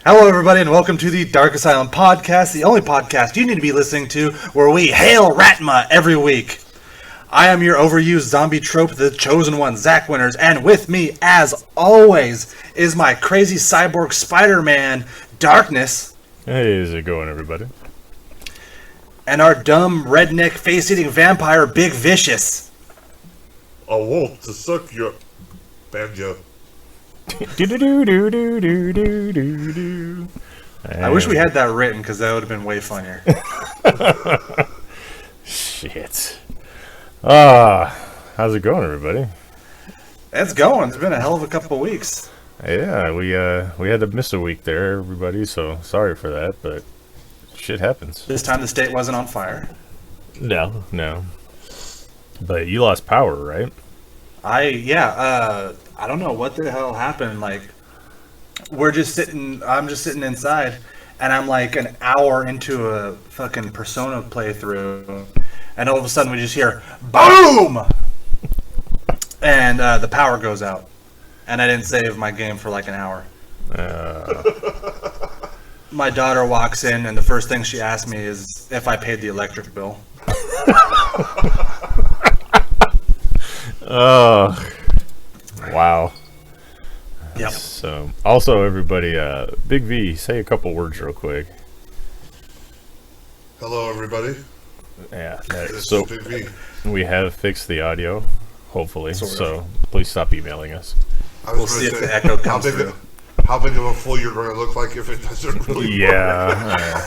Hello, everybody, and welcome to the Dark Asylum Podcast, the only podcast you need to be listening to, where we hail Ratma every week. I am your overused zombie trope, the chosen one, Zach Winters, and with me, as always, is my crazy cyborg Spider-Man, Darkness. Hey, how's it going, everybody? And our dumb, redneck, face-eating vampire, Big Vicious. I want to suck your banjo. I wish we had that written, because that would have been way funnier. Shit. How's it going, everybody? It's going. It's been a hell of a couple of weeks. Yeah, we had to miss a week there, everybody, so sorry for that, but shit happens. This time the state wasn't on fire. No. But you lost power, right? I don't know what the hell happened. Like, I'm just sitting inside, and I'm like an hour into a fucking Persona playthrough, and all of a sudden we just hear, BOOM! And the power goes out, and I didn't save my game for like an hour. My daughter walks in, and the first thing she asks me is if I paid the electric bill. Oh, wow. Yep. So, also, everybody, Big V, say a couple words real quick. Hello, everybody. Yeah. This So, is Big V. we have fixed the audio, hopefully, Sort of. so please stop emailing us. We'll see if the echo comes through. How big of a fool you're going to look like if it doesn't really work. Yeah.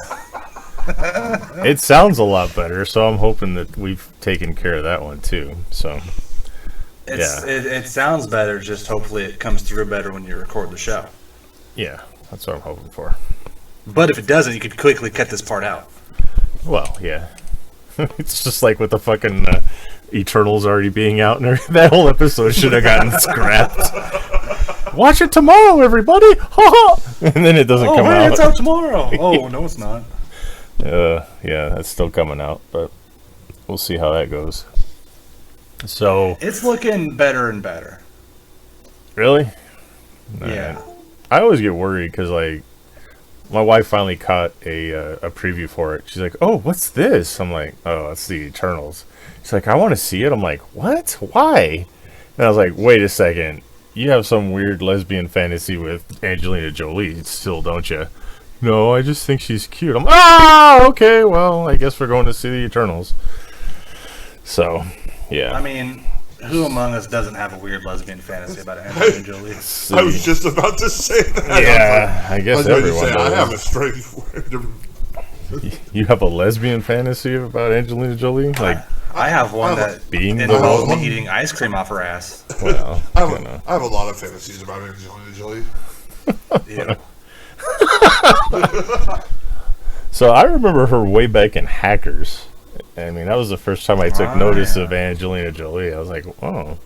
It sounds a lot better, so I'm hoping that we've taken care of that one, too. So, It sounds better, just hopefully it comes through better when you record the show. yeah, that's what I'm hoping for. But if it doesn't, you could quickly cut this part out. Well, yeah. It's just like with the fucking Eternals already being out, and that whole episode should have gotten scrapped. Watch it tomorrow, everybody! Ha ha! And then it doesn't come out. It's out tomorrow! Oh, no, it's not. Yeah, that's still coming out, but we'll see how that goes. So, It's looking better and better. really? Yeah. I always get worried because, like, my wife finally caught a preview for it. She's like, "Oh, what's this?" I'm like, "Oh, it's the Eternals." She's like, "I want to see it." I'm like, "What? Why?" And I was like, "Wait a second. You have some weird lesbian fantasy with Angelina Jolie still, don't you?" "No, I just think she's cute." I'm like, okay, well, I guess we're going to see the Eternals. So, yeah. I mean, who among us doesn't have a weird lesbian fantasy about Angelina Jolie? I was just about to say that. Yeah, I guess everyone I does. have a strange. You have a lesbian fantasy about Angelina Jolie? Like, I have one that being the involves one? me eating ice cream off her ass. well, I you know. have a lot of fantasies about Angelina Jolie. Yeah. So I remember her way back in Hackers. I mean, that was the first time I took notice of Angelina Jolie. I was like, oh,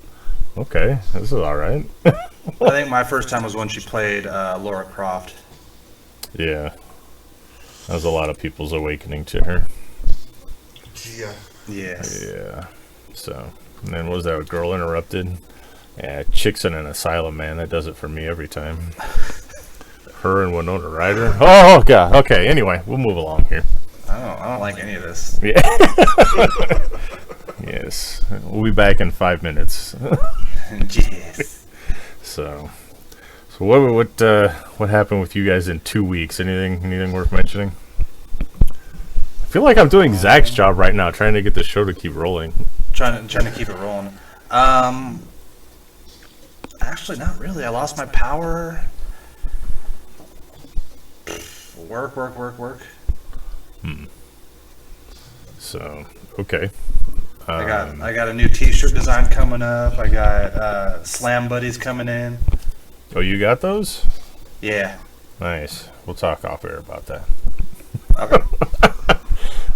okay, this is all right. I think my first time was when she played Laura Croft. Yeah. That was a lot of people's awakening to her. Yeah. Yes. Yeah. So, and then what was that, Girl Interrupted? Yeah, Chicks in an Asylum, man. That does it for me every time. Her and Winona Ryder. Oh, God. Okay, anyway, we'll move along here. I don't like any of this. Yeah. Yes. We'll be back in 5 minutes. Jeez. So what happened with you guys in 2 weeks? Anything worth mentioning? I feel like I'm doing Zach's job right now, trying to get the show to keep rolling. Trying to keep it rolling. Actually, not really. I lost my power. Work. So, okay. I got a new T-shirt design coming up. I got Slam Buddies coming in. Oh, you got those? Yeah. Nice. We'll talk off air about that. Okay.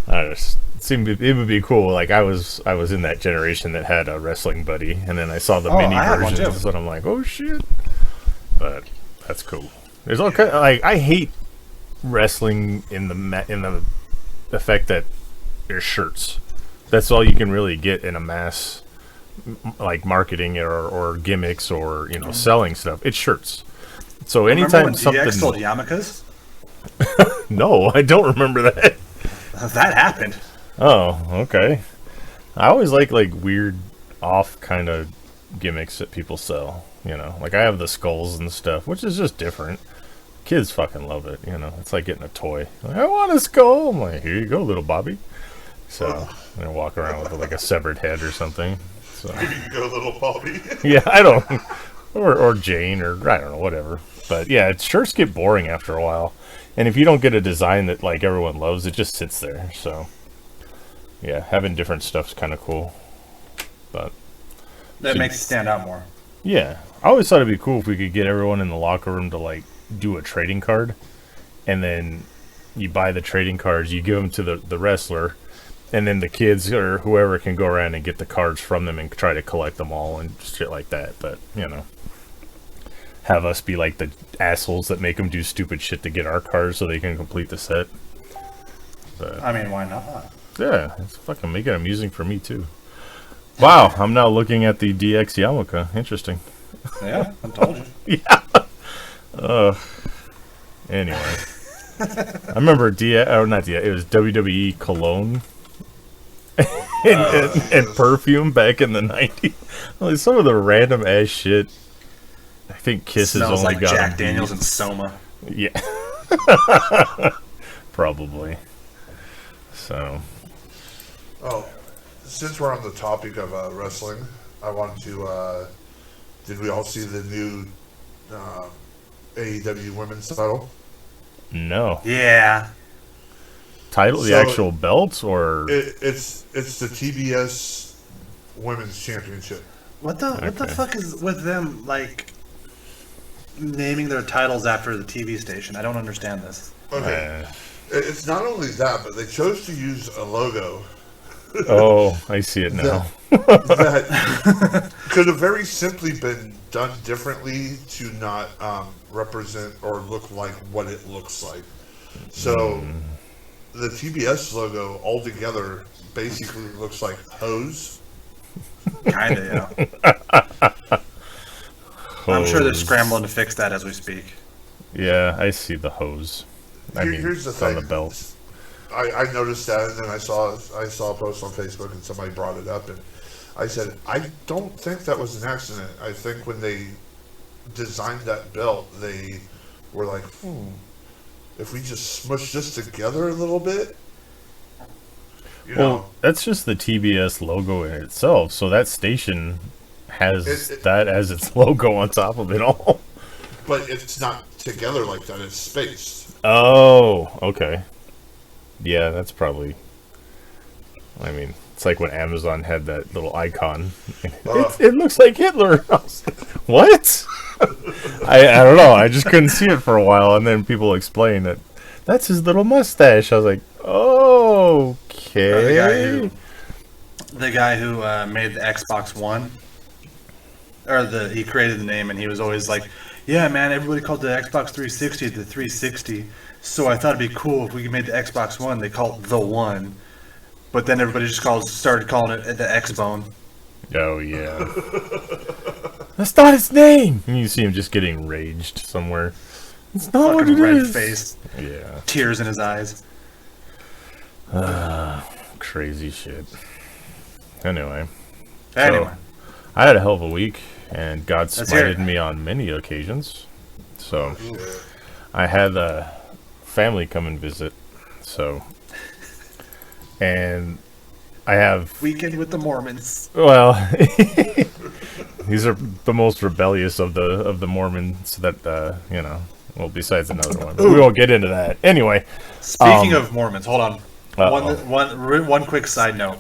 I just seemed it would be cool. Like I was in that generation that had a wrestling buddy, and then I saw the mini I have one versions, too. and I'm like, oh shit. But that's cool. There's all kind like I hate wrestling in the effect that there's shirts. That's all you can really get in a mass like marketing or gimmicks or selling stuff. It's shirts. So anytime Remember when something DX sold yarmulkes? No, I don't remember that. That happened. Oh, okay. I always like weird off kind of gimmicks that people sell, you know. Like I have the skulls and stuff, which is just different. Kids fucking love it, you know. It's like getting a toy. Like, I want a skull. I'm like, here you go, little Bobby. So I walk around with like a severed head or something. So Here you go, little Bobby. yeah, I don't, or Jane, or I don't know, whatever. But yeah, it sure get boring after a while. And if you don't get a design that like everyone loves, it just sits there. So yeah, having different stuff's kind of cool. But That makes it stand out more. yeah, I always thought it'd be cool if we could get everyone in the locker room to like do a trading card, and then you buy the trading cards, you give them to the wrestler, and then the kids or whoever can go around and get the cards from them and try to collect them all and shit like that. But you know, have us be like the assholes that make them do stupid shit to get our cards so they can complete the set. But I mean, why not? yeah, it's fucking make it amusing for me too. Wow, I'm now looking at the DX yarmulke. Interesting. Yeah, I told you. Yeah. Anyway, I remember it was WWE cologne and perfume back in the 90s. Like some of the random ass shit. I think Kiss has Smells only like got Jack Daniels and Soma. Yeah. Probably. So. Oh, since we're on the topic of wrestling, I wanted to. Did we all see the new AEW Women's title? No. Yeah. Title, the So, actual belts, or It's the TBS Women's Championship. What the Okay. fuck is with them like naming their titles after the TV station? I don't understand this. Okay, it's not only that, but they chose to use a logo oh, I see it now. that could have very simply been done differently to not represent or look like what it looks like. So the TBS logo altogether basically looks like hose. Kinda, yeah. I'm sure they're Hose. scrambling to fix that as we speak. Yeah, I see the hose. Here's the it's on thing. the belt. I noticed that, and then I saw a post on Facebook, and somebody brought it up, and I said, I don't think that was an accident. I think when they designed that belt, they were like, if we just smush this together a little bit, you know. Well, that's just the TBS logo in itself. So that station has that as its logo on top of it all. But it's not together like that. It's spaced. Oh, okay. Yeah, that's probably. I mean, it's like when Amazon had that little icon. It looks like Hitler. I was like, what? I don't know. I just couldn't see it for a while, and then people explained that that's his little mustache. I was like, okay. The guy who made the Xbox One, he created the name, and he was always like, "Yeah, man, everybody called the Xbox 360 the 360, so I thought it'd be cool if we made the Xbox One. They call it the One, but then everybody just started calling it the X-Bone." Oh yeah. That's not his name. And you see him just getting raged somewhere. It's not what Fucking it red is. face, Yeah. tears in his eyes. Crazy shit. Anyway. Anyway, I had a hell of a week, and God Let's hear it. smited me on many occasions. So, I had a family come and visit. So, and I have, Weekend with the Mormons. well, these are the most rebellious of the Mormons that, you know, well, besides another one. But we won't get into that. Anyway. Speaking of Mormons, hold on. Uh-oh. One quick side note.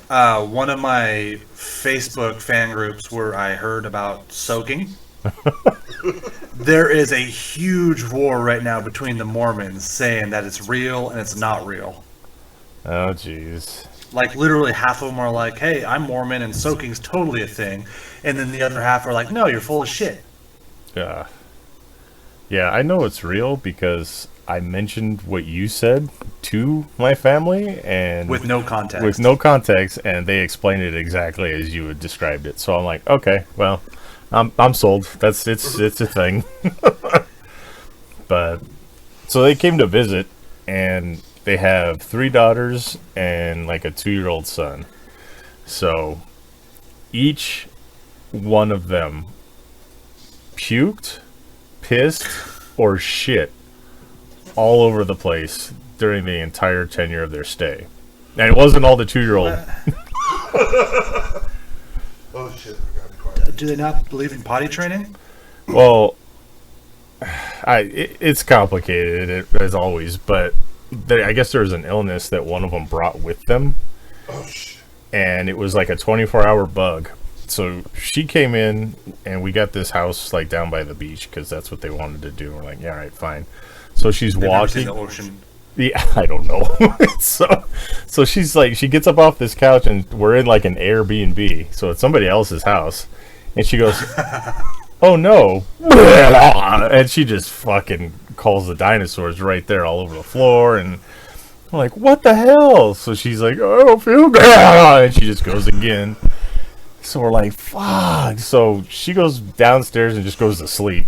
One of my Facebook fan groups where I heard about soaking. There is a huge war right now between the Mormons saying that it's real and it's not real. Oh, jeez. Like, literally half of them are like, hey, I'm Mormon and soaking's totally a thing. And then the other half are like, no, you're full of shit. Yeah. Yeah, I know it's real because I mentioned what you said to my family, and With no context. with no context, and they explained it exactly as you had described it. So I'm like, okay, well, I'm sold. It's a thing. But So they came to visit, and they have 3 daughters and like a 2-year-old son. So each one of them puked, pissed, or shit all over the place during the entire tenure of their stay. And it wasn't all the 2-year-old. Oh shit! I gotta be quiet. Do they not believe in potty training? Well, it's complicated as always, but I guess there was an illness that one of them brought with them, Oh shit! and it was like a 24-hour bug. So she came in, and we got this house like down by the beach because that's what they wanted to do. We're like, yeah, all right, fine. So she's They've never seen walking. the ocean. Yeah, I don't know. so she's like, she gets up off this couch, and we're in like an Airbnb, so it's somebody else's house, and she goes, "Oh no!" and she just fucking calls the dinosaurs right there all over the floor, and I'm like, "What the hell?" So she's like, "I don't feel good," and she just goes again. So we're like, "Fuck!" So she goes downstairs and just goes to sleep.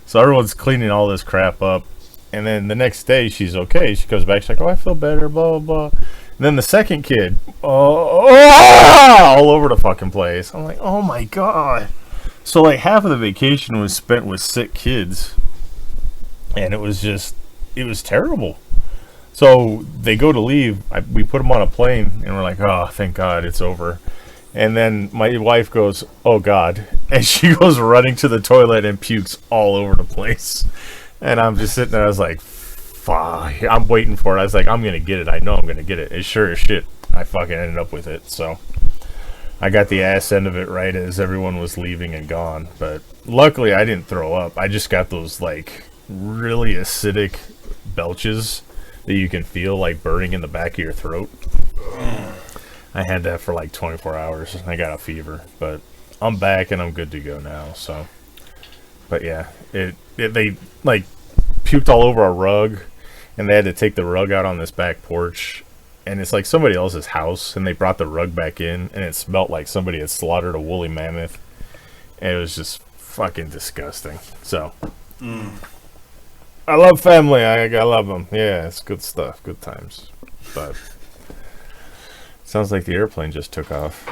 So everyone's cleaning all this crap up. And then the next day, she's okay. She goes back. She's like, "Oh, I feel better." Blah blah blah. And then the second kid, all over the fucking place. I'm like, "Oh my god!" So like half of the vacation was spent with sick kids, and it was terrible. So they go to leave. We put them on a plane, and we're like, "Oh, thank God, it's over." And then my wife goes, "Oh God," and she goes running to the toilet and pukes all over the place. And I'm just sitting there, I was like, fuck, I'm waiting for it. I was like, I'm going to get it. I know I'm going to get it. And sure as shit, I fucking ended up with it. So I got the ass end of it right as everyone was leaving and gone. But luckily, I didn't throw up. I just got those, like, really acidic belches that you can feel, like, burning in the back of your throat. I had that for, like, 24 hours. I got a fever. But I'm back and I'm good to go now, so. But yeah, they like puked all over our rug, and they had to take the rug out on this back porch, and it's like somebody else's house, and they brought the rug back in, and it smelled like somebody had slaughtered a woolly mammoth, and it was just fucking disgusting. So, I love family. I love them. Yeah, it's good stuff, good times. But sounds like the airplane just took off.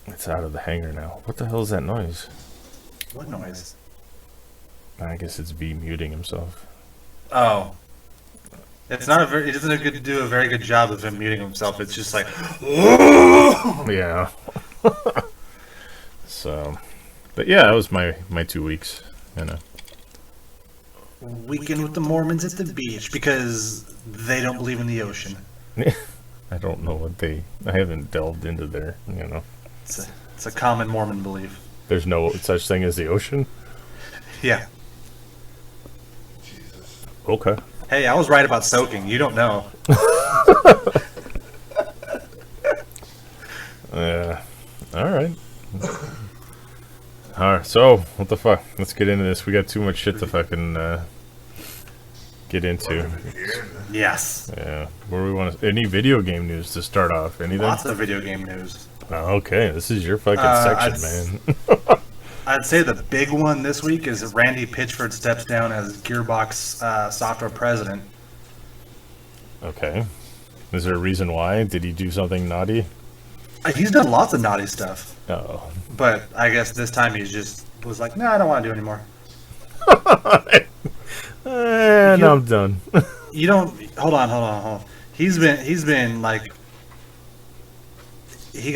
It's out of the hangar now. What the hell is that noise? What noise? I guess it's B muting himself. Oh. It doesn't do a very good job of him muting himself. It's just like, yeah. So, but yeah, that was my 2 weeks. You know. Weekend with the Mormons at the beach because they don't believe in the ocean. I don't know I haven't delved into there. You know. It's a common Mormon belief. There's no such thing as the ocean? Yeah. Jesus. Okay. Hey, I was right about soaking. You don't know. Yeah. Alright. Alright, so, what the fuck? Let's get into this. We got too much shit to fucking get into. Yes. Yeah. Where we want to... Any video game news to start off? Anything? Lots of video game news. Oh, okay, this is your fucking section, man. I'd say the big one this week is Randy Pitchford steps down as Gearbox software president. Okay. Is there a reason why? Did he do something naughty? He's done lots of naughty stuff. Oh. But I guess this time he just was like, I don't want to do it anymore. And I'm done. You don't... Hold on. He's been like... He's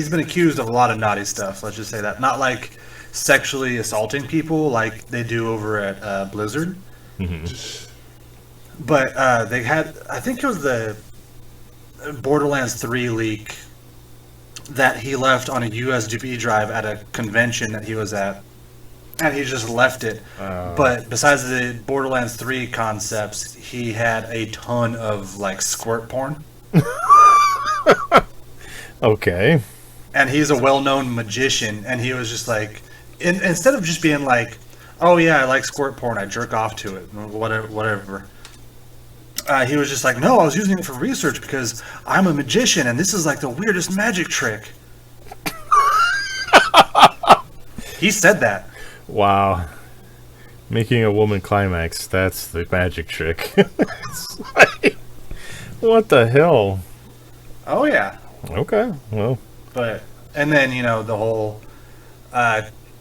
been accused of a lot of naughty stuff. Let's just say that. Not like sexually assaulting people like they do over at Blizzard. Mm-hmm. But they had, I think it was the Borderlands 3 leak that he left on a USB drive at a convention that he was at. And he just left it. But besides the Borderlands 3 concepts, he had a ton of like squirt porn. Okay. And he's a well-known magician, and he was just like, instead of just being like, oh yeah, I like squirt porn, I jerk off to it, whatever. He was just like, no, I was using it for research because I'm a magician, and this is like the weirdest magic trick. He said that. Wow. Making a woman climax, that's the magic trick. It's like, what the hell? Oh yeah. Okay, well. And then, the whole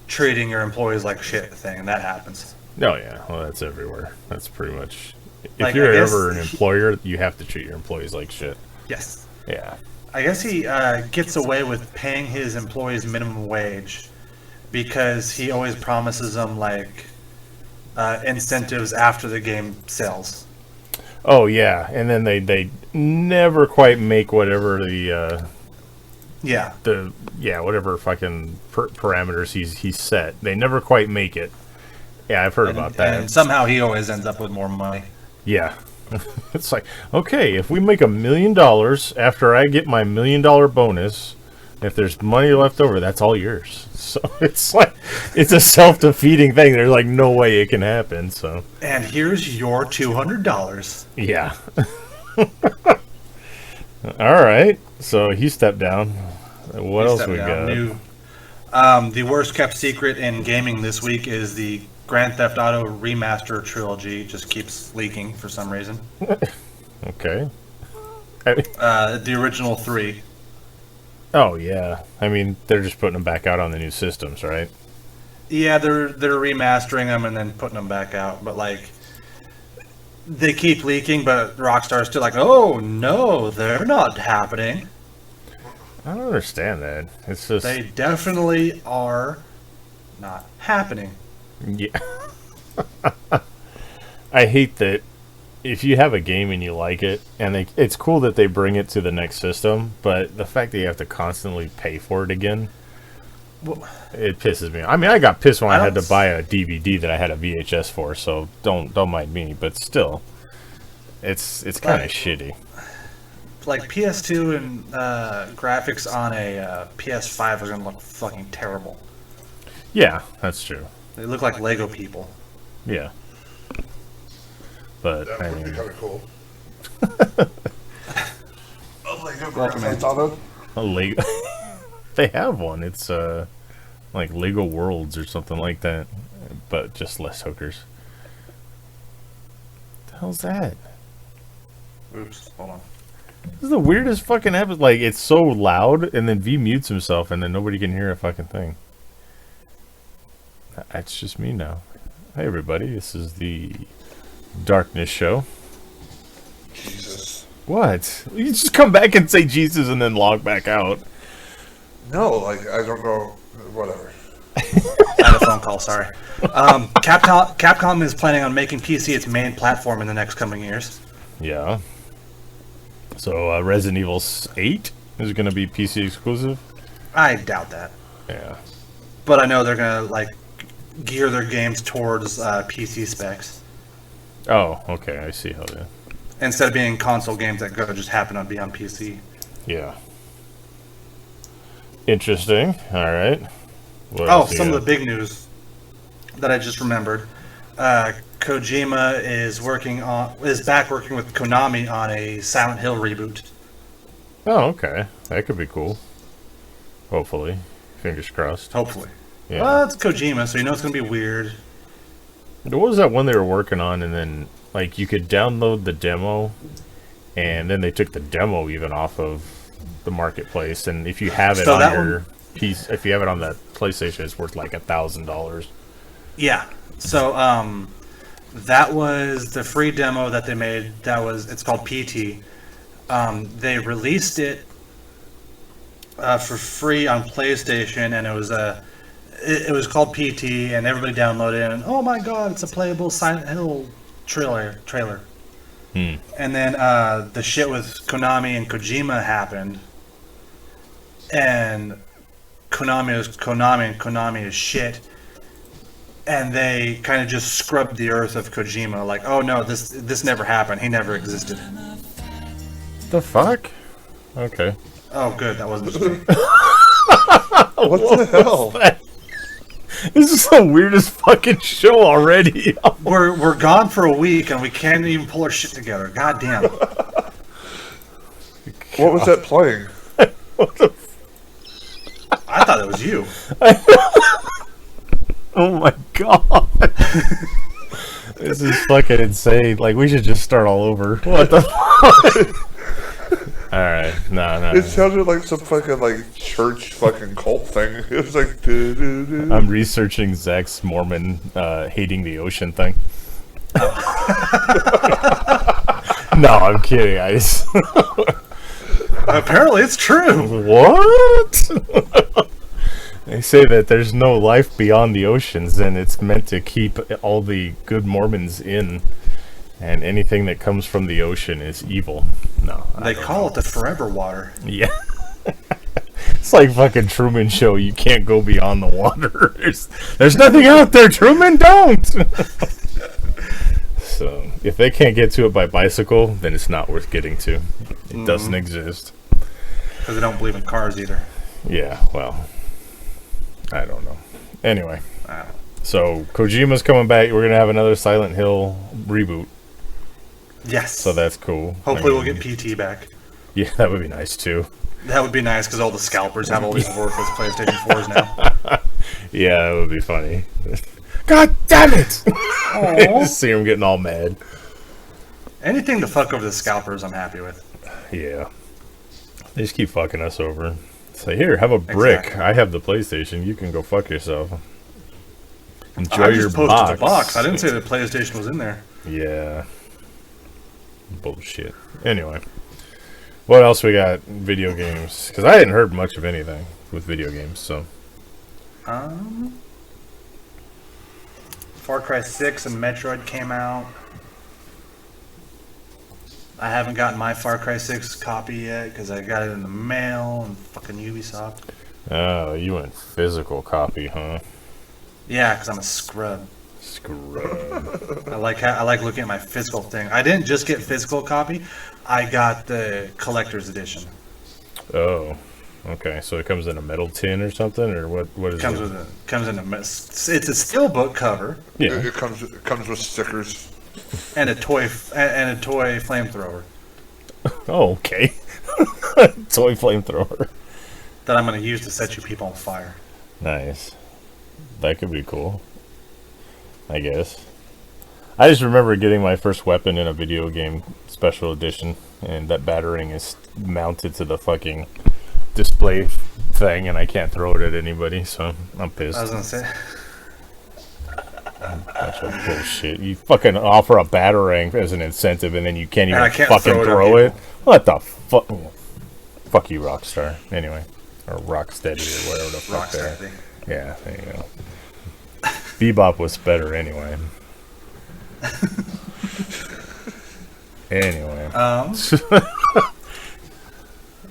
treating your employees like shit thing, that happens. Oh yeah, well that's everywhere. That's pretty much. If Like, you're I guess ever an employer, you have to treat your employees like shit. Yes. Yeah. I guess he gets away with paying his employees minimum wage because he always promises them incentives after the game sells. Oh yeah, and then they never quite make whatever whatever fucking parameters he's set. They never quite make it. Yeah, I've heard about that. And somehow he always ends up with more money. Yeah. It's like, okay, if we make $1 million after I get my $1 million bonus, if there's money left over, that's all yours. So it's like, it's a self-defeating thing. There's like no way it can happen. So. And here's your $200. Yeah. All right. So he stepped down. What else we got? The worst kept secret in gaming this week is the Grand Theft Auto Remaster trilogy. Just keeps leaking for some reason. Okay. The original 3. Oh yeah. I mean, they're just putting them back out on the new systems, right? Yeah, they're remastering them and then putting them back out. But they keep leaking, but Rockstar's still like, oh no, they're not happening. I don't understand that. It's just they definitely are not happening. Yeah. I hate that if you have a game and you like it, and it's cool that they bring it to the next system, but the fact that you have to constantly pay for it again, it pisses me off. I mean, I got pissed when I had to buy a DVD that I had a VHS for, so don't mind me, but still, it's kind of shitty. Like PS2 and graphics on a PS5 are gonna look fucking terrible. Yeah, that's true. They look like Lego people. Yeah. But that would be kind of cool. A Lego. They have one. It's like Lego Worlds or something like that, but just less hookers. What the hell's that? Oops, hold on. This is the weirdest fucking episode. Like, it's so loud, and then V mutes himself, and then nobody can hear a fucking thing. That's just me now. Hey everybody, this is the Darkness Show. Jesus. What? You just come back and say Jesus and then log back out. No, I don't know. Whatever. I had a phone call, sorry. Capcom is planning on making PC its main platform in the next coming years. Yeah. So Resident Evil 8 is going to be PC exclusive? I doubt that. Yeah. But I know they're going to gear their games towards PC specs. Oh, okay. I see how they... Instead of being console games that just happen to be on PC. Yeah. Interesting. All right. Some of the big news that I just remembered. Kojima is back working with Konami on a Silent Hill reboot. Oh, okay. That could be cool. Hopefully. Fingers crossed. Hopefully. Yeah. Well, it's Kojima, so you know it's going to be weird. What was that one they were working on, and then you could download the demo, and then they took the demo even off of the marketplace, and if you have it on your piece, if you have it on the PlayStation, it's worth like $1,000. Yeah. So that was the free demo that they made. It's called PT. They released it for free on PlayStation, and it was called PT, and everybody downloaded it, and oh my god, it's a playable Silent Hill trailer. And then the shit with Konami and Kojima happened, and Konami is Konami, and Konami is shit, and they kind of just scrubbed the earth of Kojima, like, oh no, this never happened, he never existed. The fuck? Okay. Oh good, that wasn't just me. What the hell? This is the weirdest fucking show already. We're gone for a week and we can't even pull our shit together. God damn. What was that playing? What the I thought it was you. Oh my god. This is fucking insane. Like, we should just start all over. What the fuck? Alright, no. It sounded like some fucking, like, church fucking cult thing. It was like, doo-doo-doo. I'm researching Zach's Mormon hating the ocean thing. No, I'm kidding, guys. Apparently, it's true. What? They say that there's no life beyond the oceans, and it's meant to keep all the good Mormons in, and anything that comes from the ocean is evil. No, They call it the forever water. yeah. It's like fucking Truman Show. You can't go beyond the water. There's nothing out there, Truman. Don't. So if they can't get to it by bicycle, then it's not worth getting to. It doesn't exist. Because they don't believe in cars either. Yeah, well, I don't know. Anyway, so Kojima's coming back. We're gonna have another Silent Hill reboot, Yes. so that's cool. Hopefully we'll get PT back. Yeah, that would be nice too. That would be nice because all the scalpers have all these worthless PlayStation 4s now. Yeah, that would be funny. God damn it! Just see him getting all mad. Anything to fuck over the scalpers, I'm happy with. Yeah, they just keep fucking us over. Say, here, have a brick. Exactly. I have the PlayStation. You can go fuck yourself. Enjoy I your just posted box. the box. I didn't say the PlayStation was in there. Yeah. Bullshit. Anyway. What else we got? Video games. Because I hadn't heard much of anything with video games, so. Far Cry 6 and Metroid came out. I haven't gotten my Far Cry 6 copy yet because I got it in the mail and fucking Ubisoft. Oh, you went physical copy, huh? Yeah, because I'm a scrub. Scrub. I like looking at my physical thing. I didn't just get physical copy. I got the collector's edition. Oh. Okay, so it comes in a metal tin or something, or what is Comes it? with comes in a it's a steelbook cover Yeah. It comes with stickers. and a toy flamethrower Oh, okay. Toy flamethrower. that I'm going to use to set you people on fire. Nice. That could be cool. I guess. I just remember getting my first weapon in a video game special edition, and that battering is mounted to the fucking display thing, and I can't throw it at anybody, so I'm pissed. I was going to say, Bunch of bullshit. You fucking offer a batarang as an incentive, and then you can't even And I can't fucking throw it at throw it. people. What the fuck? Fuck you, Rockstar. Anyway, or Rocksteady or whatever the fuck. Rockstar. Yeah, there you go. Bebop was better anyway. Anyway.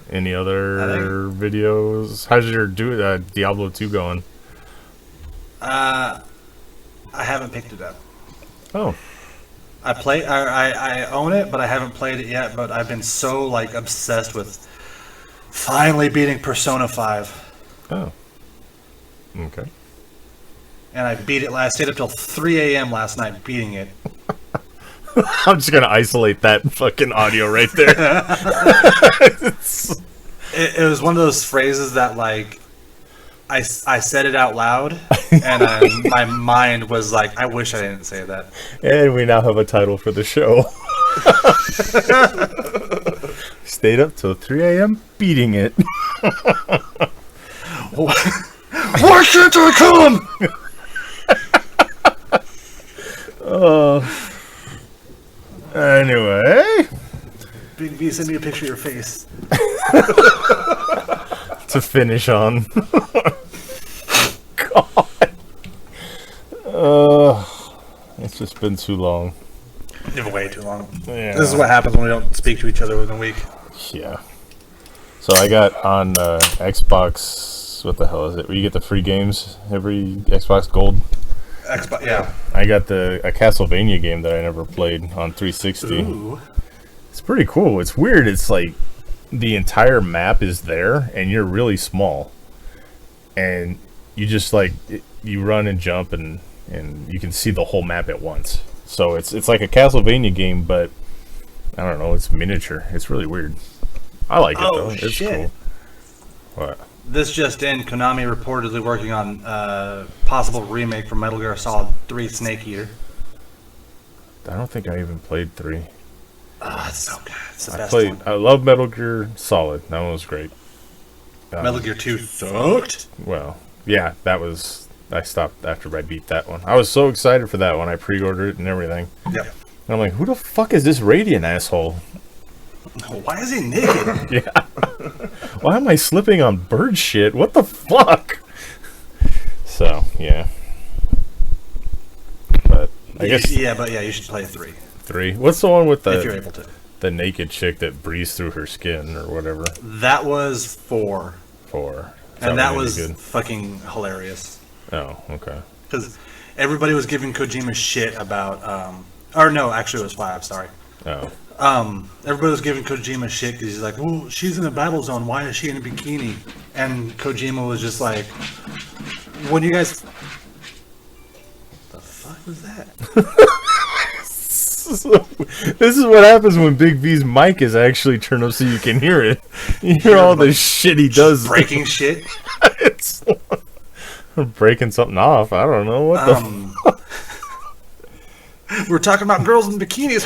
Any other videos? How's your Diablo 2 going? I haven't picked it up. Oh. I own it, but I haven't played it yet. But I've been so like obsessed with finally beating Persona 5, Oh. Okay. and I beat it. I stayed up till 3 a.m. last night beating it. I'm just gonna isolate that fucking audio right there. It was one of those phrases that like I said it out loud, and my mind was like, I wish I didn't say that. And we now have a title for the show. Stayed up till 3 a.m. beating it. Why can't I come? Anyway, Big B, send me a picture of your face. to finish on. God. It's just been too long. Way too long. Yeah. This is what happens when we don't speak to each other within a week. Yeah. So I got on Xbox. What the hell is it? Where you get the free games every Xbox Gold. Xbox, yeah. I got a Castlevania game that I never played on 360. Ooh. It's pretty cool. It's weird. It's like the entire map is there, and you're really small, and you just like you run and jump, and you can see the whole map at once. So it's like a Castlevania game, but I don't know. It's miniature. It's really weird. I like it though. It's shit. cool. What? This just in, Konami reportedly working on possible remake for Metal Gear Solid 3 Snake Eater. don't think I even played 3. Oh, it's so good. It's the best I one. love Metal Gear Solid. That one was great. Metal Gear 2 sucked. Well, yeah, I stopped after I beat that one. I was so excited for that one. I pre-ordered it and everything. Yeah. And I'm like, who the fuck is this Radiant asshole? Why is he naked? Yeah. Why am I slipping on bird shit? What the fuck? So, yeah. But I guess you should play 3. 3. What's the one with if you're able to. The naked chick that breathes through her skin or whatever? That was 4. 4. And that really was good? fucking hilarious. Oh, okay. Because everybody was giving Kojima shit about, or no, actually it was 5, sorry. Oh. Everybody was giving Kojima shit because he's like, well, she's in a battle zone, why is she in a bikini? And Kojima was just like, when you guys... What the fuck was that? This is what happens when Big V's mic is actually turned up so you can hear it. You hear all the shit he does. Breaking shit? It's breaking something off. I don't know. What the We're talking about girls in bikinis.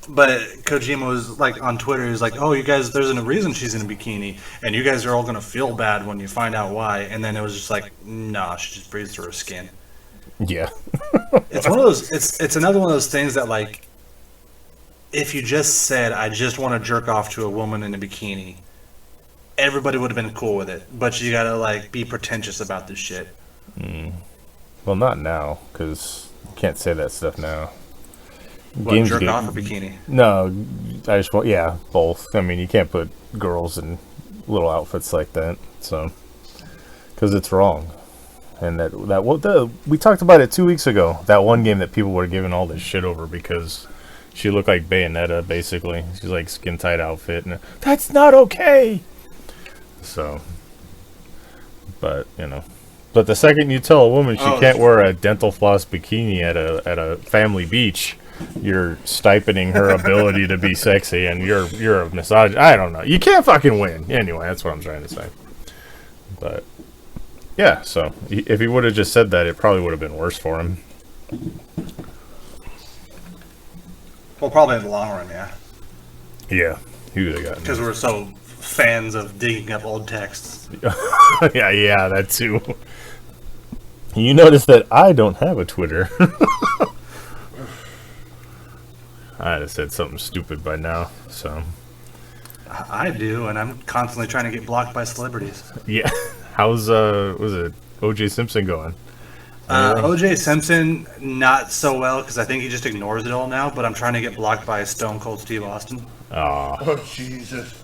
But Kojima was like on Twitter, he was like, oh, you guys, there's a reason she's in a bikini, and you guys are all going to feel bad when you find out why. And then it was just like, nah, she just breathes through her skin. Yeah. It's one of those, it's another one of those things that, like, if you just said, I just want to jerk off to a woman in a bikini, everybody would have been cool with it. But you got to, like, be pretentious about this shit. Well, not now, because you can't say that stuff now. What, jerk off or bikini? No, I just want, yeah, both. I mean, you can't put girls in little outfits like that, so, because it's wrong. And we talked about it 2 weeks ago. That one game that people were giving all this shit over because she looked like Bayonetta, basically. She's like skin tight outfit, and that's not okay. So, but but the second you tell a woman she can't wear a dental floss bikini at a family beach, you're stipending her ability to be sexy, and you're a misogynist. I don't know. You can't fucking win. Anyway, that's what I'm trying to say. But. Yeah, so if he would have just said that, it probably would have been worse for him. Well, probably in the long run, yeah. Yeah, he would have gotten because we're so fans of digging up old texts. yeah, that too. You notice that I don't have a Twitter. I'd have said something stupid by now, so. I do, and I'm constantly trying to get blocked by celebrities. Yeah. How's was it O.J. Simpson going? O.J. Simpson, not so well, because I think he just ignores it all now, but I'm trying to get blocked by Stone Cold Steve Austin. Oh, Jesus.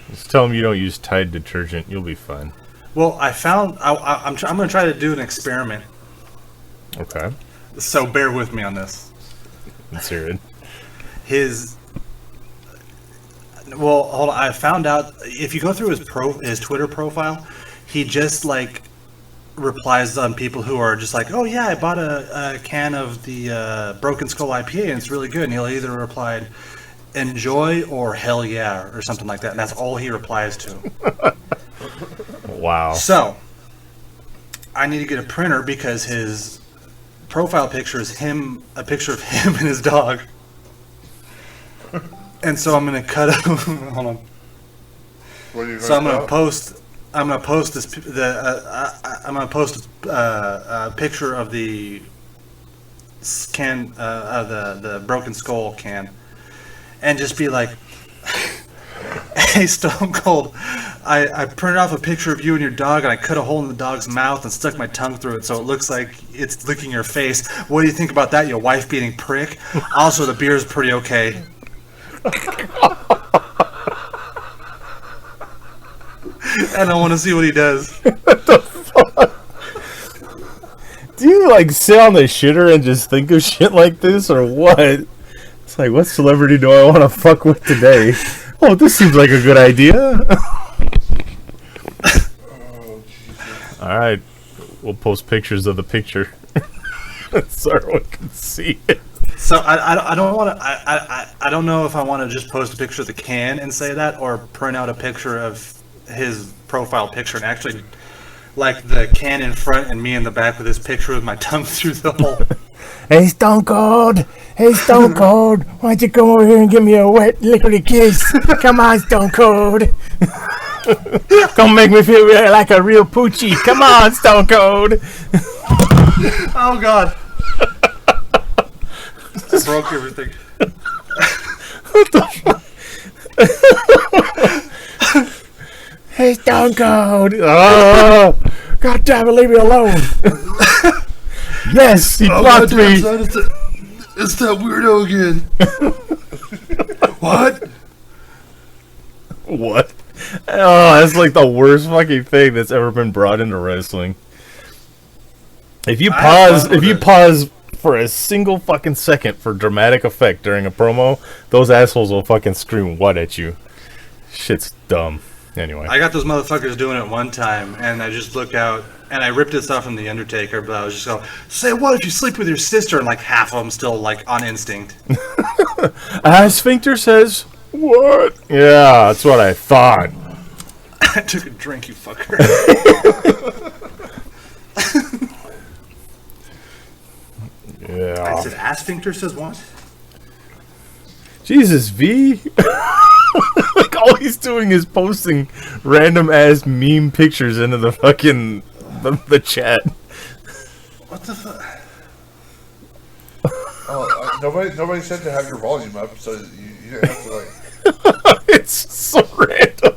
Just tell him you don't use Tide detergent. You'll be fine. Well, I'm going to try to do an experiment. Okay. So bear with me on this. Let's hear it. Well, hold on. I found out if you go through his Twitter profile, he just like replies on people who are just like, "Oh yeah, I bought a can of the Broken Skull IPA and it's really good." And he'll either replied, "Enjoy" or "Hell yeah" or something like that. And that's all he replies to. Wow. So I need to get a printer because his profile picture is a picture of him and his dog. And so I'm gonna cut. Hold on. What are you So I'm gonna post. I'm gonna post this. I'm gonna post a picture of the can of the Broken Skull can, and just be like, "Hey, Stone Cold, I printed off a picture of you and your dog, and I cut a hole in the dog's mouth and stuck my tongue through it, so it looks like it's licking your face. What do you think about that, you wife-beating prick? Also, the beer's pretty okay." And I want to see what he does. What the fuck? Do you like sit on the shitter and just think of shit like this, or what? It's like, what celebrity do I want to fuck with today? Oh, this seems like a good idea. All right, we'll post pictures of the picture so everyone can see it. So I don't want to. I don't know if I want to just post a picture of the can and say that, or print out a picture of his profile picture and actually like the can in front and me in the back with this picture with my tongue through the hole. Hey, Stone Cold. Hey, Stone Cold. Why don't you come over here and give me a wet, liquidy kiss? Come on, Stone Cold. Come make me feel like a real poochie. Come on, Stone Cold. Oh, God. I broke everything. What the fuck? Hey, Stone Cold. Oh, God damn it, leave me alone. Yes, he blocked me. It's that weirdo again. What? What? Oh, that's like the worst fucking thing that's ever been brought into wrestling. If you pause for a single fucking second for dramatic effect during a promo, those assholes will fucking scream what at you. Shit's dumb. Anyway. I got those motherfuckers doing it one time, and I just looked out, and I ripped this off from The Undertaker, but I was just going, say what if you sleep with your sister? And like half of them still like on instinct. Sphincter says, what? Yeah, that's what I thought. I took a drink, you fucker. Yeah. I said, Sphincter says what? Jesus, V. Like all he's doing is posting random ass meme pictures into the fucking the chat. What the fuck? Oh, nobody said to have your volume up, so you didn't have to like. It's so random.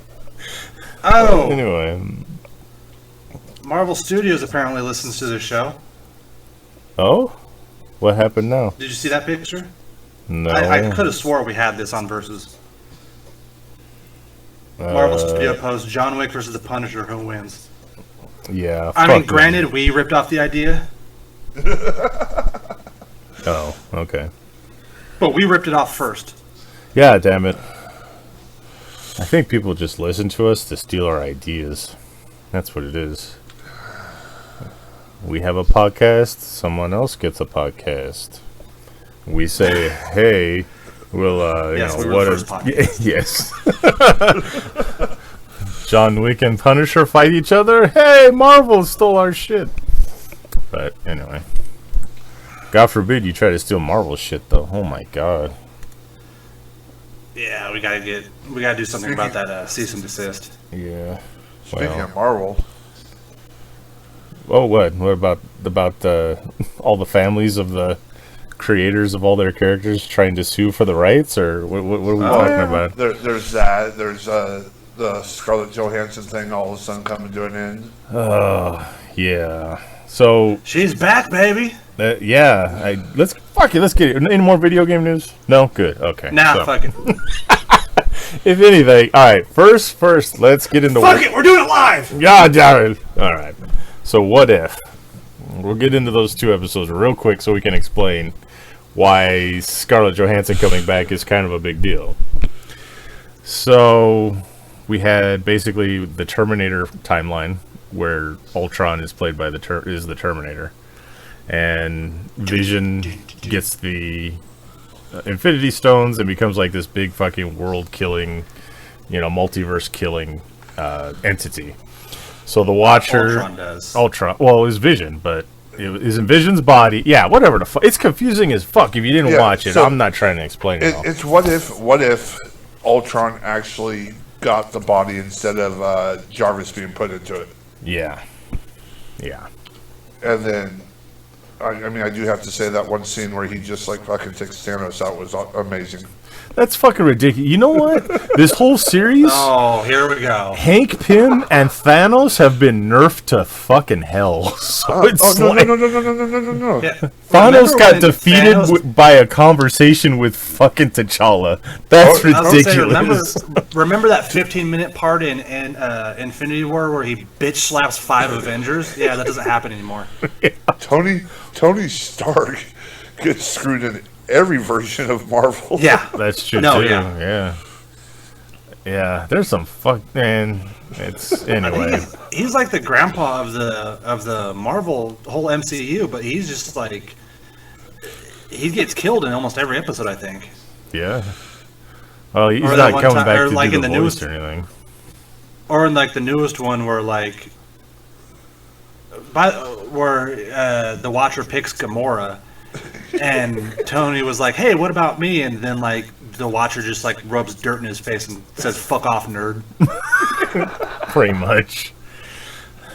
Oh. Anyway, Marvel Studios apparently listens to the show. Oh, what happened now? Did you see that picture? No, I could have swore we had this on Versus. Marvel Studio post John Wick versus the Punisher. Who wins? Yeah. I mean, granted, we ripped off the idea. Oh, okay. But we ripped it off first. Yeah, damn it. I think people just listen to us to steal our ideas. That's what it is. We have a podcast, someone else gets a podcast. We say, hey, we'll, yes, you know, we what were if... the first Yes. John Wick and Punisher fight each other? Hey, Marvel stole our shit. But, anyway. God forbid you try to steal Marvel shit, though. Oh, my God. Yeah, we gotta do something about that cease and desist. Yeah. Speaking of Marvel. Oh, what? What about all the families of the creators of all their characters trying to sue for the rights, or what are we talking about? There's that. There's the Scarlett Johansson thing all of a sudden coming to an end. Oh, yeah. So she's back, baby. Yeah. Let's get it. Any more video game news? No. Good. Okay. Nah, fuck it. If anything, all right. First, let's get into. Fuck it. We're doing it live. God damn it. All right. So what if? We'll get into those two episodes real quick so we can explain why Scarlett Johansson coming back is kind of a big deal. So we had basically the Terminator timeline where Ultron is played by the Terminator, and Vision gets the Infinity Stones and becomes like this big fucking world-killing, multiverse killing entity. So the Watcher, Ultron does. Well, it was Vision, but it was in Vision's body. Yeah, whatever the fuck. It's confusing as fuck if you didn't watch it. So I'm not trying to explain it all. It's what if Ultron actually got the body instead of Jarvis being put into it. Yeah. And then, I mean, I do have to say that one scene where he just like fucking takes Thanos out was amazing. That's fucking ridiculous. You know what? This whole series... Oh, here we go. Hank Pym and Thanos have been nerfed to fucking hell. So No. Yeah. Thanos got defeated by a conversation with fucking T'Challa. That's ridiculous. Remember that 15-minute part in Infinity War where he bitch slaps 5 Avengers? Yeah, that doesn't happen anymore. Yeah. Tony Stark gets screwed in every version of Marvel. Yeah, that's true too. Yeah. There's some man. It's anyway. He's like the grandpa of the Marvel whole MCU, but he's just like he gets killed in almost every episode, I think. Yeah. Well, he's not coming back to like do in the the voice newest or anything. Or in like the newest one where like where the Watcher picks Gamora, and Tony was like, "Hey, what about me?" And then like the Watcher just like rubs dirt in his face and says, "Fuck off, nerd." Pretty much.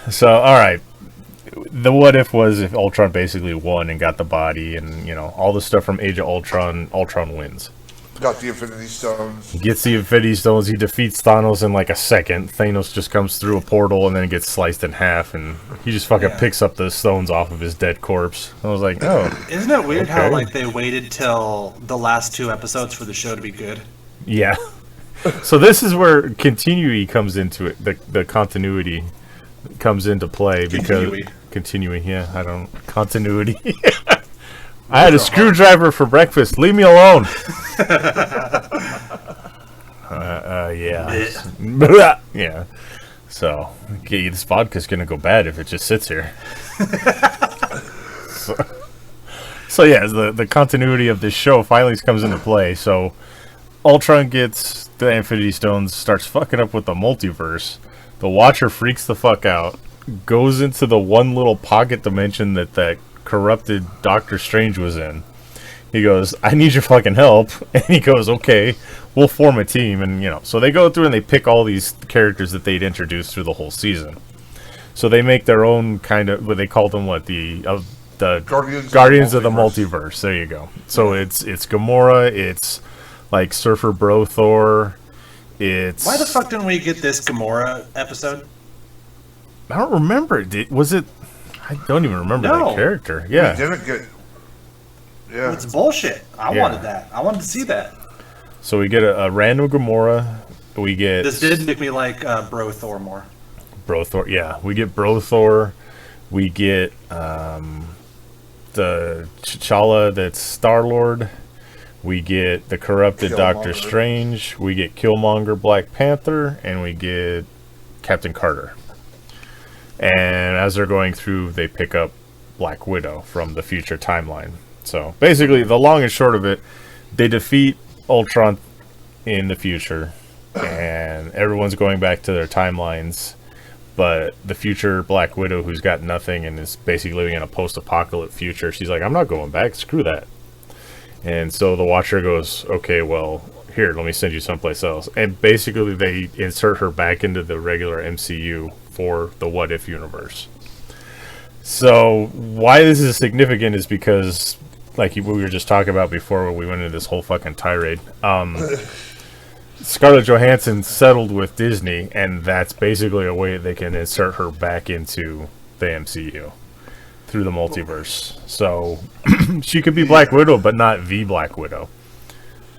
So, all right. The what if was if Ultron basically won and got the body and, you know, all the stuff from Age of Ultron. Ultron wins. Got the Infinity Stones. He gets the Infinity Stones. He defeats Thanos in like a second. Thanos just comes through a portal and then gets sliced in half, and he just fucking picks up the stones off of his dead corpse. I was like, oh. Isn't it weird how like they waited till the last 2 episodes for the show to be good? Yeah. So this is where continuity comes into it. The continuity comes into play because continuing. Yeah, I don't continuity. I had a screwdriver for breakfast. Leave me alone. Yeah. Yeah. So, okay, this vodka's gonna go bad if it just sits here. So yeah, the continuity of this show finally comes into play. So Ultron gets the Infinity Stones, starts fucking up with the multiverse. The Watcher freaks the fuck out, goes into the one little pocket dimension that corrupted Doctor Strange was in. He goes, "I need your fucking help." And he goes, "Okay, we'll form a team." And, you know, so they go through and they pick all these characters that they'd introduced through the whole season. So they make their own kind of, what they call them, the Guardians of the Multiverse. There you go. So it's Gamora, it's like Surfer Bro Thor, it's... Why the fuck didn't we get this Gamora episode? I don't remember. Was it... I don't even remember that character. Yeah. We didn't get... Yeah. It's bullshit. I wanted that. I wanted to see that. So we get a random Gamora. We get... This did make me like Bro Thor more. Bro Thor, yeah. We get Bro Thor. We get the T'Challa that's Star-Lord. We get the corrupted Doctor Strange. We get Killmonger, Black Panther. And we get Captain Carter. And as they're going through, they pick up Black Widow from the future timeline. So basically, the long and short of it, they defeat Ultron in the future, and everyone's going back to their timelines. But the future Black Widow, who's got nothing and is basically living in a post-apocalyptic future, she's like, "I'm not going back. Screw that." And so the Watcher goes, "Okay, well, here, let me send you someplace else." And basically, they insert her back into the regular MCU for the What If universe. So why this is significant is because, like we were just talking about before when we went into this whole fucking tirade, Scarlett Johansson settled with Disney, and that's basically a way they can insert her back into the MCU through the multiverse. So she could be Black Widow, but not the Black Widow.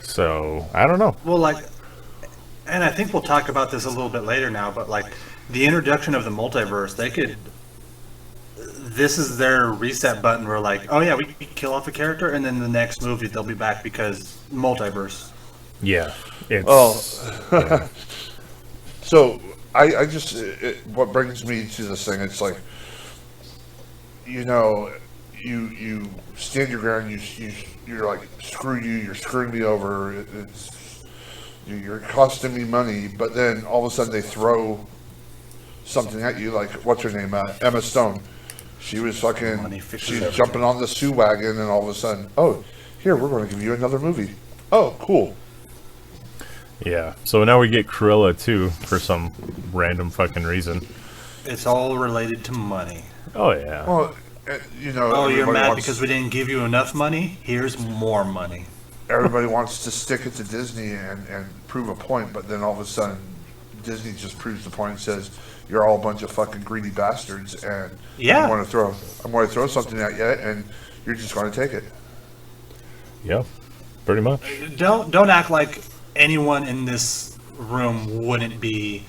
So I don't know. Well, like, and I think we'll talk about this a little bit later now, but like the introduction of the multiverse, they could... This is their reset button where like, oh yeah, we kill off a character, and then the next movie they'll be back because multiverse. Yeah. Yeah. So I just what brings me to this thing, it's like, you know, you stand your ground, you're like, screw you, you're screwing me over, you're costing me money, but then all of a sudden they throw something at you, like, what's her name, Emma Stone. She was she's jumping on the Sue wagon, and all of a sudden, oh, here, we're going to give you another movie. Oh, cool. Yeah. So now we get Cruella, too, for some random fucking reason. It's all related to money. Oh, yeah. Well, you know... Oh, you're mad because we didn't give you enough money? Here's more money. Everybody wants to stick it to Disney and prove a point, but then all of a sudden, Disney just proves the point and says, "You're all a bunch of fucking greedy bastards, and I'm going to throw something at you, and you're just going to take it." Yeah, pretty much. Don't act like anyone in this room wouldn't be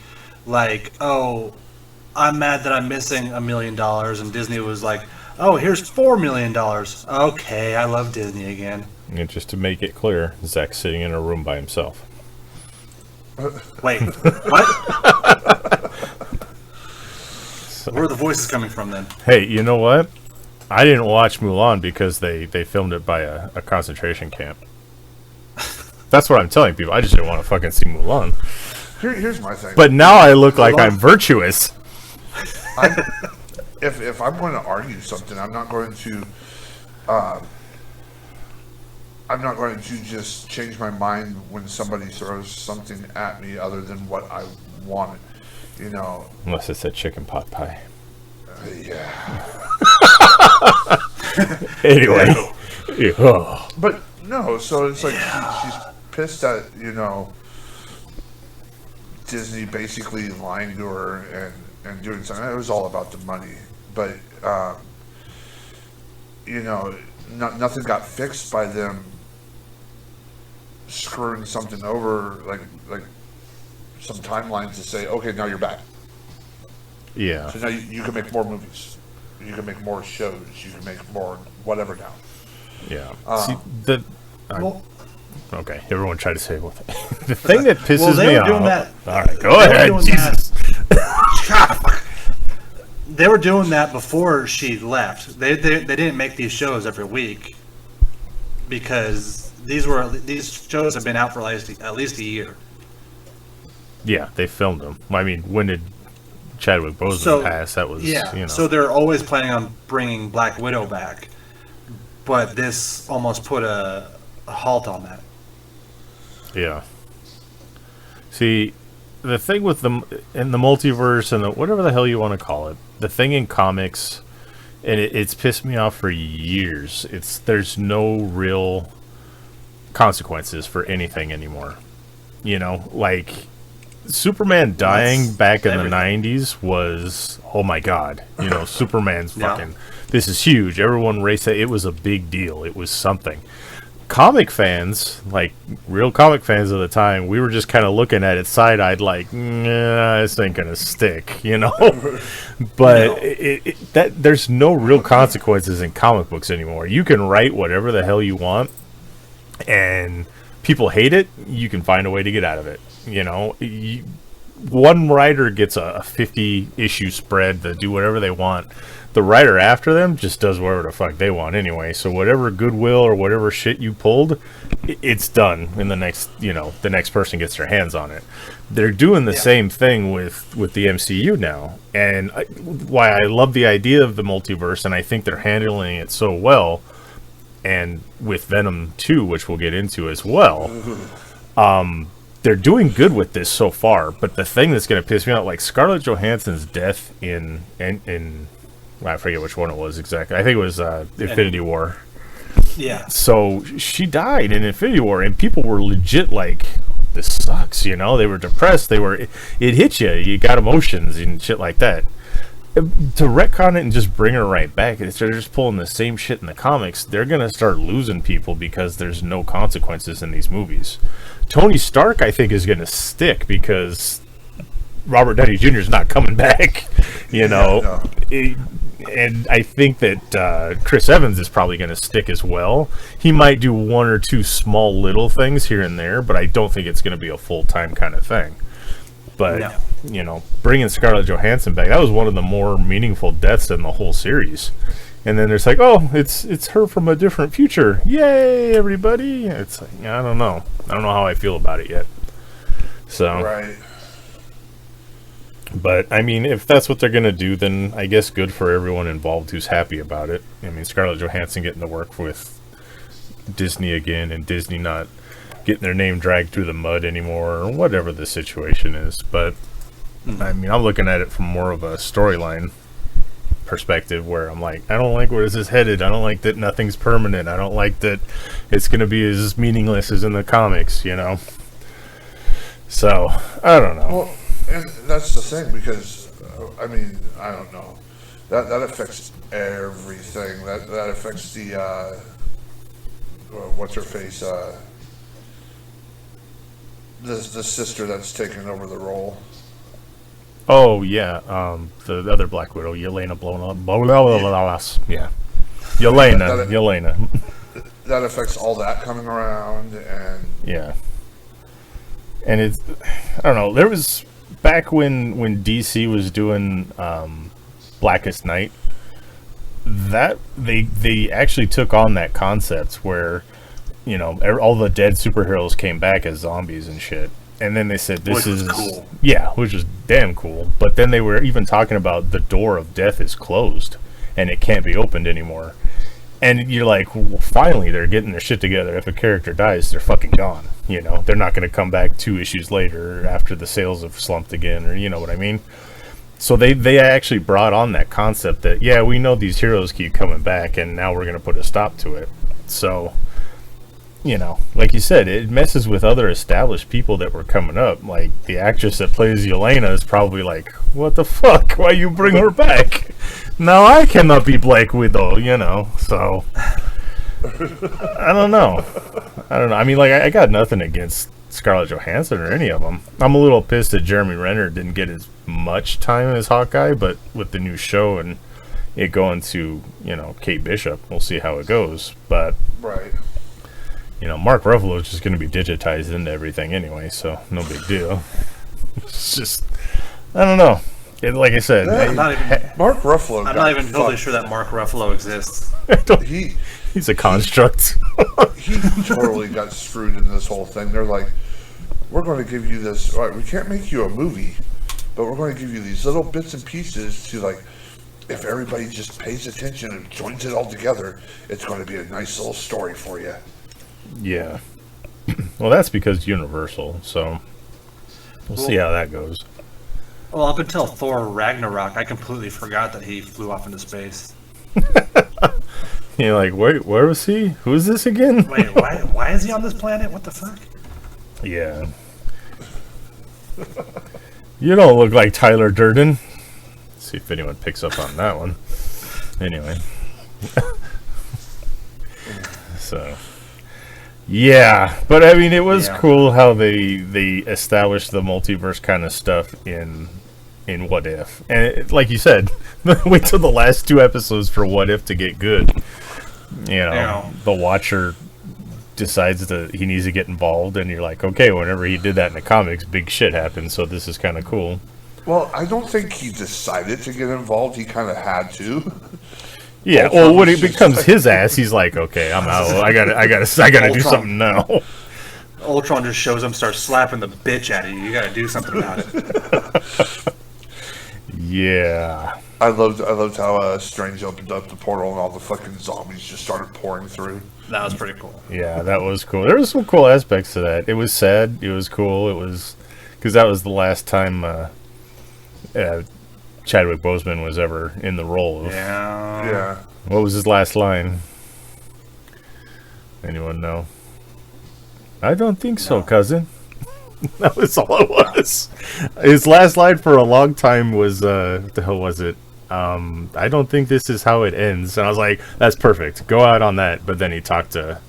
like, "Oh, I'm mad that I'm missing $1 million," and Disney was like, "Oh, here's $4 million." Okay, I love Disney again. And just to make it clear, Zach's sitting in a room by himself. Wait, what? Where are the voices coming from then? Hey, you know what? I didn't watch Mulan because they filmed it by a concentration camp. That's what I'm telling people. I just didn't want to fucking see Mulan. Here's my thing. But now I look like I'm virtuous. if I'm going to argue something, I'm not going to. I'm not going to just change my mind when somebody throws something at me other than what I wanted. You know. Unless it's a chicken pot pie. Yeah. Anyway. Yeah. But no, so it's like she's pissed at, Disney basically lying to her and doing something. It was all about the money. But, nothing got fixed by them screwing something over, like some timelines to say, okay, now you're back. Yeah. So now you can make more movies. You can make more shows. You can make more whatever now. Yeah. See, okay, everyone tried to say one thing. The thing that pisses they me were off. doing that. All right, go ahead. Jesus. They were doing that before she left. They didn't make these shows every week because these shows have been out for at least a year. Yeah, they filmed them. I mean, when did Chadwick Boseman pass? That was So they're always planning on bringing Black Widow back, but this almost put a halt on that. Yeah. See, the thing with in the multiverse and whatever the hell you want to call it, the thing in comics, and it's pissed me off for years. There's no real consequences for anything anymore. Like Superman dying back in the 90s was, oh my god, Superman's fucking, this is huge. Everyone raced it. It was a big deal. It was something. Comic fans, like real comic fans of the time, we were just kind of looking at it side-eyed like, nah, this ain't gonna stick, But there's no real consequences in comic books anymore. You can write whatever the hell you want, and people hate it, you can find a way to get out of it. One writer gets a 50-issue spread to do whatever they want. The writer after them just does whatever the fuck they want anyway. So whatever goodwill or whatever shit you pulled, it's done. And the next person gets their hands on it. They're doing the same thing with the MCU now. And why I love the idea of the multiverse, and I think they're handling it so well, and with Venom 2, which we'll get into as well, they're doing good with this so far. But the thing that's going to piss me off, like Scarlett Johansson's death in I forget which one it was exactly. I think it was Infinity War. Yeah. So she died in Infinity War, and people were legit like, this sucks, They were depressed. It hit you. You got emotions and shit like that. To retcon it and just bring her right back, instead of just pulling the same shit in the comics, they're going to start losing people because there's no consequences in these movies. Tony Stark, I think, is going to stick because Robert Downey Jr. is not coming back, And I think that Chris Evans is probably going to stick as well. He might do one or two small little things here and there, but I don't think it's going to be a full-time kind of thing. But, bringing Scarlett Johansson back, that was one of the more meaningful deaths in the whole series. And then there's like, oh, it's her from a different future. Yay, everybody. It's like, I don't know. I don't know how I feel about it yet. So. Right. But, I mean, if that's what they're going to do, then I guess good for everyone involved who's happy about it. I mean, Scarlett Johansson getting to work with Disney again, and Disney not getting their name dragged through the mud anymore, or whatever the situation is. But, I mean, I'm looking at it from more of a storyline perspective, where I'm like, I don't like where this is headed. I don't like that nothing's permanent. I don't like that it's going to be as meaningless as in the comics, So, I don't know. Well, and that's the thing, because, I mean, I don't know. That affects everything. That affects the, what's her face, the sister that's taking over the role. Oh, yeah, the other Black Widow, Yelena Yeah. Yelena. That affects all that coming around, and... Yeah. And it's, I don't know, there was... Back when DC was doing Blackest Night, that they actually took on that concept where, all the dead superheroes came back as zombies and shit. And then they said this Which was is cool. Yeah, which is damn cool. But then they were even talking about the door of death is closed and it can't be opened anymore. And you're like, well, finally they're getting their shit together. If a character dies, they're fucking gone. You know, they're not going to come back 2 issues later after the sales have slumped again, or you know what I mean. So they actually brought on that concept that, yeah, we know these heroes keep coming back, and now we're going to put a stop to it. So, you know, like you said, it messes with other established people that were coming up. Like, the actress that plays Yelena is probably like, what the fuck? Why you bring her back? Now I cannot be Black Widow, you know, so... I don't know. I mean, like, I got nothing against Scarlett Johansson or any of them. I'm a little pissed that Jeremy Renner didn't get as much time as Hawkeye, but with the new show and it going to, you know, Kate Bishop, we'll see how it goes. But, Right. you know, Mark Ruffalo is just going to be digitized into everything anyway, so no big deal. It's just, I don't know. Like I said, Mark Ruffalo. I'm not even totally sure that Mark Ruffalo exists. He's a construct. He totally got screwed in this whole thing. They're like, we're going to give you this. All right, we can't make you a movie, but we're going to give you these little bits and pieces to, like, if everybody just pays attention and joins it all together, it's going to be a nice little story for you. Yeah. Well, that's because Universal, so we'll see how that goes. Well, up until Thor Ragnarok, I completely forgot that he flew off into space. You're like, wait, where was he? Who is this again? Wait, why is he on this planet? What the fuck? Yeah. You don't look like Tyler Durden. Let's see if anyone picks up on that one. Anyway. So. Yeah, but I mean, it was cool how they established the multiverse kind of stuff in What If, and like you said, wait till the last 2 episodes for What If to get good. You know, the Watcher decides that he needs to get involved, and you're like, okay, whenever he did that in the comics, big shit happened. So this is kind of cool. Well, I don't think he decided to get involved. He kind of had to. Yeah, well, when it becomes his ass, he's like, okay, I'm out. I gotta do something now. Ultron just shows him, starts slapping the bitch out of you. You gotta do something about it. Yeah. I loved how Strange opened up the portal and all the fucking zombies just started pouring through. That was pretty cool. Yeah, that was cool. There was some cool aspects to that. It was sad. It was cool. It was because that was the last time Chadwick Boseman was ever in the role. Yeah. What was his last line? Anyone know? I don't think so, cousin. That was all it was. His last line for a long time was, what the hell was it? I don't think this is how it ends. And I was like, that's perfect. Go out on that. But then he talked to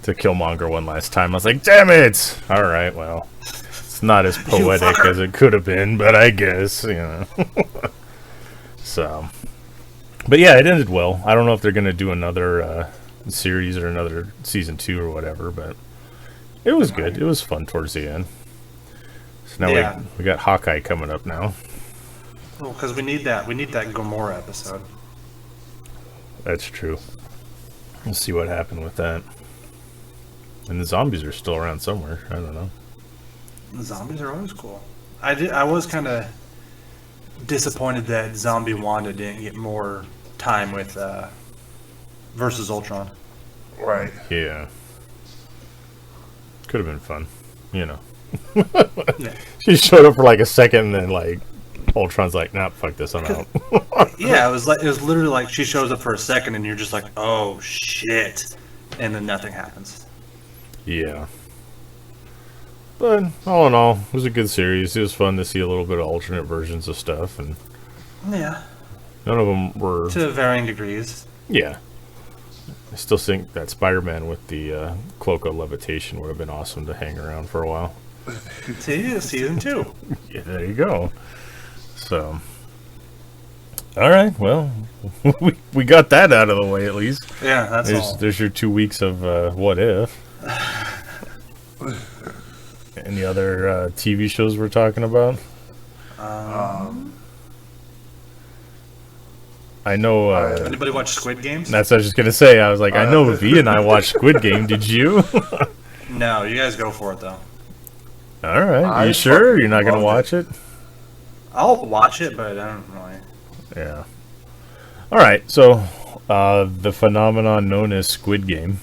Killmonger one last time. I was like, damn it! All right, well, it's not as poetic as it could have been, but I guess, you know. So, but yeah, it ended well. I don't know if they're gonna do another series or another season 2 or whatever, but it was good. It was fun towards the end. So now we got Hawkeye coming up now. Well, because we need that Gamora episode. That's true. We'll see what happened with that. And the zombies are still around somewhere. I don't know. The zombies are always cool. I was kind of disappointed that Zombie Wanda didn't get more time with versus Ultron. Right. Yeah. Could have been fun, you know. Yeah. She showed up for like a second, and then like Ultron's like, "Nah, fuck this, I'm out." Yeah, it was literally like she shows up for a second, and you're just like, "Oh shit," and then nothing happens. Yeah. But all in all, it was a good series. It was fun to see a little bit of alternate versions of stuff, and yeah, none of them were to varying degrees. Yeah. I still think that Spider-Man with the cloak of levitation would have been awesome to hang around for a while. See, season 2. Yeah, there you go. So, all right, well, we got that out of the way at least. Yeah, that's all. There's your 2 weeks of What If. Any other TV shows we're talking about? I know. Anybody watch Squid Games? That's what I was just gonna say. I was like, I know V and I watched Squid Game. Did you? No, you guys go for it though. All right. I You sure fucking you're not gonna loved watch it? I'll watch it, but I don't really. Yeah. All right. So, the phenomenon known as Squid Game,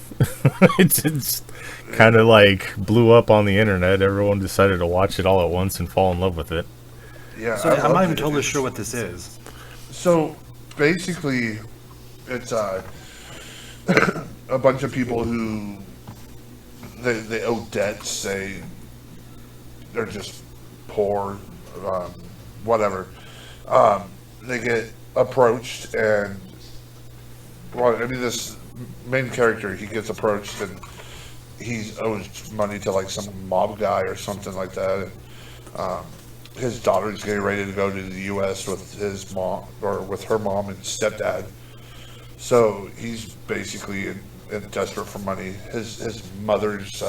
it's kind of like blew up on the internet. Everyone decided to watch it all at once and fall in love with it. Yeah, So I'm loved not even it. totally sure what this is. So basically, it's a bunch of people who they owe debts. They're just poor, whatever. They get approached, and this main character, he gets approached, and he owes money to like some mob guy or something like that. His daughter's getting ready to go to the U.S. with his mom, or with her mom and stepdad. So he's basically desperate for money. His mother's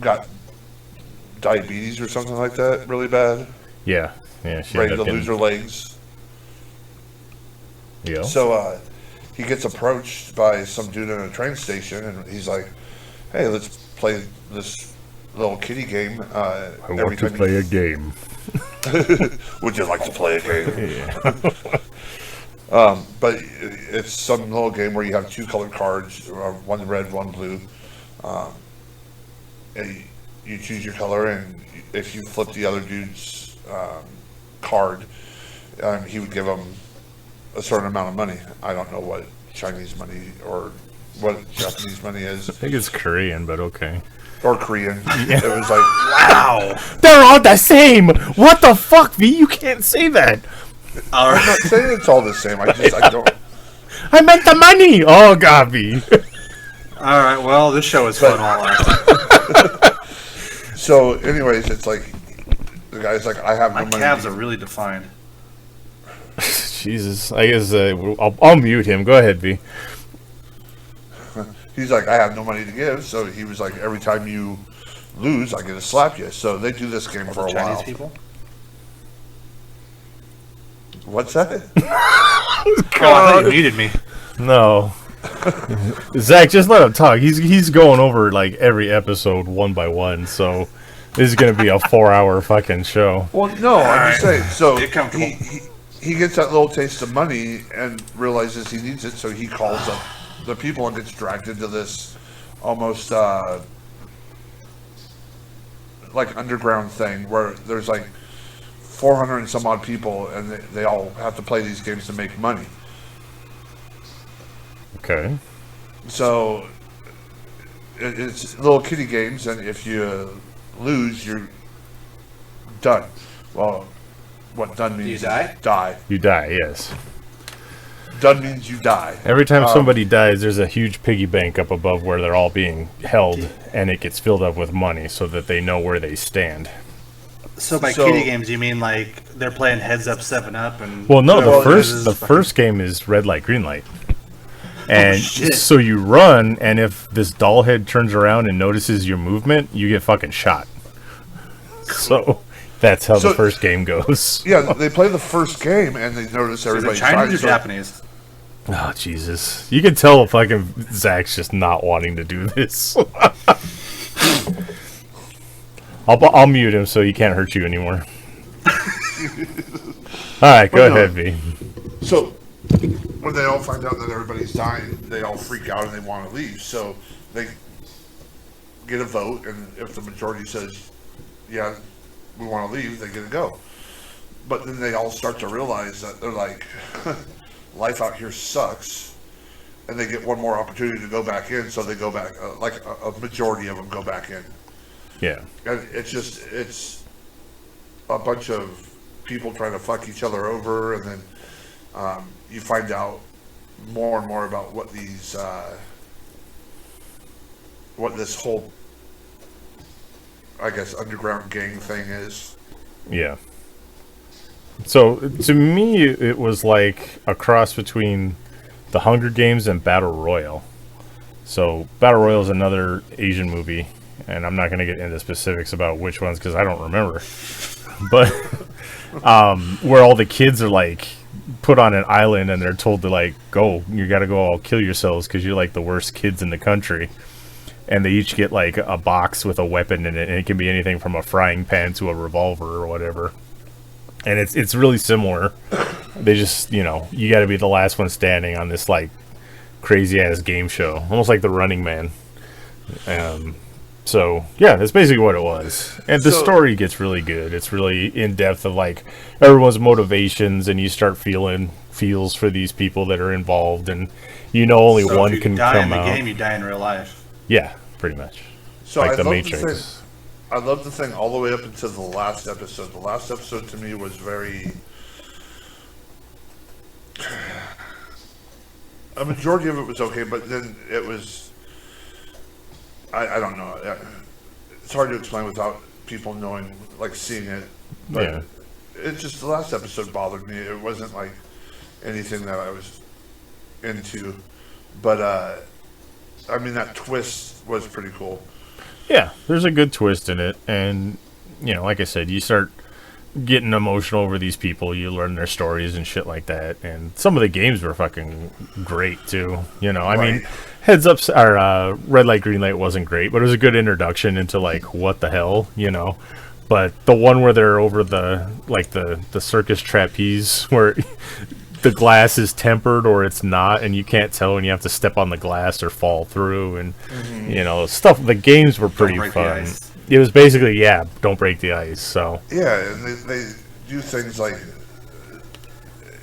got diabetes or something like that, really bad. Yeah. Yeah. She Ready ended to up lose her legs. Yeah. So he gets approached by some dude in a train station, and he's like, "Hey, let's play this little kiddie game. I want to play a game. Would you like to play a game?" Yeah. But it's some little game where you have two colored cards, one red, one blue. And you choose your color, and if you flip the other dude's card, he would give him a certain amount of money. I don't know what Chinese money or what Japanese money is. I think it's Korean, but okay. Or Korean. It was like, Wow. They're all the same. What the fuck, V? You can't say that. All I'm right. not saying it's all the same. I don't. I meant the money. Oh God, V. All right. Well, this show is fun all right. So, anyways, it's like the guy's like, I have no My money. calves are really defined. Jesus. I guess I'll mute him. Go ahead, V. He's like, I have no money to give. So he was like, every time you lose, I get to slap you. So they do this game for a Chinese while. people. What's that? Oh, I thought you muted me. No. Zach, just let him talk. He's going over like every episode one by one, so this is gonna be a 4-hour fucking show. Well, no, I'm just saying. So Get comfortable. he gets that little taste of money and realizes he needs it. So he calls up the people and gets dragged into this almost like underground thing where there's like 400 and some odd people, and they all have to play these games to make money. Okay. So it's little kiddie games, and if you lose, you're done. Well, what done means? You die? Die. You die, yes. Done means you die. Every time somebody dies, there's a huge piggy bank up above where they're all being held, and it gets filled up with money so that they know where they stand. So by So- kiddie games, you mean like they're playing Heads Up, 7 Up, and Well, no, Well, the first game is red light, green light. And shit. so you run, and if this doll head turns around and notices your movement, you get fucking shot. So that's how So- the first game goes. Yeah, they play the first game, and they notice Is it everybody Chinese or dies. So- Japanese? Oh, Jesus. You can tell fucking Zach's just not wanting to do this. I'll mute him so he can't hurt you anymore. Alright, go Well, no. ahead, V. So when they all find out that everybody's dying, they all freak out and they want to leave. So they get a vote, and if the majority says, yeah, we want to leave, they get to go. But then they all start to realize that they're like, life out here sucks, and they get one more opportunity to go back in, so they go back, like a majority of them go back in. Yeah. And it's a bunch of people trying to fuck each other over, and then you find out more and more about what these, what this whole, I guess, underground gang thing is. Yeah. So, to me, it was like a cross between the Hunger Games and Battle Royale. So, Battle Royale is another Asian movie, and I'm not going to get into specifics about which ones because I don't remember. But, where all the kids are, like, put on an island and they're told to, like, go, you got to go all kill yourselves because you're, like, the worst kids in the country. and they each get like a box with a weapon in it, and it can be anything from a frying pan to a revolver or whatever. And it's really similar. They just, you got to be the last one standing on this like crazy ass game show, almost like the Running Man. So yeah, that's basically what it was. And the story gets really good. It's really in depth of like everyone's motivations, and you start feels for these people that are involved, and only one can come out. If you die in the game, you die in real life. Yeah, pretty much. So like I the love Matrix. I love the thing all the way up until the last episode. The last episode to me was very... A majority of it was okay, but then it was... I don't know. It's hard to explain without people knowing, like seeing it. But Yeah. It just, the last episode bothered me. It wasn't like anything that I was into. But, I mean, that twist was pretty cool. Yeah, there's a good twist in it, and like I said, you start getting emotional over these people. You learn their stories and shit like that, and some of the games were fucking great too. I mean, Heads Up or Red Light Green Light wasn't great, but it was a good introduction into like what the hell, But the one where they're over the circus trapeze where the glass is tempered or it's not, and you can't tell, and you have to step on the glass or fall through, and stuff. The games were pretty fun. It was basically don't break the ice. So yeah, and they do things like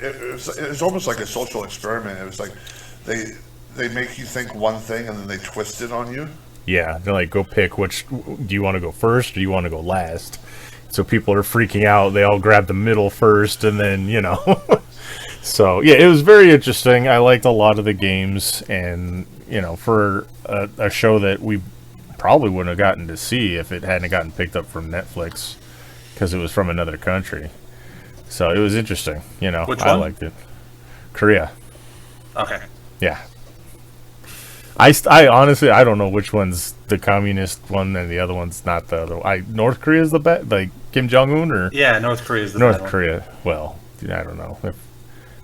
it was almost like a social experiment. It was like they make you think one thing and then they twist it on you. Yeah, they're like, go pick which. Do you want to go first or do you want to go last? So people are freaking out. They all grab the middle first, and then So, yeah, it was very interesting. I liked a lot of the games, and, for a show that we probably wouldn't have gotten to see if it hadn't gotten picked up from Netflix, because it was from another country. So, it was interesting, Which I one? liked it. Korea. Okay. Yeah. I honestly, I don't know which one's the communist one and the other one's not the other. North Korea's the best, like Kim Jong-un, or? Yeah, North Korea is the North bad Korea. Well, I don't know. If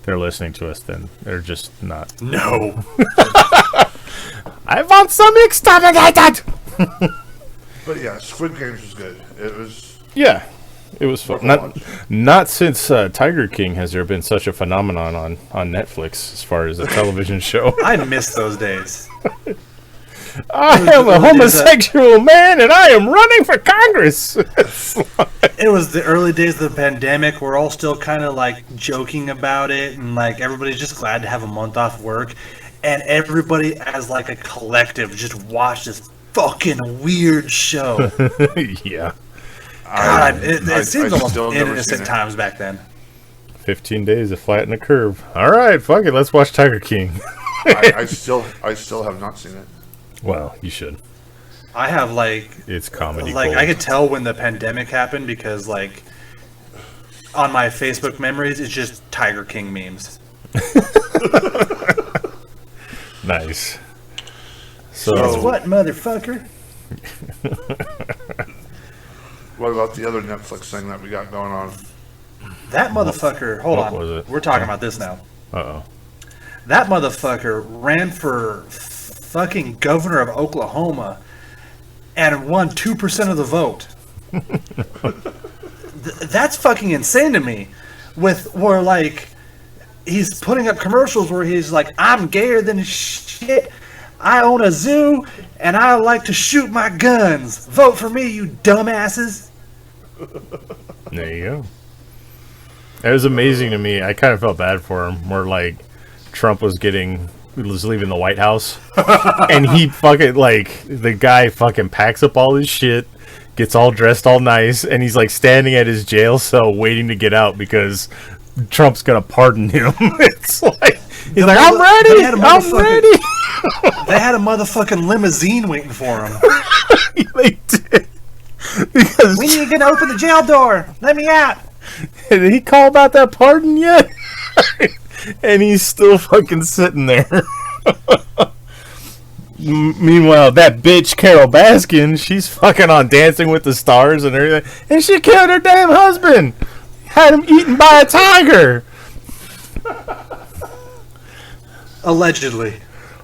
they're listening to us, then they're just not. One. No. I want some exterminated! But yeah, Squid Games was good. It was... Yeah, it was fun. Not since Tiger King has there been such a phenomenon on Netflix as far as a television show. I miss those days. I am a homosexual man, and I am running for Congress. It was the early days of the pandemic. We're all still kind of like joking about it, and like everybody's just glad to have a month off work, and everybody as like a collective just watched this fucking weird show. Yeah. God, it seems almost still never innocent seen it. times back then. 15 days to flatten the curve. All right, fuck it. Let's watch Tiger King. I still have not seen it. Well, you should. I have It's comedy. like gold. I could tell when the pandemic happened because like on my Facebook memories it's just Tiger King memes. Nice. So- Guess what, motherfucker? What about the other Netflix thing that we got going on? That motherfucker. Hold what on. was it? We're talking about this now. Uh-oh. That motherfucker ran for fucking governor of Oklahoma and won 2% of the vote. That's fucking insane to me. Where like he's putting up commercials where he's like, I'm gayer than shit. I own a zoo and I like to shoot my guns. Vote for me, you dumbasses. There you go. It was amazing to me. I kind of felt bad for him. Where like Trump was leaving the White House, and he fucking the guy fucking packs up all his shit, gets all dressed all nice, and he's like standing at his jail cell waiting to get out because Trump's gonna pardon him. It's like he's like, I'm ready. I'm ready. They had a motherfucking limousine waiting for him. They did. Because We need to open the jail door. Let me out. did he call about that pardon yet? And he's still fucking sitting there. Meanwhile, that bitch Carol Baskin, she's fucking on Dancing with the Stars and everything, and she killed her damn husband. Had him eaten by a tiger. Allegedly.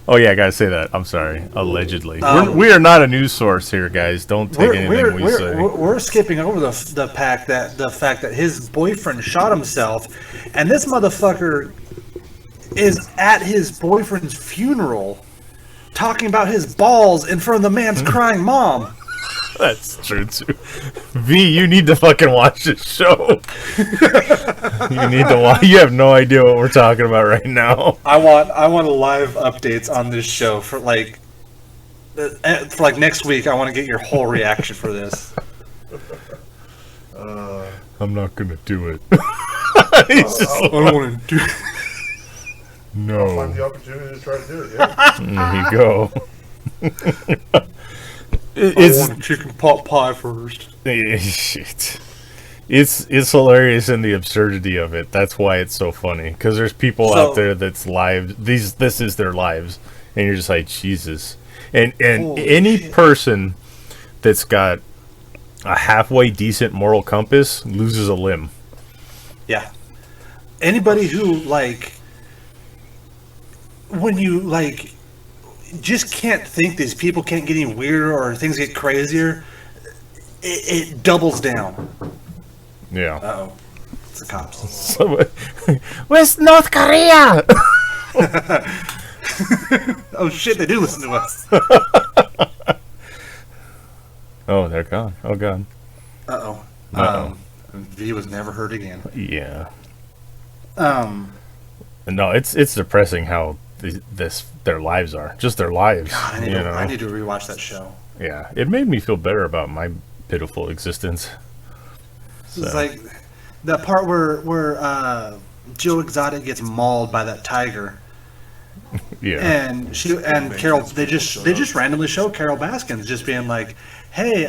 Oh yeah, I gotta say that. I'm sorry. Allegedly, Um, we are not a news source here, guys. Don't take anything we say. We're skipping over the fact that his boyfriend shot himself, and this motherfucker is at his boyfriend's funeral talking about his balls in front of the man's crying mom. That's true too. V, you need to fucking watch this show. You need to watch. You have no idea what we're talking about right now. I want live updates on this show for next week. I want to get your whole reaction for this. I'm not gonna do it. I don't want to do. I'll find No. the opportunity to try to do it. Yeah. There you go. I It's want a chicken pot pie first. shit. It's hilarious in the absurdity of it. That's why it's so funny. Because there's people out there that's live. This is their lives, and you're just like Jesus. And Holy any shit. person that's got a halfway decent moral compass loses a limb. Yeah. Anybody who when you just can't think these people can't get any weirder or things get crazier, it doubles down. Yeah. Uh-oh. It's the cops. So, where's North Korea? Oh shit, they do listen to us. Oh, they're gone. Oh god. Uh-oh. Uh-oh. V was never heard again. Yeah. Um, No, it's depressing how their lives are. Just their lives. God, I need to rewatch that show. Yeah, it made me feel better about my pitiful existence. It's like that part where Joe Exotic gets mauled by that tiger, Yeah. and Carol they just randomly show Carol Baskins just being like, "Hey,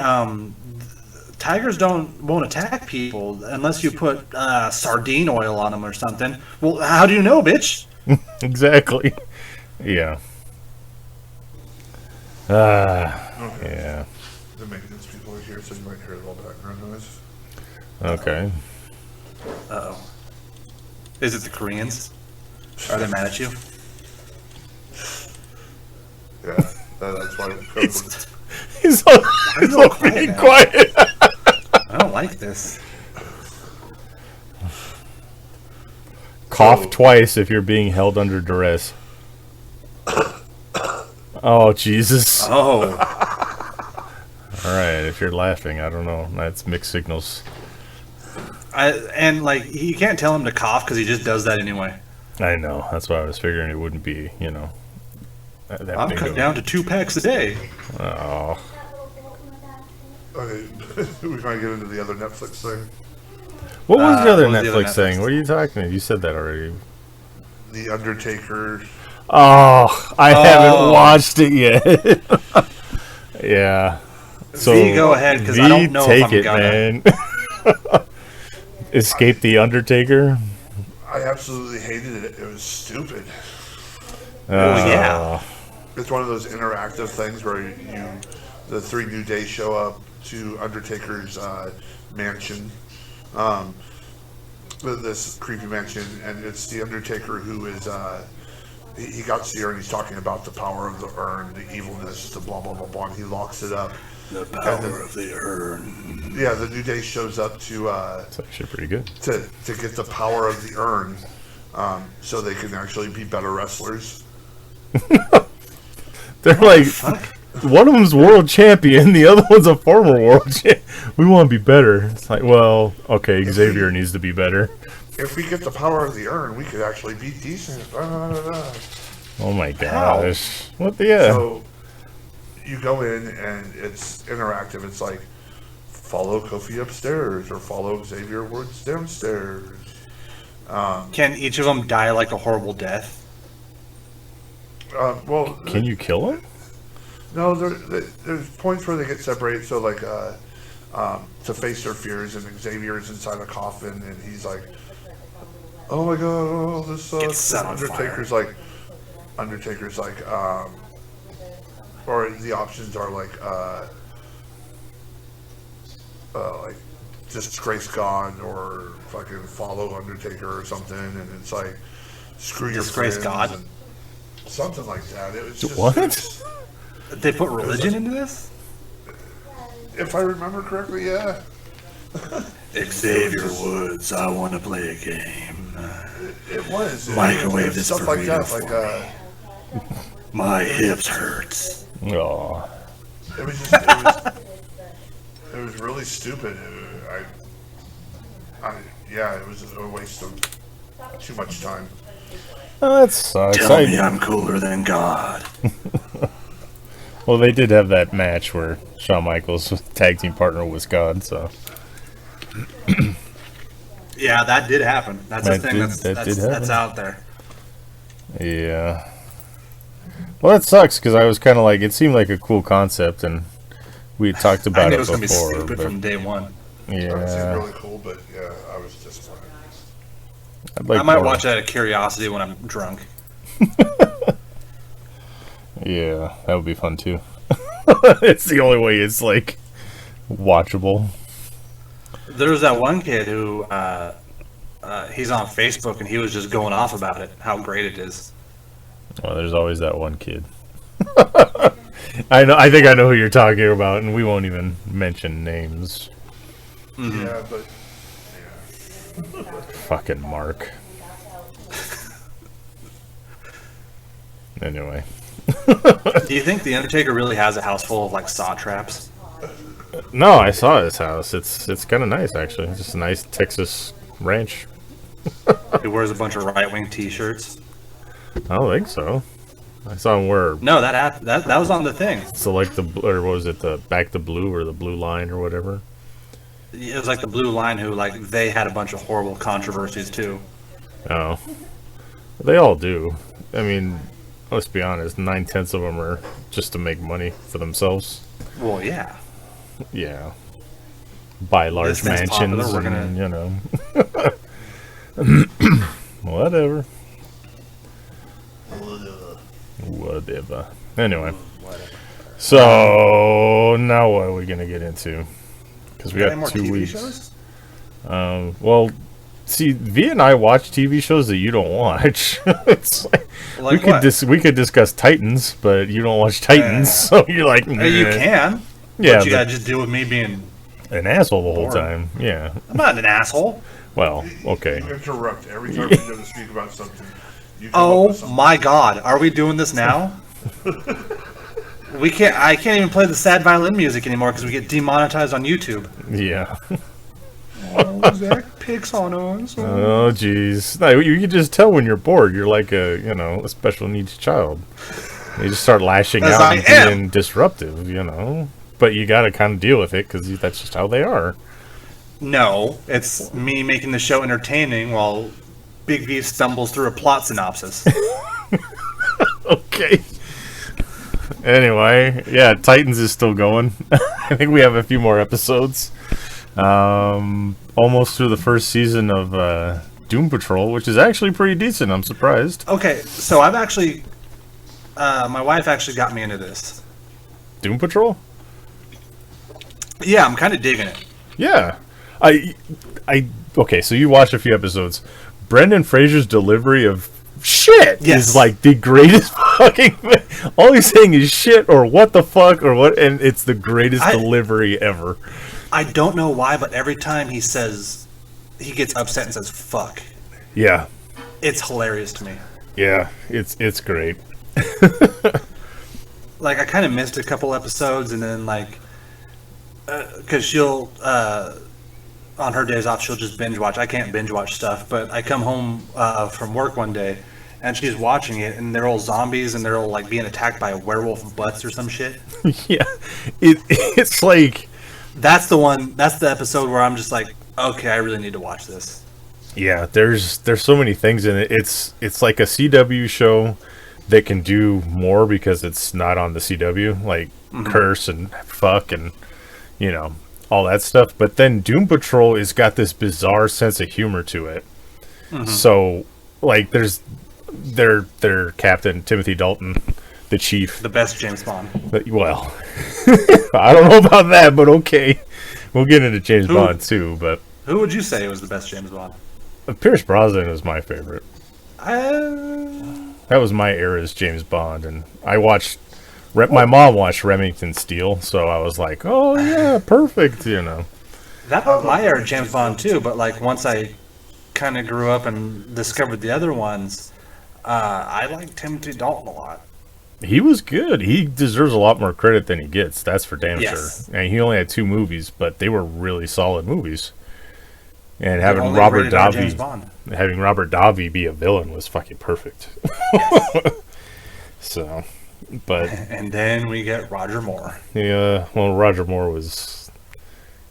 tigers won't attack people unless you put sardine oil on them or something." Well, how do you know, bitch? Exactly. Yeah. Yeah. The maintenance people are here, so you might hear a little background noise. Okay. Uh-oh. Is it the Koreans? Are they mad at you? Yeah, that's why He's you all quiet being now? quiet. I don't like this. Cough twice if you're being held under duress. Oh, Jesus. Oh. All right, if you're laughing, I don't know. That's mixed signals. You can't tell him to cough because he just does that anyway. I know. That's why I was figuring it wouldn't be, that I'm big cut of- down to 2 packs a day. Oh. Okay, we might get into the other Netflix thing. What was the other what was the other Netflix thing? Netflix? What are you talking about? You said that already. The Undertaker. Oh, I haven't watched it yet. Yeah. So V, go ahead, 'cause I don't know if take I'm it, gonna. man. Escape the Undertaker. I absolutely hated it. It was stupid. Yeah. It's one of those interactive things where the 3 New Days show up to Undertaker's mansion, this creepy mansion, and it's the Undertaker who is he got here and he's talking about the power of the urn, the evilness, the blah blah blah blah. And he locks it up. The power of the urn. Yeah, the New Day shows up to It's actually pretty good. to get the power of the urn, so they can actually be better wrestlers. They're like, one of them's world champion, the other one's a former world champion. We want to be better. It's like, well, okay, Xavier needs to be better. If we get the power of the urn, we could actually be decent. Oh my gosh. What the yeah. So you go in and it's interactive. It's like follow Kofi upstairs or follow Xavier Woods downstairs. Can each of them die like a horrible death? Well, Can you kill him? no, there's points where they get separated. So like to face their fears, and Xavier's inside a coffin, and he's like, "Oh my god, oh, this sucks." Get set on Undertaker's like, or the options are like disgrace God or fucking follow Undertaker or something, and it's like screw your Disgrace friends God? and- something like that. It was just, What? They put religion into this? If I remember correctly, yeah. Xavier Woods, I want to play a game. It was. Microwave this stuff like burrito that. My hips hurts. Oh. It was just. It was really stupid. Yeah, it was a waste of too much time. Oh, that sucks. Tell me I'm cooler than God. Well, they did have that match where Shawn Michaels' tag team partner was God, so. Yeah, that did happen. That's That a thing did happen. that's out there. Yeah. Well, that sucks because I was kind of like, it seemed like a cool concept, and we had talked about I knew it it was going to be before. stupid But from day one. It seemed yeah, really cool, but yeah, I was disappointed. I'd like I might more. watch that out of curiosity when I'm drunk. Yeah, that would be fun too. It's the only way it's like watchable. There was that one kid who he's on Facebook and he was just going off about it, how great it is. Well, there's always that one kid. I know. I think I know who you're talking about, and we won't even mention names. Mm-hmm. Yeah, but Fucking Mark. Anyway. Do you think the Undertaker really has a house full of like saw traps? No, I saw his house. It's kind of nice actually. It's just a nice Texas ranch. He wears a bunch of right-wing T-shirts. I don't think so. I saw him wear No, that was on the thing. select the or what was it, the back the blue or the blue line or whatever. It was like the Blue Line who like they had a bunch of horrible controversies too. Oh, they all do. I mean, let's be honest. 9/10 of them are just to make money for themselves. Well, yeah. Yeah, buy large This thing's mansions, popular, we're and you know, whatever. Whatever. Anyway, so now what are we gonna get into? Because we Got got any more 2 TV weeks. shows? Well, see, V and I watch TV shows that you don't watch. It's like, Like we what? could discuss Titans, but you don't watch Titans, so you're like, Hey, you "Nah." can. Yeah, But you but gotta just deal with me being. an asshole the whole Boring. time. Yeah. I'm not an asshole. Well, okay. you interrupt every time we go to speak about something. You come up Oh with something. my God, are we doing this now? We can't. I can't even play the sad violin music anymore because we get demonetized on YouTube. Yeah. Oh, Zach picks on us. Oh, jeez. No, you can just tell when you're bored. You're like a special needs child. You just start lashing As out I and am. being disruptive, But you got to kind of deal with it because that's just how they are. No, it's me making the show entertaining while Big V stumbles through a plot synopsis. Okay. Anyway, yeah, Titans is still going. I think we have a few more episodes. Almost through the first season of Doom Patrol, which is actually pretty decent. I'm surprised. Okay, so I've actually, my wife actually got me into this. Doom Patrol? Yeah, I'm kind of digging it. Yeah. Okay, so you watched a few episodes. Brendan Fraser's delivery of shit Yes. is like the greatest fucking thing. All he's saying is shit or what the fuck or what, and it's the greatest delivery ever. I don't know why, but every time he gets upset and says "fuck," Yeah. it's hilarious to me. Yeah, it's great. Like I kind of missed a couple episodes, and then like, because she'll on her days off she'll just binge watch. I can't binge watch stuff, but I come home from work one day, and she's watching it, and they're all zombies, and they're all like being attacked by werewolf butts or some shit. Yeah. It's like, That's the one. That's the episode where I'm just like, okay, I really need to watch this. yeah, there's so many things in it. It's like a CW show that can do more because it's not on the CW, like curse and fuck and all that stuff. But then Doom Patrol has got this bizarre sense of humor to it. So like there's their captain Timothy Dalton, the chief. The best James Bond. Well, I don't know about that, but okay. We'll get into James Bond too, but Who would you say was the best James Bond? Pierce Brosnan is my favorite. That was my era's James Bond, and I watched. My mom watched Remington Steele, so I was like, "Oh yeah, perfect," you know. That was my era, James Bond too. But like once I kind of grew up and discovered the other ones, I liked Timothy Dalton a lot. He was good. He deserves a lot more credit than he gets. That's for damn Yes. sure. And he only had 2 movies, but they were really solid movies. And The having only Robert rated R James Davi Bond. be a villain was fucking perfect. Yes. So, but And then we get Roger Moore. yeah, well, Roger Moore was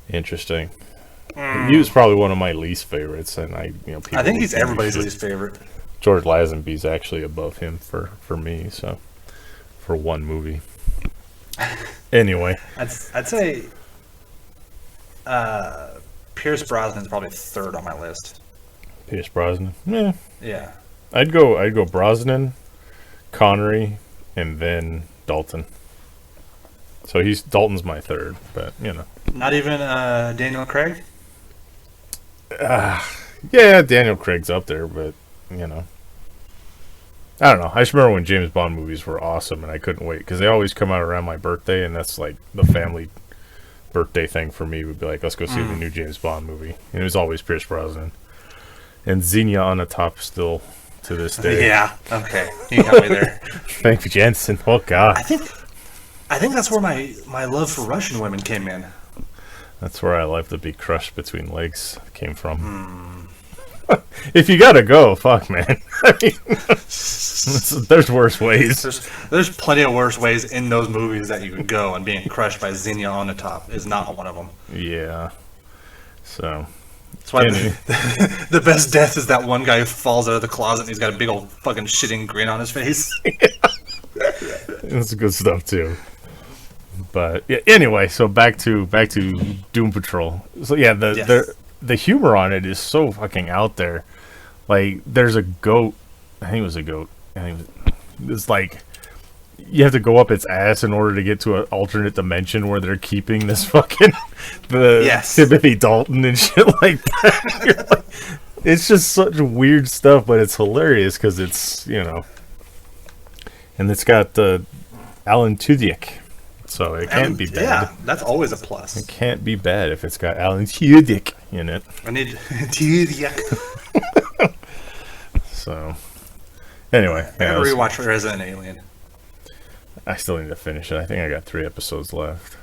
interesting. He was probably one of my least favorites, and people I think he's would give me everybody's shit. least favorite. George Lazenby's actually above him for me. So, for one movie. Anyway, I'd say Pierce Brosnan's probably third on my list. Pierce Brosnan. Yeah, Yeah. I'd go Brosnan, Connery, and then Dalton. So Dalton's my third, but Not even Daniel Craig? yeah, Daniel Craig's up there, but I don't know. I just remember when James Bond movies were awesome, and I couldn't wait because they always come out around my birthday, and that's like the family birthday thing for me. Would be like, let's go see the new James Bond movie, and it was always Pierce Brosnan and Xenia on the top still to this day. Yeah. Okay. You got me there. Thank you, Jensen. Oh God, I think that's where my love for Russian women came in. that's where I love to be crushed between legs came from. If you gotta go, fuck, man. I mean, there's worse ways. There's plenty of worse ways in those movies that you could go, and being crushed by Xenia on the top is not one of them. Yeah. So. That's why the best death is that one guy who falls out of the closet and he's got a big old fucking shitting grin on his face. That's good stuff too. But yeah, anyway, so back to Doom Patrol. So yeah, the humor on it is so fucking out there. Like, there's a goat. I think it was a goat. It's like you have to go up its ass in order to get to an alternate dimension where they're keeping this fucking Timothy Dalton and shit like that. You're like, it's just such weird stuff, but it's hilarious because it's and it's got Alan Tudyk. So it can't be bad. Yeah, that's always a plus. It can't be bad if it's got Alan Tudyk in it. I need Tudyk. So, anyway. I gotta rewatch Resident Alien. I still need to finish it. I think I got 3 episodes left.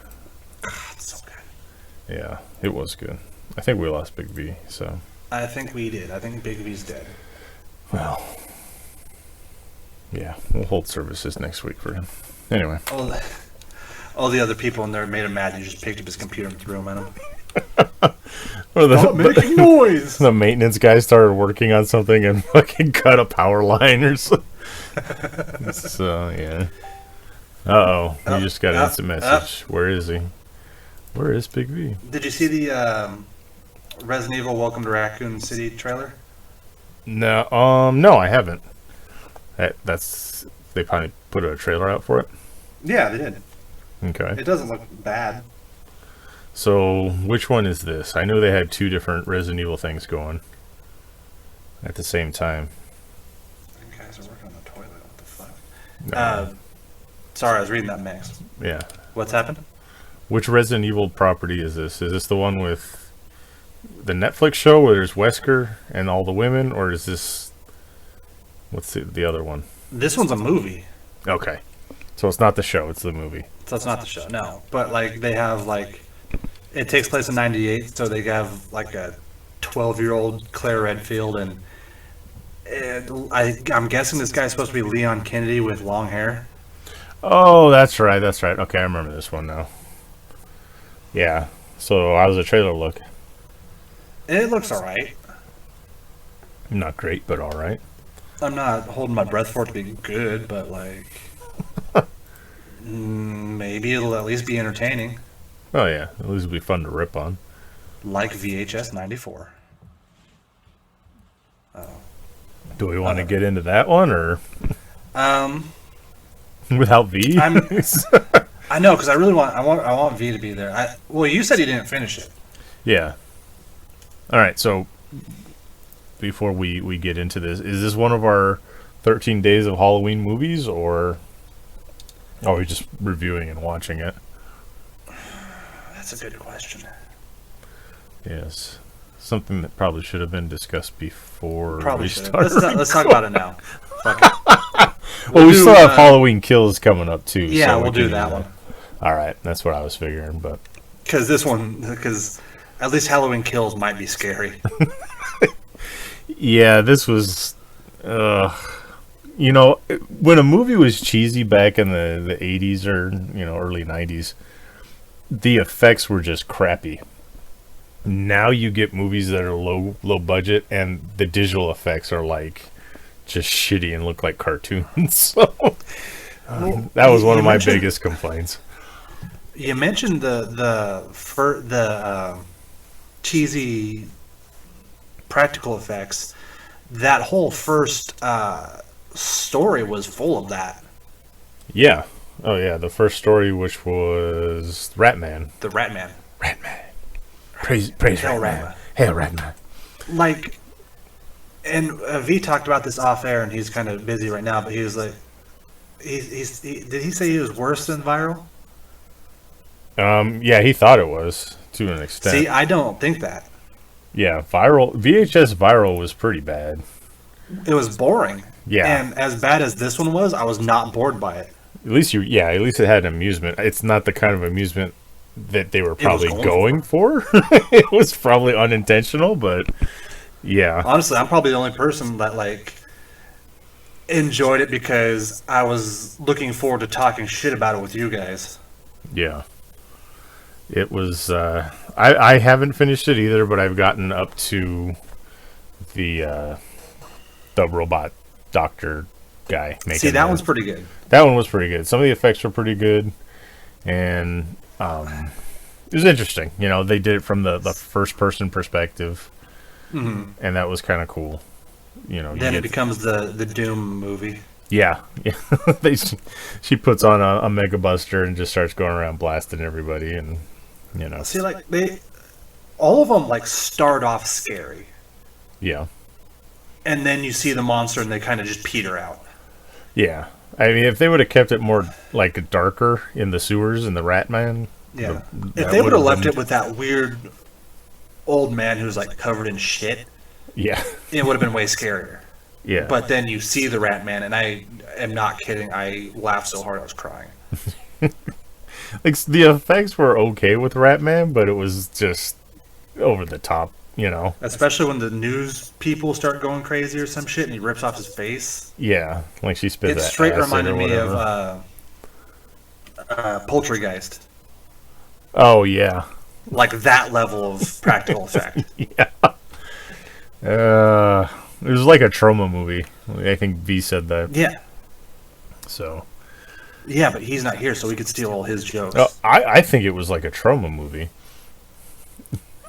God, it's so good. Yeah, it was good. I think we lost Big V, so. I think we did. I think Big V's dead. Well. Yeah, we'll hold services next week for him. Anyway. All the other people in there made him mad and he just picked up his computer and threw him at him. Stop making noise! The maintenance guy started working on something and fucking cut a power line or something. So, yeah. Uh-oh. We just got an instant message. Where is he? Where is Big V? Did you see the Resident Evil Welcome to Raccoon City trailer? No, no, I haven't. They probably put a trailer out for it? Yeah, they did. Okay. It doesn't look bad. So, which one is this? I know they had 2 different Resident Evil things going at the same time. You guys are working on the toilet. What the fuck? No. Sorry, I was reading that mix. Yeah. What's happened? Which Resident Evil property is this? Is this the one with the Netflix show where there's Wesker and all the women, or is this... What's the other one? This one's a movie. Okay. So it's not the show, it's the movie. So it's not the show, no. But, like, they have, like... It takes place in 98, so they have, like, a 12-year-old Claire Redfield, and I'm guessing this guy's supposed to be Leon Kennedy with long hair. Oh, that's right. Okay, I remember this one now. Yeah. So how does the trailer look? It looks alright. Not great, but alright. I'm not holding my breath for it to be good, but, like... maybe it'll at least be entertaining. Oh, yeah. At least it'll be fun to rip on. Like VHS 94. Oh. Do we want to get into that one, or... Um... Without V? I know, because I want V to be there. Well, you said you didn't finish it. Yeah. All right, so before we get into this, is this one of our 13 Days of Halloween movies, or are we just reviewing and watching it? That's a good question. Yes. Something that probably should have been discussed before Probably we should. started. Let's talk about it now. Fuck it. Well, we do, still have Halloween Kills coming up, too. Yeah, so we'll we can do that one. All right, that's what I was figuring, but... Because at least Halloween Kills might be scary. Yeah, this was... you know, when a movie was cheesy back in the 80s or, you know, early 90s, the effects were just crappy. Now you get movies that are low budget, and the digital effects are like just shitty and look like cartoons. So that was one of my biggest complaints. You mentioned the cheesy practical effects. That whole first story was full of that. Yeah. Oh yeah, the first story, which was Ratman. The Ratman. Ratman. Praise Hail Ratman. Hail Ratman. Like, and V talked about this off air, and he's kind of busy right now. But he was like, did he say he was worse than Viral? Yeah, he thought it was to an extent. See, I don't think that. Yeah, VHS Viral was pretty bad. It was boring. Yeah. And as bad as this one was, I was not bored by it. At least at least it had amusement. It's not the kind of amusement that they were probably going for. It was probably unintentional, but yeah. Honestly, I'm probably the only person that enjoyed it because I was looking forward to talking shit about it with you guys. Yeah. It was I haven't finished it either, but I've gotten up to the robot doctor guy making. See, that one's pretty good. That one was pretty good. Some of the effects were pretty good, and it was interesting. You know, they did it from the first person perspective, and that was kind of cool. You know, then it becomes the Doom movie. Yeah. She puts on a Mega Buster and just starts going around blasting everybody, and you know. See, all of them start off scary. Yeah. And then you see the monster, and they kind of just peter out. Yeah. I mean, if they would have kept it more darker in the sewers and the Ratman. Yeah. If they would have left it with that weird old man who's covered in shit. Yeah. It would have been way scarier. Yeah. But then you see the Ratman, and I am not kidding. I laughed so hard I was crying. The effects were okay with Ratman, but it was just over the top, you know. Especially when the news people start going crazy or some shit, and he rips off his face. Yeah, she spit that. It straight reminded me of Poltergeist. Oh yeah. That level of practical effect. Yeah. It was like a trauma movie. I think V said that. Yeah. So. Yeah, but he's not here, so we could steal all his jokes. Oh, I think it was like a trauma movie.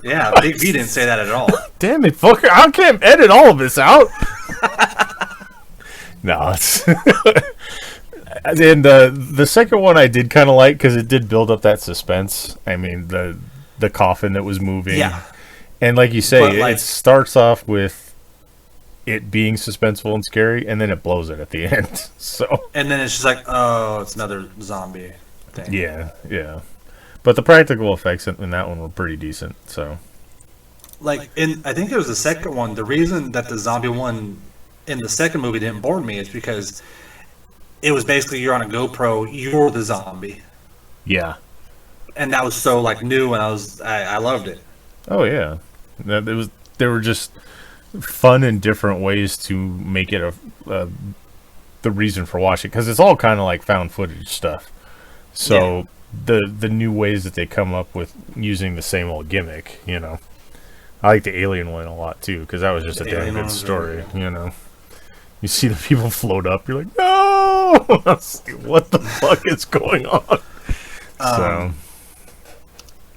Yeah, Big V didn't say that at all. Damn it, fucker! I can't edit all of this out. No, it's. And the second one I did kind of like because it did build up that suspense. I mean, the coffin that was moving. Yeah. And like you say, it starts off with it being suspenseful and scary, and then it blows it at the end. So. And then it's just oh, it's another zombie thing. Yeah, yeah. But the practical effects in that one were pretty decent. So. I think it was the second one. The reason that the zombie one in the second movie didn't bore me is because it was basically you're on a GoPro, you're the zombie. Yeah. And that was so new, and I loved it. Oh yeah, there were just fun and different ways to make it the reason for watching, because it's all kind of found footage stuff. So the new ways that they come up with using the same old gimmick, you know. I like the alien one a lot too, because that was just a damn good story, you know. You see the people float up, you're like, no, what the fuck is going on? So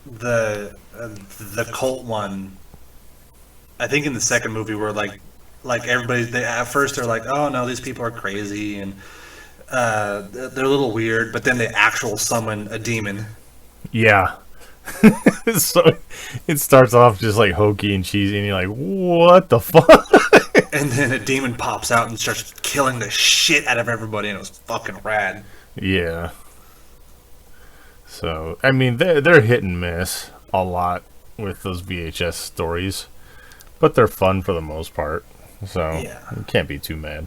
the cult one, I think in the second movie where everybody, at first they're like, oh no, these people are crazy and they're a little weird, but then they summon a demon. Yeah. So it starts off just hokey and cheesy, and you're like, what the fuck? And then a demon pops out and starts killing the shit out of everybody, and it was fucking rad. Yeah. So, I mean, they're hit and miss a lot with those VHS stories, but they're fun for the most part. So, Yeah. you can't be too mad.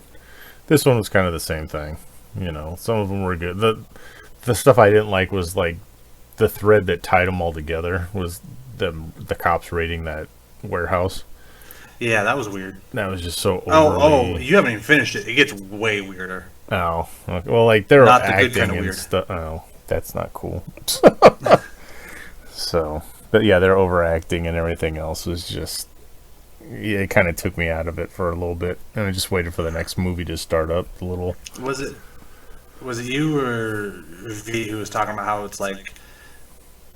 This one was kind of the same thing. You know, some of them were good. The stuff I didn't like was, like, the thread that tied them all together was the cops raiding that warehouse. Yeah, that was weird. That was just so overly... Oh, you haven't even finished it. It gets way weirder. Oh, okay. Well, like, they're Not the acting good kind of and weird. stuff. Oh, that's not cool. So, but yeah, they're overacting and everything else was just... Yeah, it kind of took me out of it for a little bit, and I just waited for the next movie to start up a little. Was it you or V who was talking about how it's like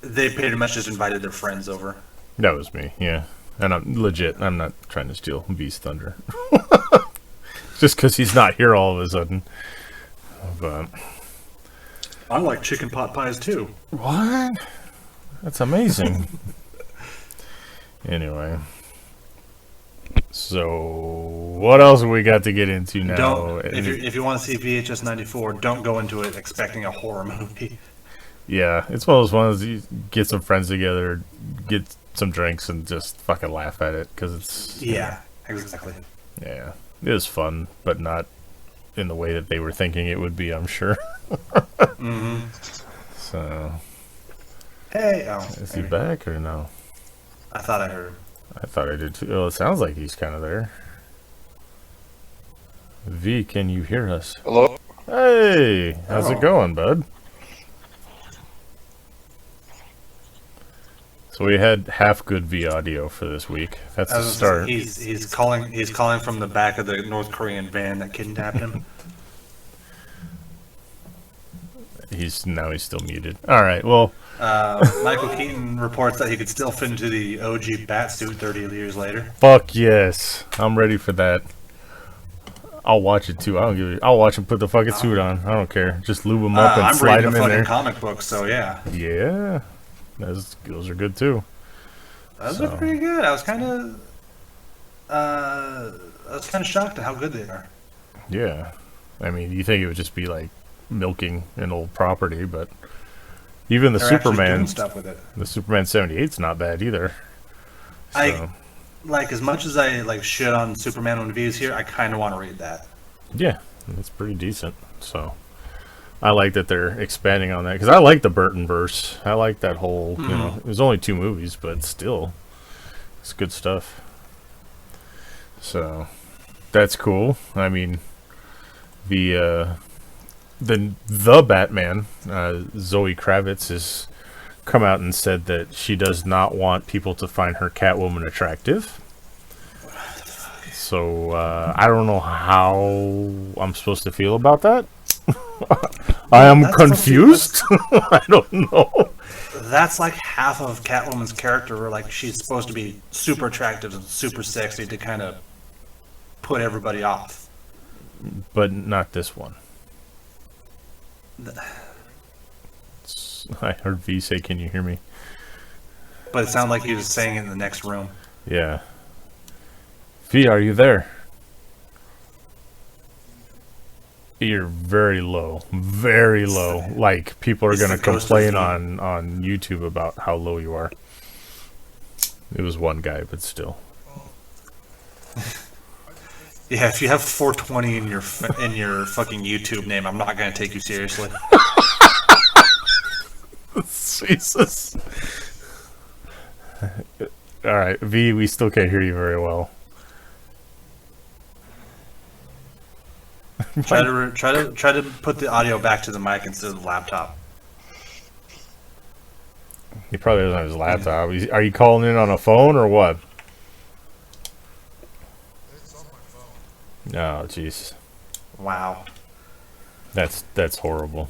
they pretty much just invited their friends over? That was me, yeah. And I'm not trying to steal V's thunder. Just because he's not here all of a sudden. But I like chicken pot pies too. what? That's amazing. Anyway. So, what else have we got to get into now? Don't if you want to see VHS 94, don't go into it expecting a horror movie. Yeah, it's one of those ones you get some friends together, get some drinks, and just fucking laugh at it because it's Yeah, exactly. yeah, it was fun, but not in the way that they were thinking it would be. I'm sure. Mm-hmm. So, Hey, is he back or no? I thought I heard. I thought I did too. Well, it sounds like he's kind of there. V, can you hear us? Hello? Hey, how's it going, bud? So we had half good V audio for this week. That's a start. He's calling from the back of the North Korean van that kidnapped him. He's still muted. All right. Well, Michael Keaton reports that he could still fit into the OG bat suit 30 years later. fuck yes, I'm ready for that. I'll watch it too. I don't give a. I'll watch him put the fucking suit on. I don't care. Just lube him up and I'm slide reading him the in fucking there. comic book, so yeah. Yeah, those are good too. Those are pretty good. I was kind of shocked at how good they are. Yeah, I mean, you think it would just be like milking an old property, but even the They're actually Superman doing stuff with it. the Superman 78's not bad either. So, I like as much as I like shit on Superman when V is here. I kind of want to read that. yeah, that's pretty decent. So I like that they're expanding on that because I like the Burton verse. I like that whole. You know, it was only 2 movies, but still, it's good stuff. So that's cool. I mean, the Batman, Zoe Kravitz, has come out and said that she does not want people to find her Catwoman attractive. So I don't know how I'm supposed to feel about that. I am confused. I don't know. That's like half of Catwoman's character, where like she's supposed to be super attractive and super sexy to kind of put everybody off. But not this one. I heard V say, "Can you hear me?" But it sounded like he was saying it in the next room. Yeah. V, are you there? You're very low. Very low. Like, people are It's going to the ghost of complain V. on YouTube about how low you are. It was one guy, but still. Yeah, if you have 420 in your fucking YouTube name, I'm not gonna take you seriously. Jesus. Alright, V, we still can't hear you very well. Try to put the audio back to the mic instead of the laptop. He probably doesn't have his laptop. Are you calling in on a phone or what? Oh, jeez. Wow. That's horrible.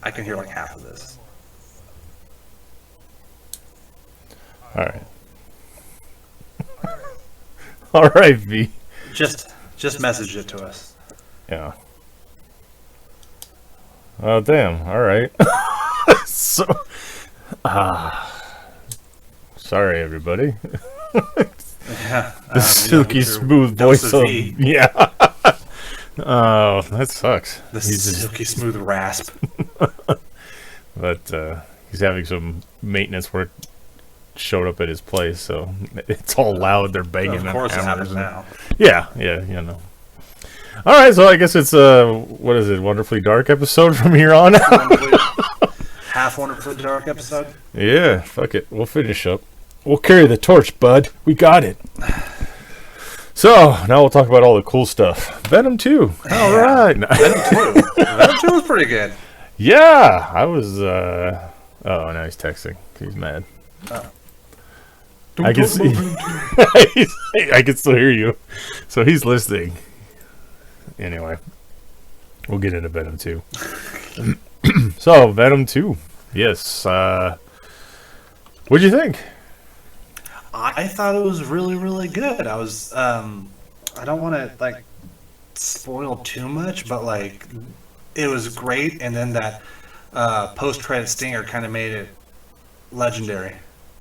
I can hear like half of this. All right. All right, V. Just message it to us. Yeah. Oh, damn. All right. So, sorry, everybody. Yeah. The silky smooth voice of yeah. Oh, that sucks. The silky smooth rasp. But he's having some maintenance work showed up at his place, so it's all loud. They're banging. Of course, it happens now. Yeah, you know. All right, so I guess it's what is it? Wonderfully Dark episode from here on out. Half Wonderfully Dark episode. Yeah, fuck it. We'll finish up. We'll carry the torch, bud. We got it. So, now we'll talk about all the cool stuff. Venom 2. All right. Venom 2. Venom 2 was pretty good. Yeah, I was, oh, now he's texting. He's mad. I can see. I can still hear you. So he's listening. Anyway, we'll get into Venom 2. So, Venom 2. Yes. What'd you think? I thought it was really, really good. I was, I don't want to, like, spoil too much, but, like, it was great. And then that post-credit stinger kind of made it legendary.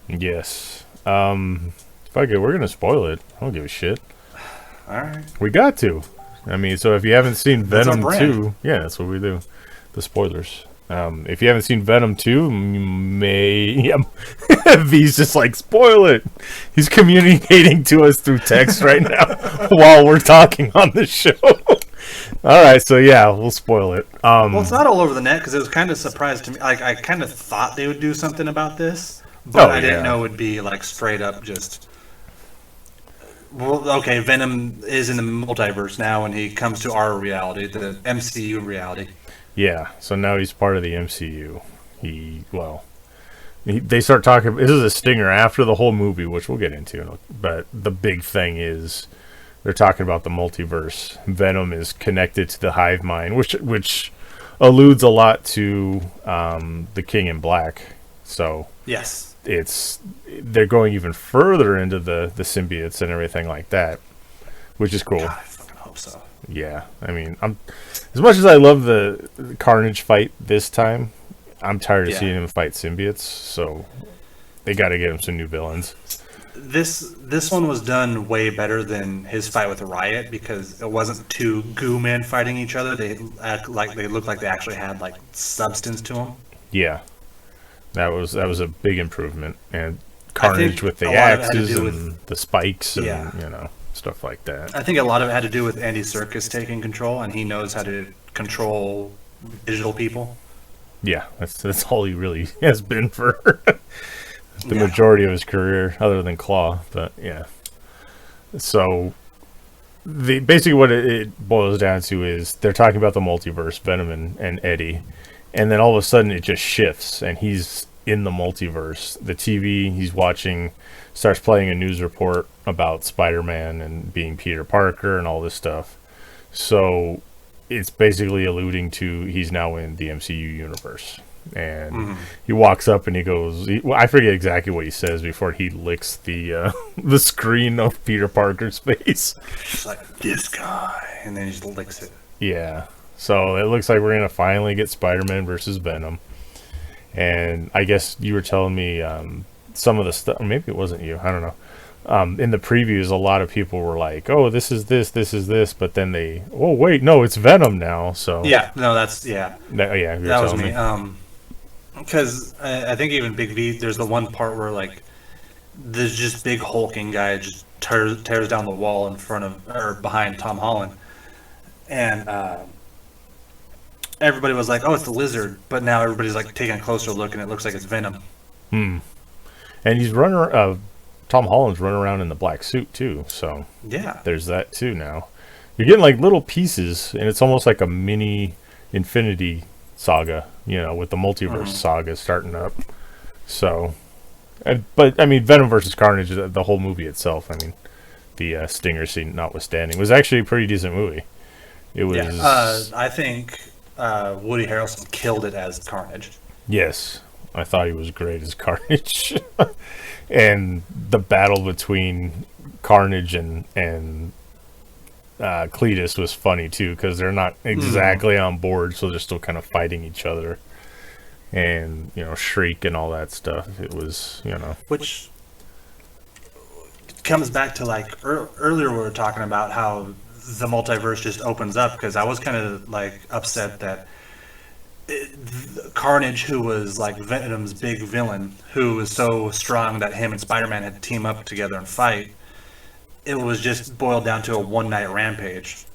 Yes. Fuck it, we're going to spoil it. I don't give a shit. All right. We got to. I mean, so if you haven't seen Venom 2, yeah, that's what we do. The spoilers. If you haven't seen Venom 2, you may... Yeah, V's just like, spoil it. He's communicating to us through text right now while we're talking on the show. All right, so yeah, we'll spoil it. Well, it's not all over the net because it was kind of surprised to me. Like, I kind of thought they would do something about this, but I didn't know it would be like straight up just... Well, okay, Venom is in the multiverse now, and he comes to our reality, the MCU reality. Yeah, so now he's part of the MCU. They start talking. This is a stinger after the whole movie, which we'll get into. But the big thing is they're talking about the multiverse. Venom is connected to the hive mind, which alludes a lot to the King in Black. So yes, they're going even further into the symbiotes and everything like that, which is cool. God, I fucking hope so. Yeah, I mean, as much as I love the Carnage fight this time, I'm tired of seeing him fight symbiotes, so they got to get him some new villains. This one was done way better than his fight with Riot because it wasn't two goo men fighting each other. They looked like they actually had like substance to them. Yeah, that was a big improvement, and Carnage with the axes and the spikes and stuff like that. I think a lot of it had to do with Andy Serkis taking control, and he knows how to control digital people. Yeah, that's all he really has been for the majority of his career, other than Claw. But yeah, so basically what it boils down to is they're talking about the multiverse, Venom and Eddie, and then all of a sudden it just shifts, and he's in the multiverse. The TV he's watching starts playing a news report about Spider-Man and being Peter Parker and all this stuff. So it's basically alluding to he's now in the MCU universe. And he walks up and he goes, I forget exactly what he says before he licks the screen of Peter Parker's face. It's like, this guy. And then he just licks it. Yeah. So it looks like we're going to finally get Spider-Man versus Venom. And I guess you were telling me some of the stuff, maybe it wasn't you, I don't know. In the previews, a lot of people were like, "Oh, this is this," but then oh wait, no, it's Venom now. So yeah, no, that was me. Because I think even Big V, there's the one part where like there's just big hulking guy just tears down the wall in front of or behind Tom Holland, and everybody was like, "Oh, it's the Lizard," but now everybody's like taking a closer look, and it looks like it's Venom. And he's running. Tom Holland's running around in the black suit too, so yeah, there's that too. Now you're getting like little pieces, and it's almost like a mini Infinity Saga, with the multiverse saga starting up. So, but I mean, Venom versus Carnage, the whole movie itself. I mean, the stinger scene notwithstanding, was actually a pretty decent movie. It was. Yeah, I think Woody Harrelson killed it as Carnage. Yes, I thought he was great as Carnage. And the battle between Carnage and Cletus was funny too, because they're not exactly on board, so they're still kind of fighting each other, and Shriek and all that stuff. It was which comes back to like earlier we were talking about how the multiverse just opens up, because I was kind of like upset that Carnage, who was like Venom's big villain, who was so strong that him and Spider-Man had to team up together and fight, it was just boiled down to a one-night rampage.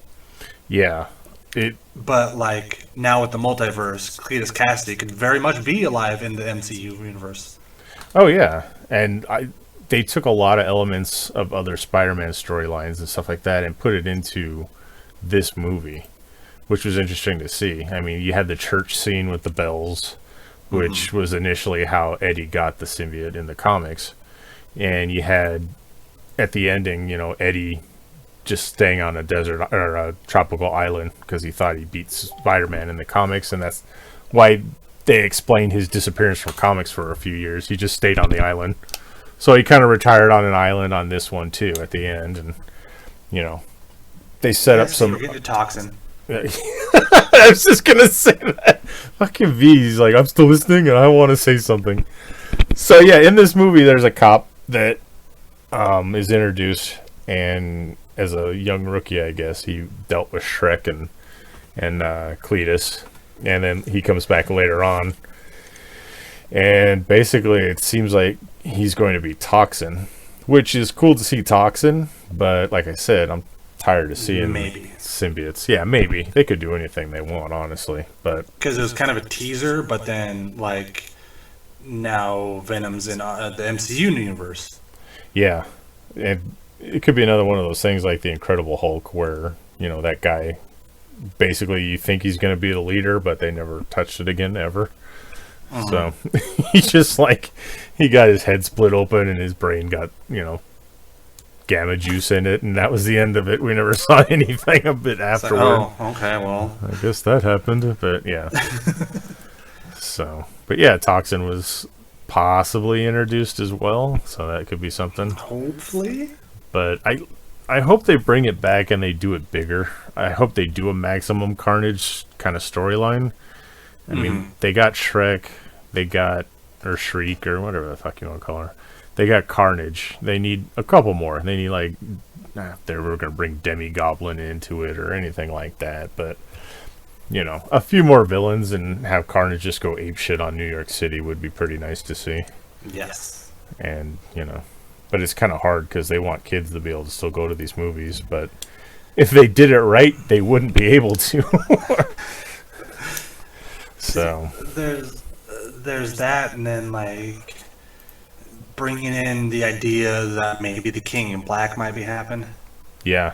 Yeah. But like now with the multiverse, Cletus Cassidy could very much be alive in the MCU universe. Oh yeah, and they took a lot of elements of other Spider-Man storylines and stuff like that and put it into this movie, which was interesting to see. I mean, you had the church scene with the bells, which was initially how Eddie got the symbiote in the comics, and you had at the ending, Eddie just staying on a desert or a tropical island because he thought he beat Spider-Man in the comics, and that's why they explained his disappearance from comics for a few years. He just stayed on the island. So he kind of retired on an island on this one too at the end, and they set up some toxin. I was just gonna say that. Fucking V's like, I'm still listening and I want to say something. So yeah, in this movie, there's a cop that is introduced, and as a young rookie, I guess he dealt with Shrek and Cletus, and then he comes back later on, and basically it seems like he's going to be Toxin, which is cool to see Toxin, but like I said, I'm tired of seeing symbiotes. Yeah, maybe they could do anything they want, honestly, but because it was kind of a teaser, but then like now Venom's in the MCU universe. Yeah, and it could be another one of those things like the Incredible Hulk, where that guy basically you think he's going to be the leader, but they never touched it again ever. So he just he got his head split open and his brain got gamma juice in it, and that was the end of it. We never saw anything of it afterward. Like, oh, okay, well, I guess that happened, but yeah. But yeah, Toxin was possibly introduced as well, so that could be something. Hopefully. But I hope they bring it back and they do it bigger. I hope they do a Maximum Carnage kind of storyline. I mean, they got Shrek, or Shriek, or whatever the fuck you want to call her. They got Carnage. They need a couple more. They need they were going to bring Demi-Goblin into it or anything like that. But, a few more villains and have Carnage just go apeshit on New York City would be pretty nice to see. Yes. And, but it's kind of hard because they want kids to be able to still go to these movies. But if they did it right, they wouldn't be able to. So there's that, and then bringing in the idea that maybe the King in Black might be happening. Yeah,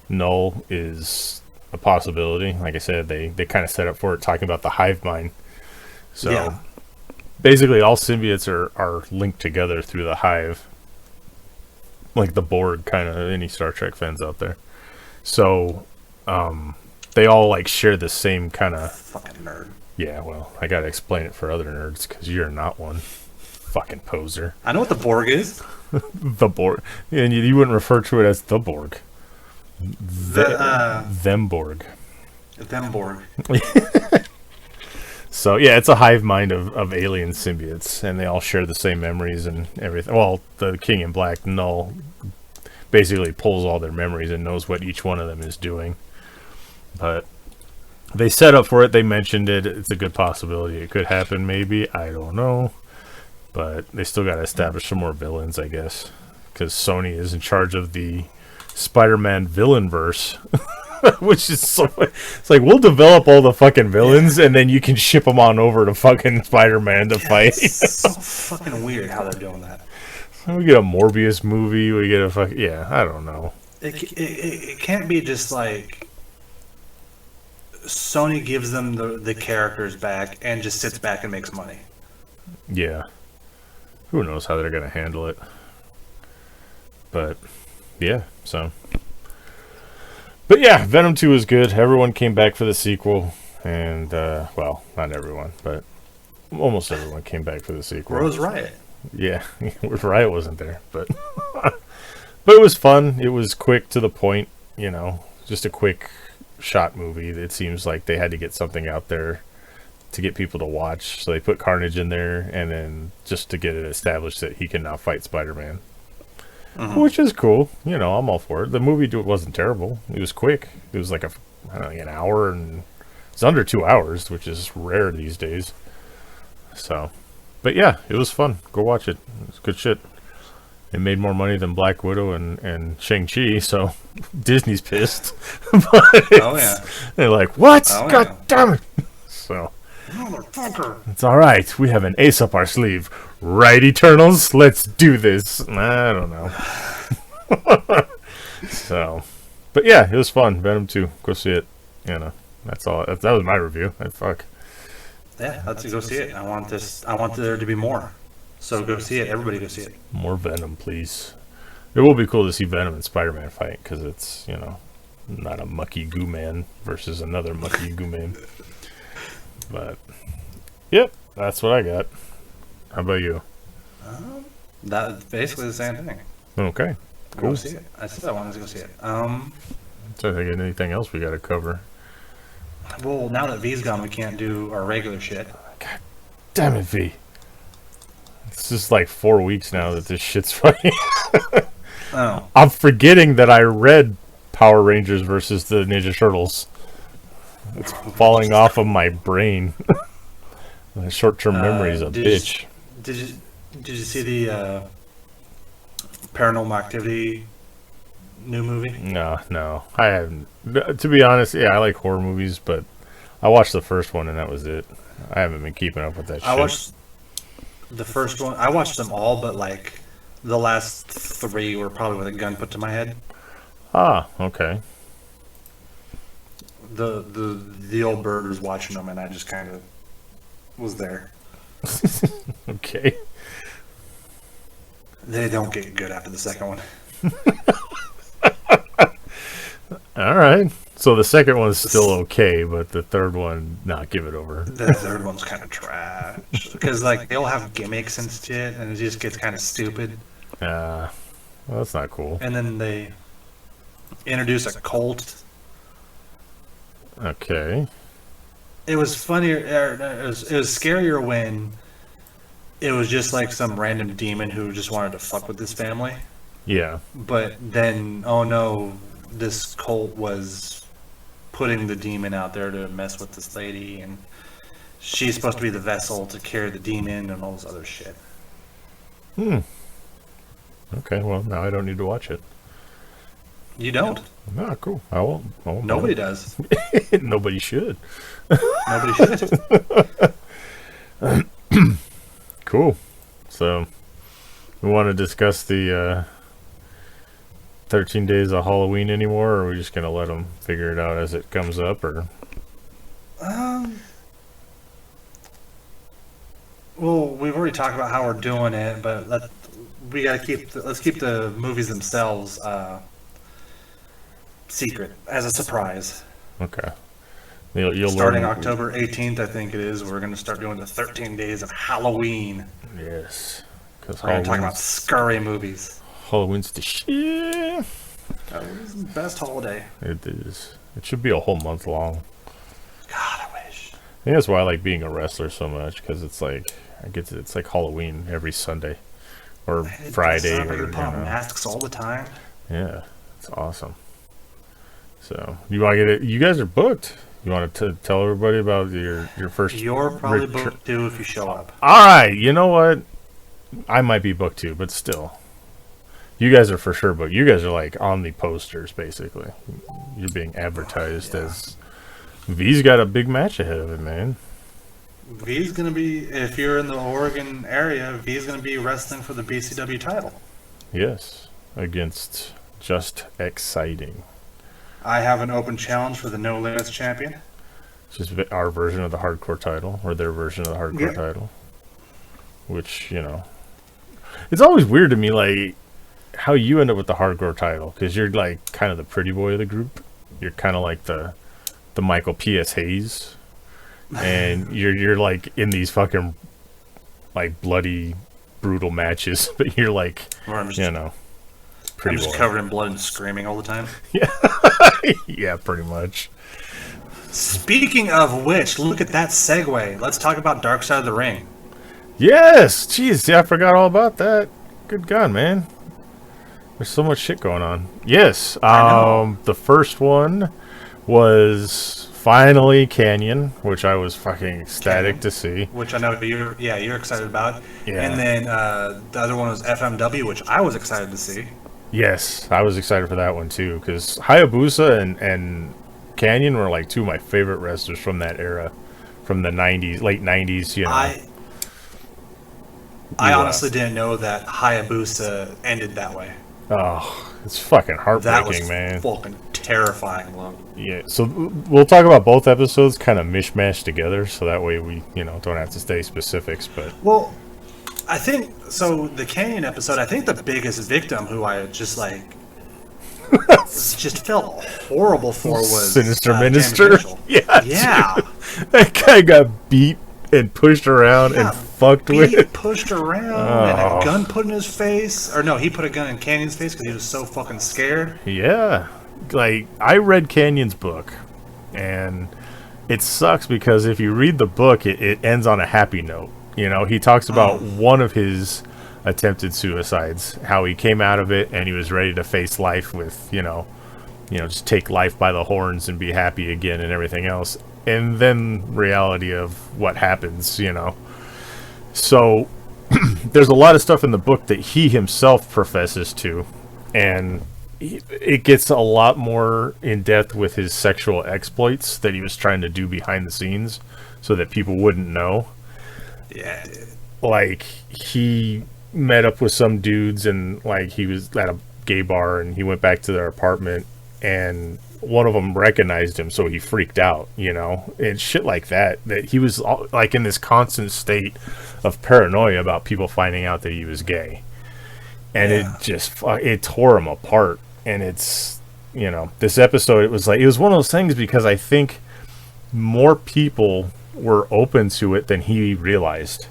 Null is a possibility. Like I said, they kind of set up for it, talking about the hive mind. So basically, all symbiotes are linked together through the hive, like the Borg, kind of any Star Trek fans out there. So they all share the same kind of fucking nerd. Yeah, well, I gotta explain it for other nerds because you're not one. Fucking poser. I know what the Borg is. The Borg. And you wouldn't refer to it as the Borg. Them Borg. Them Borg. So, yeah, it's a hive mind of alien symbiotes, and they all share the same memories and everything. Well, the King in Black, Null, basically pulls all their memories and knows what each one of them is doing. But they set up for it. They mentioned it. It's a good possibility. It could happen, maybe. I don't know. But they still got to establish some more villains, I guess. Because Sony is in charge of the Spider-Man villain verse. Which is so... It's like, we'll develop all the fucking villains, and then you can ship them on over to fucking Spider-Man to fight. It's so fucking weird how they're doing that. We get a Morbius movie. We get a fucking... Yeah, I don't know. It can't be just Sony gives them the characters back and just sits back and makes money. Yeah. Who knows how they're going to handle it. But, yeah, so. But yeah, Venom 2 is good. Everyone came back for the sequel. And, well, not everyone, but almost everyone came back for the sequel. Rose Riot. Yeah, Riot wasn't there, but But it was fun. It was quick to the point, you know, just a quick shot movie. It seems like they had to get something out there to get people to watch. So they put Carnage in there, and then just to get it established that he can now fight Spider-Man. Which is cool. You know, I'm all for it. The movie wasn't terrible. It was quick. It was like an hour, and it's under 2 hours, which is rare these days. So, but yeah, it was fun. Go watch it. It's good shit. It made more money than Black Widow and Shang-Chi, so Disney's pissed. Oh, yeah. They're like, what? Oh, God yeah. damn it. So, Motherfucker. it's all right. We have an ace up our sleeve. Right, Eternals? Let's do this. I don't know. So, but yeah, it was fun. Venom 2. Go see it. You know, that's all. That was my review. Fuck. Yeah, let's go see it. I want there to be more. So go see it. Everybody go see it. More Venom, please. It will be cool to see Venom and Spider-Man fight, because it's, you know, not a mucky goo man versus another mucky goo man. But, yep, that's what I got. How about you? That's basically the same thing. Okay, Go cool. see it. I said I wanted to go see it. So I think anything else we got to cover? Well, now that V's gone, we can't do our regular shit. God damn it, V. It's just like 4 weeks now that this shit's fighting. Oh. I'm forgetting that I read Power Rangers versus the Ninja Turtles. It's falling off of my brain. My short-term memory is a bitch. Did you see the Paranormal Activity new movie? No. I haven't. To be honest, yeah, I like horror movies, but I watched the first one and that was it. I haven't been keeping up with that shit. I watched the first one. I watched them all, but like the last 3 were probably with a gun put to my head. Ah, okay. The old bird was watching them, and I just kind of was there. Okay. They don't get good after the second one. All right. So the second one's still okay, but the third one, give it over. The third one's kind of trash because like they'll have gimmicks and shit, and it just gets kind of stupid. Well, that's not cool. And then they introduce a cult. Okay. It was funnier. It was scarier when it was just like some random demon who just wanted to fuck with this family. Yeah. But then, oh no, this cult was putting the demon out there to mess with this lady, and she's supposed to be the vessel to carry the demon and all this other shit. Okay, well, now I don't need to watch it. You don't. Ah, cool. I won't. Nobody does. Nobody should. Nobody should. Cool. So, we want to discuss the 13 Days of Halloween anymore, or are we just going to let them figure it out as it comes up, or? Well, we've already talked about how we're doing it, but let's keep the movies themselves secret as a surprise. Okay. You'll Starting learn. October 18th, I think it is, we're going to start doing the 13 Days of Halloween. Yes. Because We're going to talk about scary movies. Halloween's the shit. Halloween's the best holiday. It is. It should be a whole month long. God, I wish. I think that's why I like being a wrestler so much, because it's like it's like Halloween every Sunday or Friday. Or, Or, put on masks all the time. yeah, it's awesome. So you want to get it? You guys are booked. You want to tell everybody about your first? You're probably booked too if you show up. All right. You know what? I might be booked too, but still, you guys are for sure booked. You guys are like on the posters, basically. You're being advertised as. V's got a big match ahead of him, man. V's gonna be, if you're in the Oregon area, V's gonna be wrestling for the BCW title. Yes, against Just Exciting. I have an open challenge for the No Limits champion. It's just our version of the hardcore title, or their version of the hardcore title. Which, you know, it's always weird to me, like, how you end up with the hardcore title, because you're, like, kind of the pretty boy of the group. You're kind of like the Michael P.S. Hayes. And you're, like, in these fucking, like, bloody, brutal matches. But you're, like, you know, pretty just boy. covered in blood and screaming all the time. Yeah, pretty much. Speaking of which, look at that segue. Let's talk about Dark Side of the Ring. Yes! Jeez, yeah, I forgot all about that. Good God, man. There's so much shit going on. Yes, the first one was finally Kanyon, which I was fucking ecstatic to see. Which I know you're excited about. Yeah. And then the other one was FMW, which I was excited to see. Yes, I was excited for that one too, because Hayabusa and Kanyon were like two of my favorite wrestlers from that era, from the 90s, late 90s, you know. I honestly didn't know that Hayabusa ended that way. Oh, it's fucking heartbreaking, that was fucking terrifying look. Yeah, so we'll talk about both episodes kind of mishmash together, so that way we, don't have to stay specifics, but... Well, I think, so the Kanyon episode, I think the biggest victim who I just just felt horrible for was... Sinister Minister? Yeah. That guy got beat and pushed around and fucked with. Pushed around and a gun put in his face. Or no, he put a gun in Canyon's face because he was so fucking scared. Yeah. Like, I read Canyon's book, and it sucks because if you read the book, it ends on a happy note. He talks about one of his attempted suicides, how he came out of it and he was ready to face life with, just take life by the horns and be happy again and everything else. And then reality of what happens, So there's a lot of stuff in the book that he himself professes to, and it gets a lot more in depth with his sexual exploits that he was trying to do behind the scenes so that people wouldn't know. Yeah, dude. Like, he met up with some dudes and he was at a gay bar and he went back to their apartment and one of them recognized him, so he freaked out, and shit like that he was in this constant state of paranoia about people finding out that he was gay, and it tore him apart. And it's, this episode, it was one of those things because I think more people were open to it than he realized.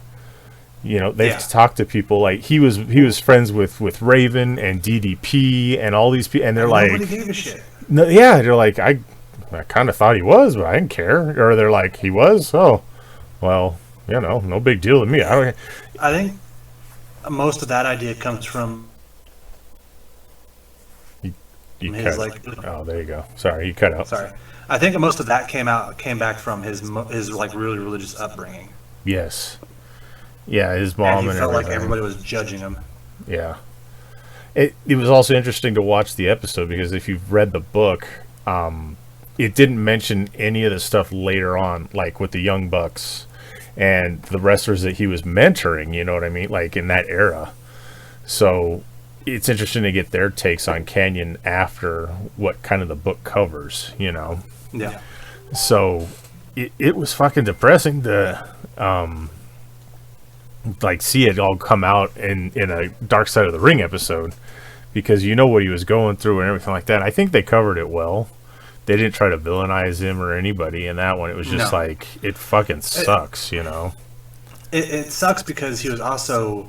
They've talked to people he was friends with Raven and DDP and all these people, and they're nobody gave a shit. No, yeah, they're like, I kind of thought he was, but I didn't care. Or they're like, he was? Oh, well, no big deal to me. I think most of that idea comes from his, oh, there you go. Sorry, you cut out. Sorry. I think most of that came back from his really religious upbringing. Yes. Yeah, his mom and he felt everything. like everybody was judging him. Yeah. It was also interesting to watch the episode because if you've read the book, it didn't mention any of the stuff later on, like with the Young Bucks and the wrestlers that he was mentoring, you know what I mean? Like in that era. So it's interesting to get their takes on Kanyon after what kind of the book covers, Yeah. So it was fucking depressing to see it all come out in a Dark Side of the Ring episode because what he was going through and everything like that. I think they covered it well. They didn't try to villainize him or anybody in that one. It was just it fucking sucks, It sucks because he was also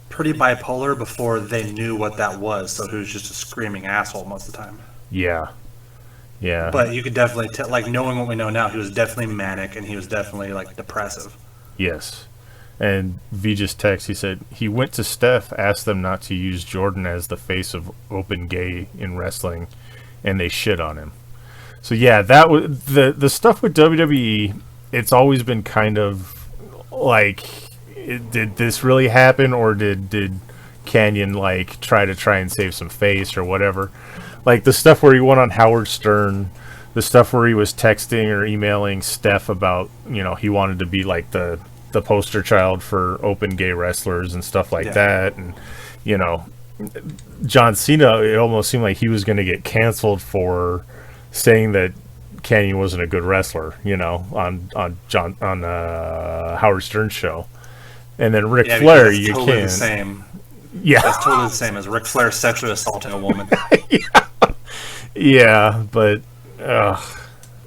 pretty bipolar before they knew what that was, so he was just a screaming asshole most of the time. Yeah. Yeah. But you could definitely tell, knowing what we know now, he was definitely manic and he was definitely depressive. Yes. And V just text, he said, he went to Steph, asked them not to use Jordan as the face of open gay in wrestling, and they shit on him. So yeah, that was the stuff with WWE, it's always been kind of did this really happen, or did Kanyon try and save some face or whatever? The stuff where he went on Howard Stern, the stuff where he was texting or emailing Steph about, he wanted to be the poster child for open gay wrestlers and stuff like that. And, John Cena, it almost seemed like he was going to get canceled for saying that Kanyon wasn't a good wrestler, on Howard Stern's show. And then Ric Flair, you totally can't. The same. Yeah. That's totally the same as Ric Flair sexually assaulting a woman. Yeah, but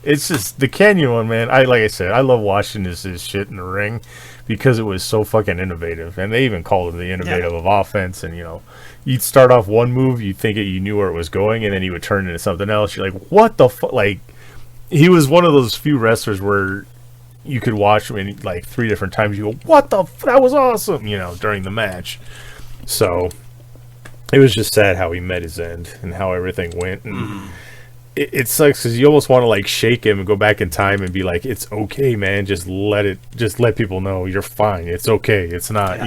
It's just the Kanyon one, man. Like I said, I love watching this shit in the ring because it was so fucking innovative, and they even called it the innovative of offense. And you'd start off one move, you think you knew where it was going, and then he would turn into something else. You're like, what the fuck? Like, he was one of those few wrestlers where you could watch him like 3 different times. You go, what the? That was awesome, during the match. So it was just sad how he met his end and how everything went. And it sucks because you almost want to like shake him and go back in time and be like, it's okay, man. Just let people know you're fine. It's okay. It's not,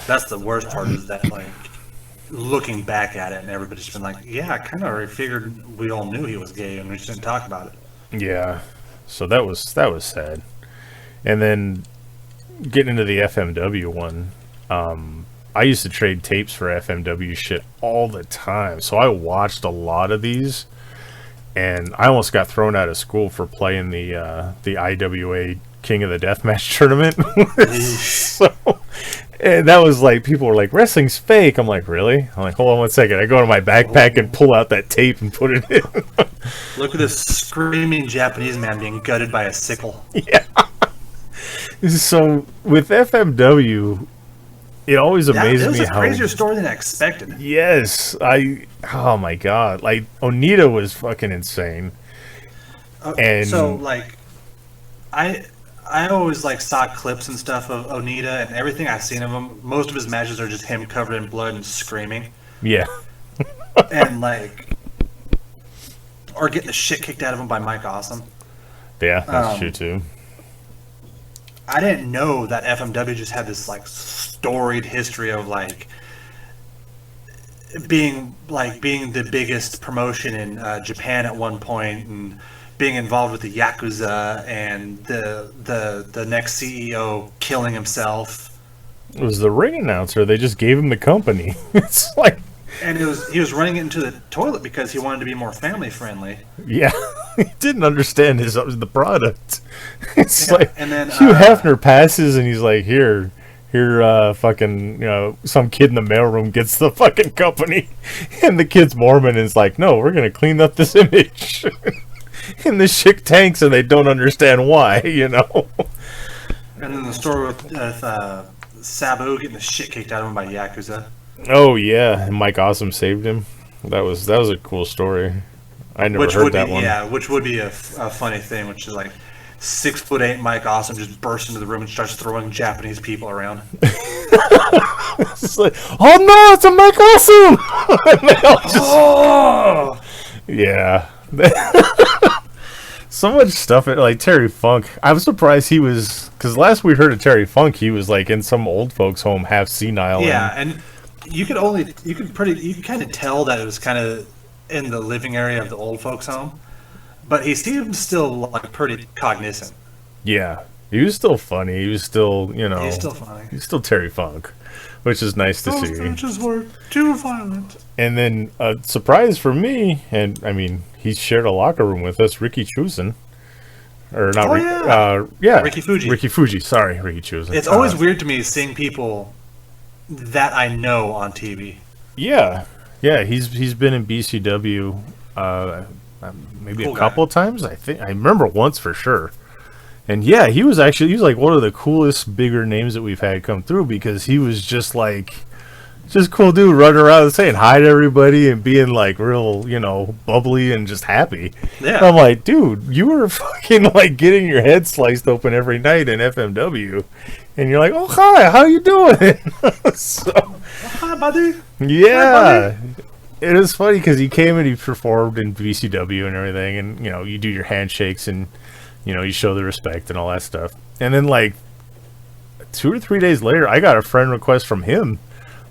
That's the worst part is that, like, looking back at it and everybody's been like, yeah, I kind of already figured we all knew he was gay and we just didn't talk about it. Yeah. So that was sad. And then getting into the FMW one, I used to trade tapes for FMW shit all the time. So I watched a lot of these, and I almost got thrown out of school for playing the IWA King of the Deathmatch tournament. So, and that was like, people were like, wrestling's fake. I'm like, really? I'm like, hold on one second. I go to my backpack and pull out that tape and put it in. Look at this screaming Japanese man being gutted by a sickle. Yeah. So with FMW, it always amazes me how... It was a crazier story than I expected. Yes. Oh my god. Like, Onita was fucking insane. And so, like, I always, like, saw clips and stuff of Onita, and everything I've seen of him, most of his matches are just him covered in blood and screaming. Yeah. And, like... Or getting the shit kicked out of him by Mike Awesome. Yeah, that's true, too. I didn't know that FMW just had this, like, storied history of, like, being the biggest promotion in Japan at one point, and being involved with the Yakuza, and the next CEO killing himself. It was the ring announcer. They just gave him the company. It's like... And he was running it into the toilet because he wanted to be more family friendly. Yeah, he didn't understand the product. It's like, and then Hugh Hefner passes and he's like, here, fucking, some kid in the mailroom gets the fucking company, and the kid's Mormon and is like, no, we're gonna clean up this image. And the shit tanks and they don't understand why, And then the story with Sabu getting the shit kicked out of him by Yakuza. Oh yeah, and Mike Awesome saved him. That was a cool story. I never heard that one. Yeah, which would be a funny thing, which is like 6'8" Mike Awesome just bursts into the room and starts throwing Japanese people around. It's like, oh no, it's a Mike Awesome! Yeah. So much stuff, like Terry Funk. I was surprised he was, because last we heard of Terry Funk, he was like in some old folks' home, half senile. Yeah, and you could kind of tell that it was kind of in the living area of the old folks' home, but he seemed still like pretty cognizant. Yeah, he was still funny. He was still, he's still funny. He's still Terry Funk, which is nice to see. Those matches were too violent. And then a surprise for me, and I mean, he shared a locker room with us, Ricky Chusen. Or not, Ricky Fuji. Ricky Fuji, sorry, Ricky Chusen. It's always weird to me seeing people that I know on TV. Yeah, he's been in BCW maybe a couple of times. I remember once for sure. And yeah, he was like one of the coolest, bigger names that we've had come through, because he was just cool dude running around saying hi to everybody and being like real, bubbly and just happy. Yeah. And I'm like, dude, you were fucking like getting your head sliced open every night in FMW. And you're like, oh, hi, how you doing? So, hi, buddy. Yeah. Hi, buddy. It was funny because he came and he performed in BCW and everything. And, you do your handshakes and, you show the respect and all that stuff. And then like 2 or 3 days later, I got a friend request from him.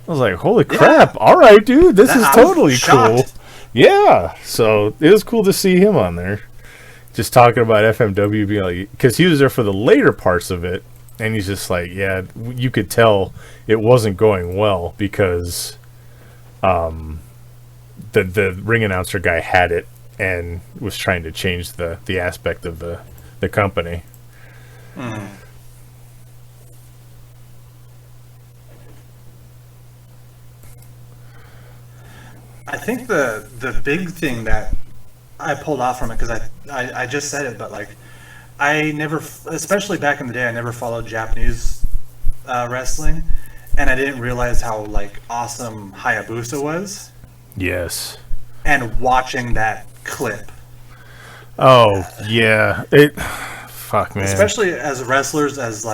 I was like, holy crap. All right, dude, this is totally cool. Yeah. So it was cool to see him on there. Just talking about FMW, being like, because he was there for the later parts of it. And he's just like, yeah, you could tell it wasn't going well because the ring announcer guy had it and was trying to change the aspect of the company. Mm. I think the big thing that I pulled off from it because I just said it, but like I never, especially back in the day, I never followed Japanese wrestling, and I didn't realize how like awesome Hayabusa was. Yes. And watching that clip. Oh yeah, fuck man. Especially as wrestlers, as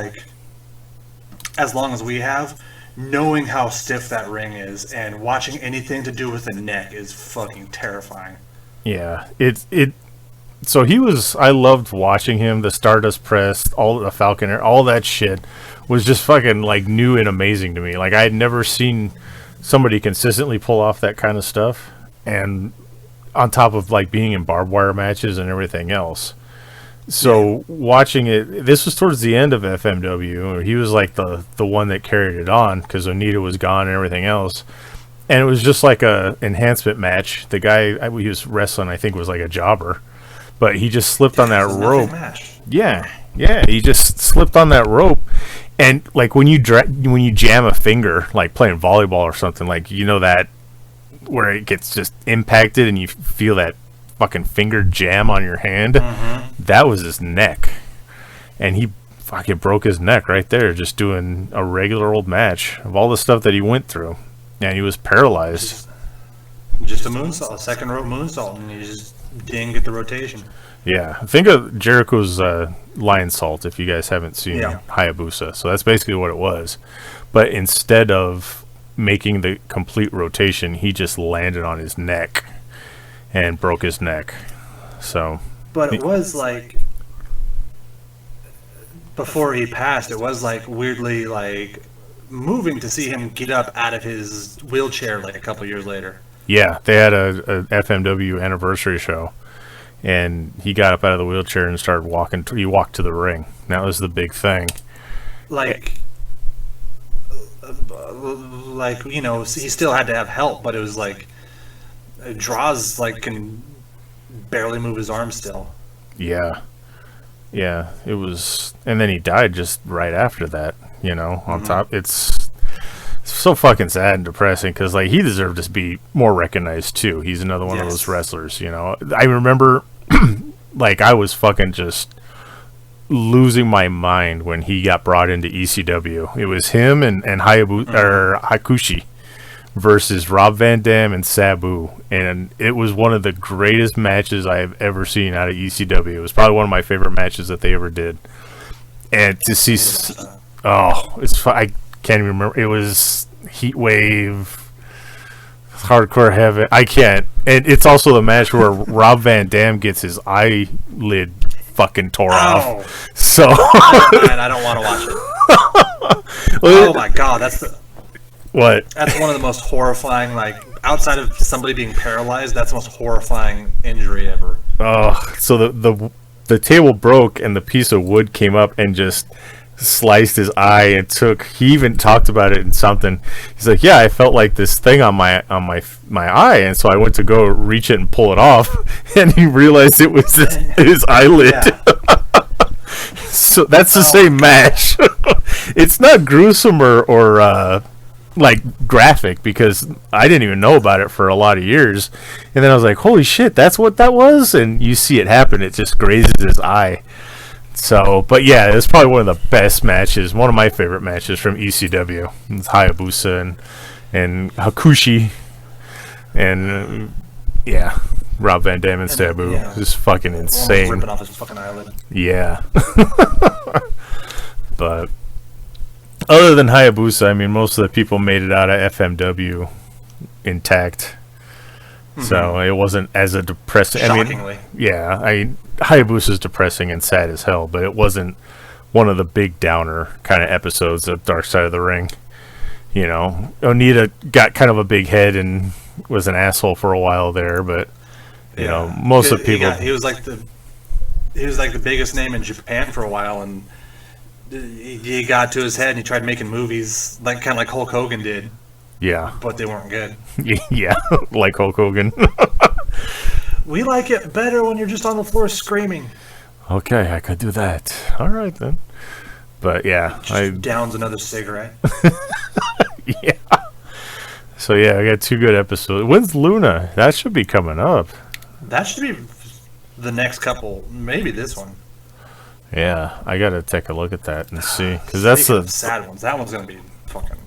long as we have, knowing how stiff that ring is and watching anything to do with the neck is fucking terrifying. Yeah, so he was. I loved watching him. The Stardust Press, all the Falcon Air, all that shit was just fucking like new and amazing to me. Like I had never seen somebody consistently pull off that kind of stuff, and on top of like being in barbed wire matches and everything else. So watching it, this was towards the end of FMW. He was like the one that carried it on because Onita was gone and everything else. And it was just like a enhancement match. The guy he was wrestling, I think, was like a jobber, but he just slipped on that rope. Yeah, he just slipped on that rope, and like when you jam a finger, like playing volleyball or something, like that where it gets just impacted and you feel that fucking finger jam on your hand. Mm-hmm. That was his neck, and he fucking broke his neck right there just doing a regular old match of all the stuff that he went through. And he was paralyzed. Just a moonsault, a second rope moonsault, and he just didn't get the rotation. Yeah, think of Jericho's lion salt if you guys haven't seen Hayabusa. So that's basically what it was. But instead of making the complete rotation, he just landed on his neck and broke his neck. So, but it was like before he passed, it was like weirdly like moving to see him get up out of his wheelchair like a couple years later. Yeah, they had a FMW anniversary show, and he got up out of the wheelchair and started walking. He walked to the ring. That was the big thing. Like he still had to have help, but it was like Draws like can barely move his arm still. Yeah, it was, and then he died just right after that. On top, it's so fucking sad and depressing because like he deserved to be more recognized too. He's another one of those wrestlers. I remember like I was fucking just losing my mind when he got brought into ECW. It was him and Hayabusa or Hakushi versus Rob Van Dam and Sabu, and it was one of the greatest matches I have ever seen out of ECW. It was probably one of my favorite matches that they ever did. And to see, I can't even remember. It was Heat Wave, Hardcore Heaven. I can't. And it's also the match where Rob Van Dam gets his eyelid fucking tore off. So man, I don't want to watch it. Oh my god, that's one of the most horrifying, like outside of somebody being paralyzed, that's the most horrifying injury ever. So the table broke and the piece of wood came up and just sliced his eye and he even talked about it in something. He's like, yeah, I felt like this thing on my eye, and so I went to go reach it and pull it off, and he realized it was his eyelid. So that's the same match. It's not gruesome or like graphic because I didn't even know about it for a lot of years, and then I was like, holy shit, that's what that was. And you see it happen, it just grazes his eye. So, but yeah, it's probably one of the best matches, one of my favorite matches from ECW. It's Hayabusa and Hakushi and Rob Van Dam and Sabu. It's fucking insane. Ripping off his fucking eyelid. Yeah. But other than Hayabusa, I mean, most of the people made it out of FMW intact. Mm-hmm. So it wasn't as a depressing. Shockingly. Hayabusa is depressing and sad as hell, but it wasn't one of the big downer kind of episodes of Dark Side of the Ring. Onita got kind of a big head and was an asshole for a while there, but most of the people. He was like the biggest name in Japan for a while, and he got to his head and he tried making movies kind of like Hulk Hogan did. Yeah, but they weren't good. Yeah, like Hulk Hogan. We like it better when you're just on the floor screaming. Okay, I could do that. All right then. But yeah, downs another cigarette. Yeah. So yeah, I got 2 good episodes. When's Luna? That should be coming up. That should be the next couple, maybe this one. Yeah, I gotta take a look at that and see, because that's Speaking the of sad ones. That one's gonna be fucking.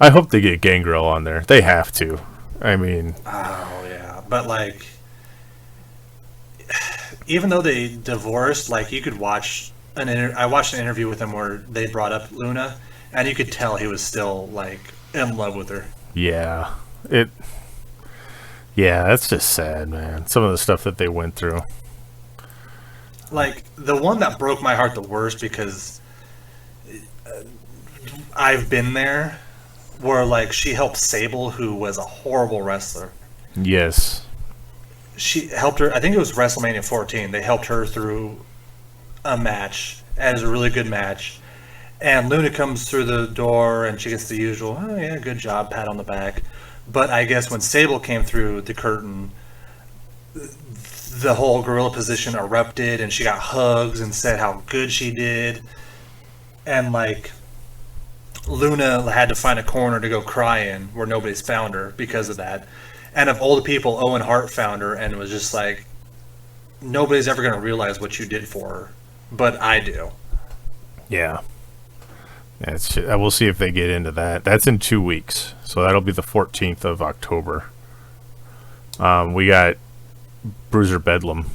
I hope they get Gangrel on there. They have to. I mean, Oh yeah, but like, even though they divorced, like you could watch I watched an interview with him where they brought up Luna, and you could tell he was still like in love with her. yeah, that's just sad, man. Some of the stuff that they went through. Like the one that broke my heart the worst, because I've been there, where like she helped Sable, who was a horrible wrestler. Yes. She helped her. I think it was WrestleMania 14. They helped her through a match, and it was a really good match. And Luna comes through the door, and she gets the usual, "Oh yeah, good job," pat on the back. But I guess when Sable came through the curtain, the whole gorilla position erupted, and she got hugs and said how good she did. And like, Luna had to find a corner to go cry in where nobody's found her because of that. And of all the people, Owen Hart found her and was just like, nobody's ever going to realize what you did for her, but I do. Yeah. We'll see if they get into that. That's in 2 weeks, so that'll be the 14th of October. We got Bruiser Bedlam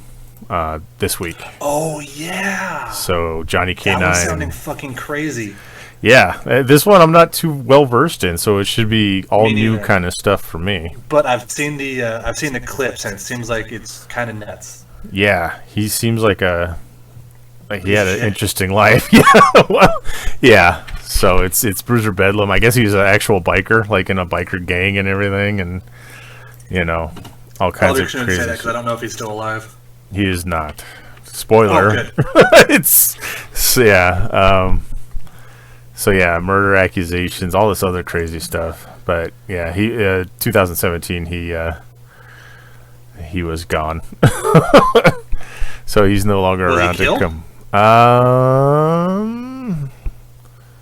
this week. Oh yeah. So Johnny K9. That one's sounding fucking crazy. Yeah, this one I'm not too well versed in, so it should be all Me new neither. kind of stuff for me. But I've seen the clips, and it seems like it's kind of nuts. Yeah, he seems like he had an Shit. interesting life. Yeah, well, yeah. So it's Bruiser Bedlam. I guess he's an actual biker, like in a biker gang and everything, and all kinds of Shouldn't crazy. say that because I don't know if he's still alive. He is not. Spoiler. Oh, good. It's yeah. So yeah, murder accusations, all this other crazy stuff. But yeah, he 2017 he was gone. So he's no longer Was he around to killed? come.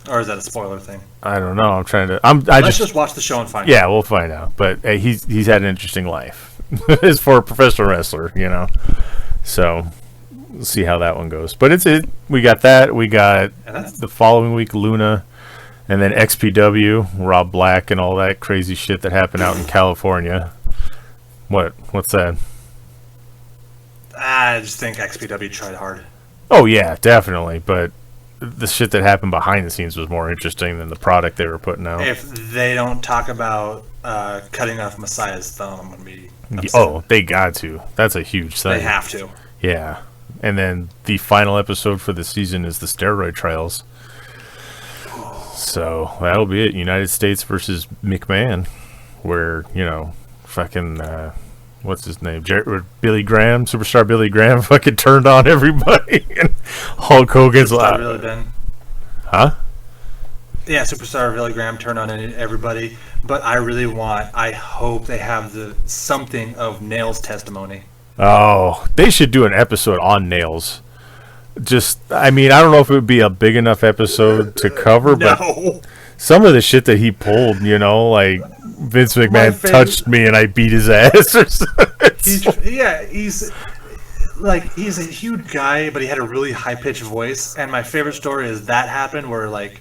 Or is that a spoiler thing? I don't know. I'm trying to. Let's just watch the show and find out. Yeah, we'll find out. But he's had an interesting life as for a professional wrestler, So we'll see how that one goes. But we got that. We got the following week Luna, and then XPW, Rob Black, and all that crazy shit that happened out in California. What's that? I just think XPW tried hard. Oh yeah, definitely. But the shit that happened behind the scenes was more interesting than the product they were putting out. If they don't talk about cutting off Messiah's thumb, I'm going to be upset. Oh, they got to. That's a huge thing. They have to. Yeah. And then the final episode for the season is the steroid trials. So that'll be it. United States versus McMahon, where, fucking, what's his name? Billy Graham, superstar Billy Graham, fucking turned on everybody. And Hulk Hogan's Superstar like, Billy Ben. huh? Yeah, superstar Billy Graham turned on everybody. But I hope they have something of Nail's testimony. Oh, they should do an episode on Nails. I don't know if it would be a big enough episode to cover, but No. some of the shit that he pulled, like Vince My McMahon favorite- touched me and I beat his ass or something. He's a huge guy, but he had a really high-pitched voice. And my favorite story is that happened where, like,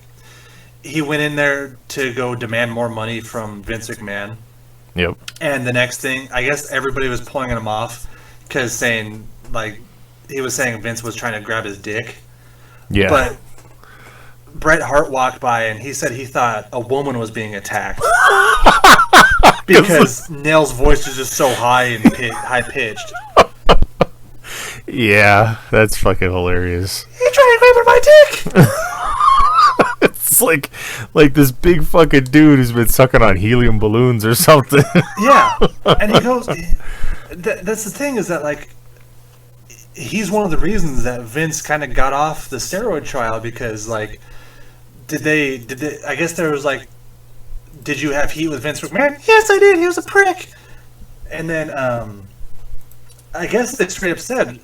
he went in there to go demand more money from Vince McMahon. Yep. And the next thing, I guess everybody was pulling him off because he was saying Vince was trying to grab his dick. Yeah. But Bret Hart walked by and he said he thought a woman was being attacked because Nail's voice was just so high and high pitched. Yeah, that's fucking hilarious. You trying to grab my dick? It's like this big fucking dude who's been sucking on helium balloons or something. Yeah, and he goes. That's the thing is that like he's one of the reasons that Vince kind of got off the steroid trial because like did they? I guess there was like, did you have heat with Vince McMahon? Yes, I did. He was a prick. And then I guess they straight up said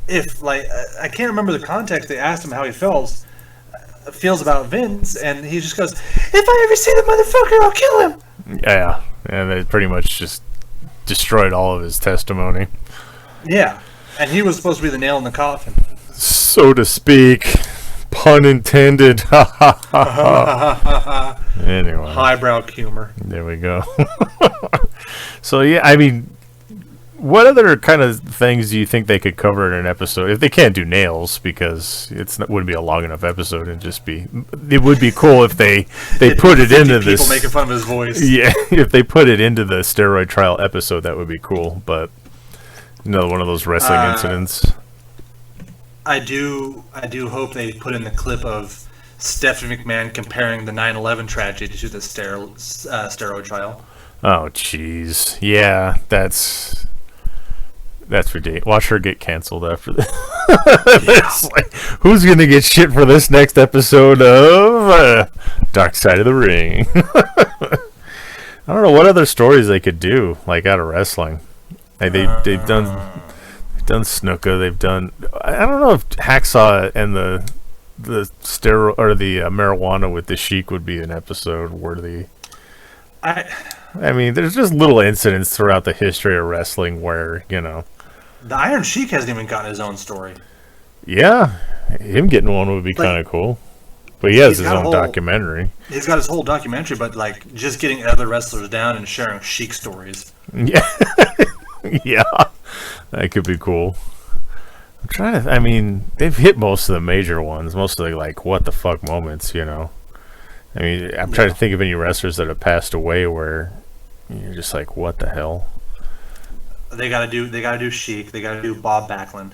if like I can't remember the context. They asked him how he feels about Vince, and he just goes, "If I ever see the motherfucker, I'll kill him." Yeah, and they pretty much just destroyed all of his testimony. Yeah, and he was supposed to be the nail in the coffin. So to speak. Pun intended. Ha ha ha ha. Anyway. Highbrow humor. There we go. So, yeah, I mean, what other kind of things do you think they could cover in an episode? If they can't do nails, because wouldn't be a long enough episode, it would be cool if they put it into this. People making fun of his voice. Yeah, if they put it into the steroid trial episode, that would be cool. But another one of those wrestling incidents. I do hope they put in the clip of Stephanie McMahon comparing the 9/11 tragedy to the steroid trial. Oh, jeez. Yeah, that's ridiculous. Watch her get canceled after this. It's like, who's going to get shit for this next episode of Dark Side of the Ring? I don't know what other stories they could do, like, out of wrestling. Like, they've done Snuka. They've done. I don't know if Hacksaw and the steroid or the marijuana with the Sheik would be an episode worthy. I mean, there's just little incidents throughout the history of wrestling where, you know. The Iron Sheik hasn't even gotten his own story. Yeah, him getting one would be kind of cool. But he has his own documentary. He's got his whole documentary, but like just getting other wrestlers down and sharing Sheik stories. Yeah, yeah, that could be cool. I'm trying to. I mean, they've hit most of the major ones, mostly like what the fuck moments, you know. I mean, I'm trying to think of any wrestlers that have passed away where you're just like, what the hell? They gotta do Sheik. They gotta do Bob Backlund.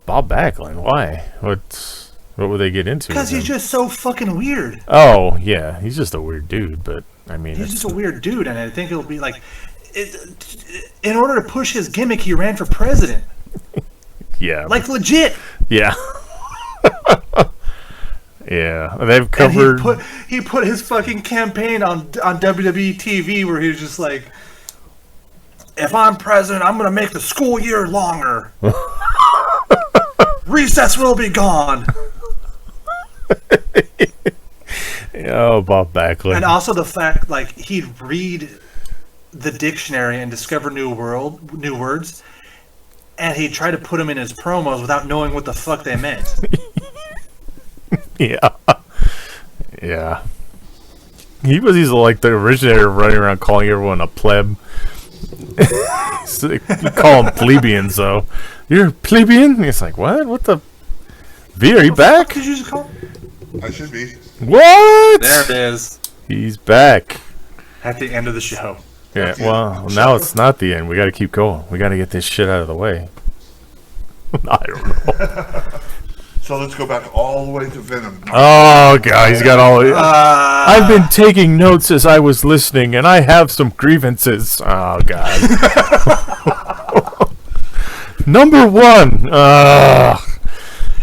Bob Backlund? Why? What would they get into? Because he's just so fucking weird. Oh yeah, he's just a weird dude. But I mean, he's just a weird dude, and I think it'll be like, in order to push his gimmick, he ran for president. Yeah, like legit. Yeah. Yeah, they've covered. And he put his fucking campaign on WWE TV where he was just like, if I'm president, I'm gonna make the school year longer. Recess will be gone. Oh, Bob Backlund. And also the fact, like, he'd read the dictionary and discover new words, and he'd try to put them in his promos without knowing what the fuck they meant. Yeah. Yeah. He's like the originator of running around calling everyone a pleb. You call them plebeians, though. You're a plebeian? It's like, what? What the? V, are you back? Did you just call? I should be. What? There it is. He's back. At the end of the show. Yeah, well, now it's not the end. We got to keep going. We got to get this shit out of the way. I don't know. So let's go back all the way to Venom. Oh, God, he's got all... I've been taking notes as I was listening, and I have some grievances. Oh, God. Number one.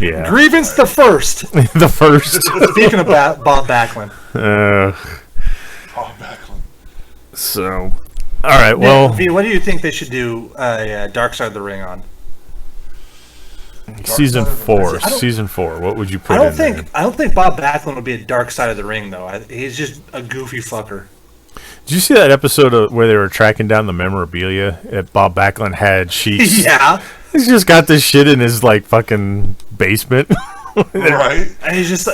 Yeah. Grievance the first. The first. Speaking of Bob Backlund. Bob Backlund. So, all right, well... V, what do you think they should do Dark Side of the Ring on? Season 4. Season 4. What would you put in there? I don't think Bob Backlund would be a Dark Side of the Ring, though. He's just a goofy fucker. Did you see that episode where they were tracking down the memorabilia that Bob Backlund had sheets? Yeah. He's just got this shit in his, like, fucking basement. Right. And he's just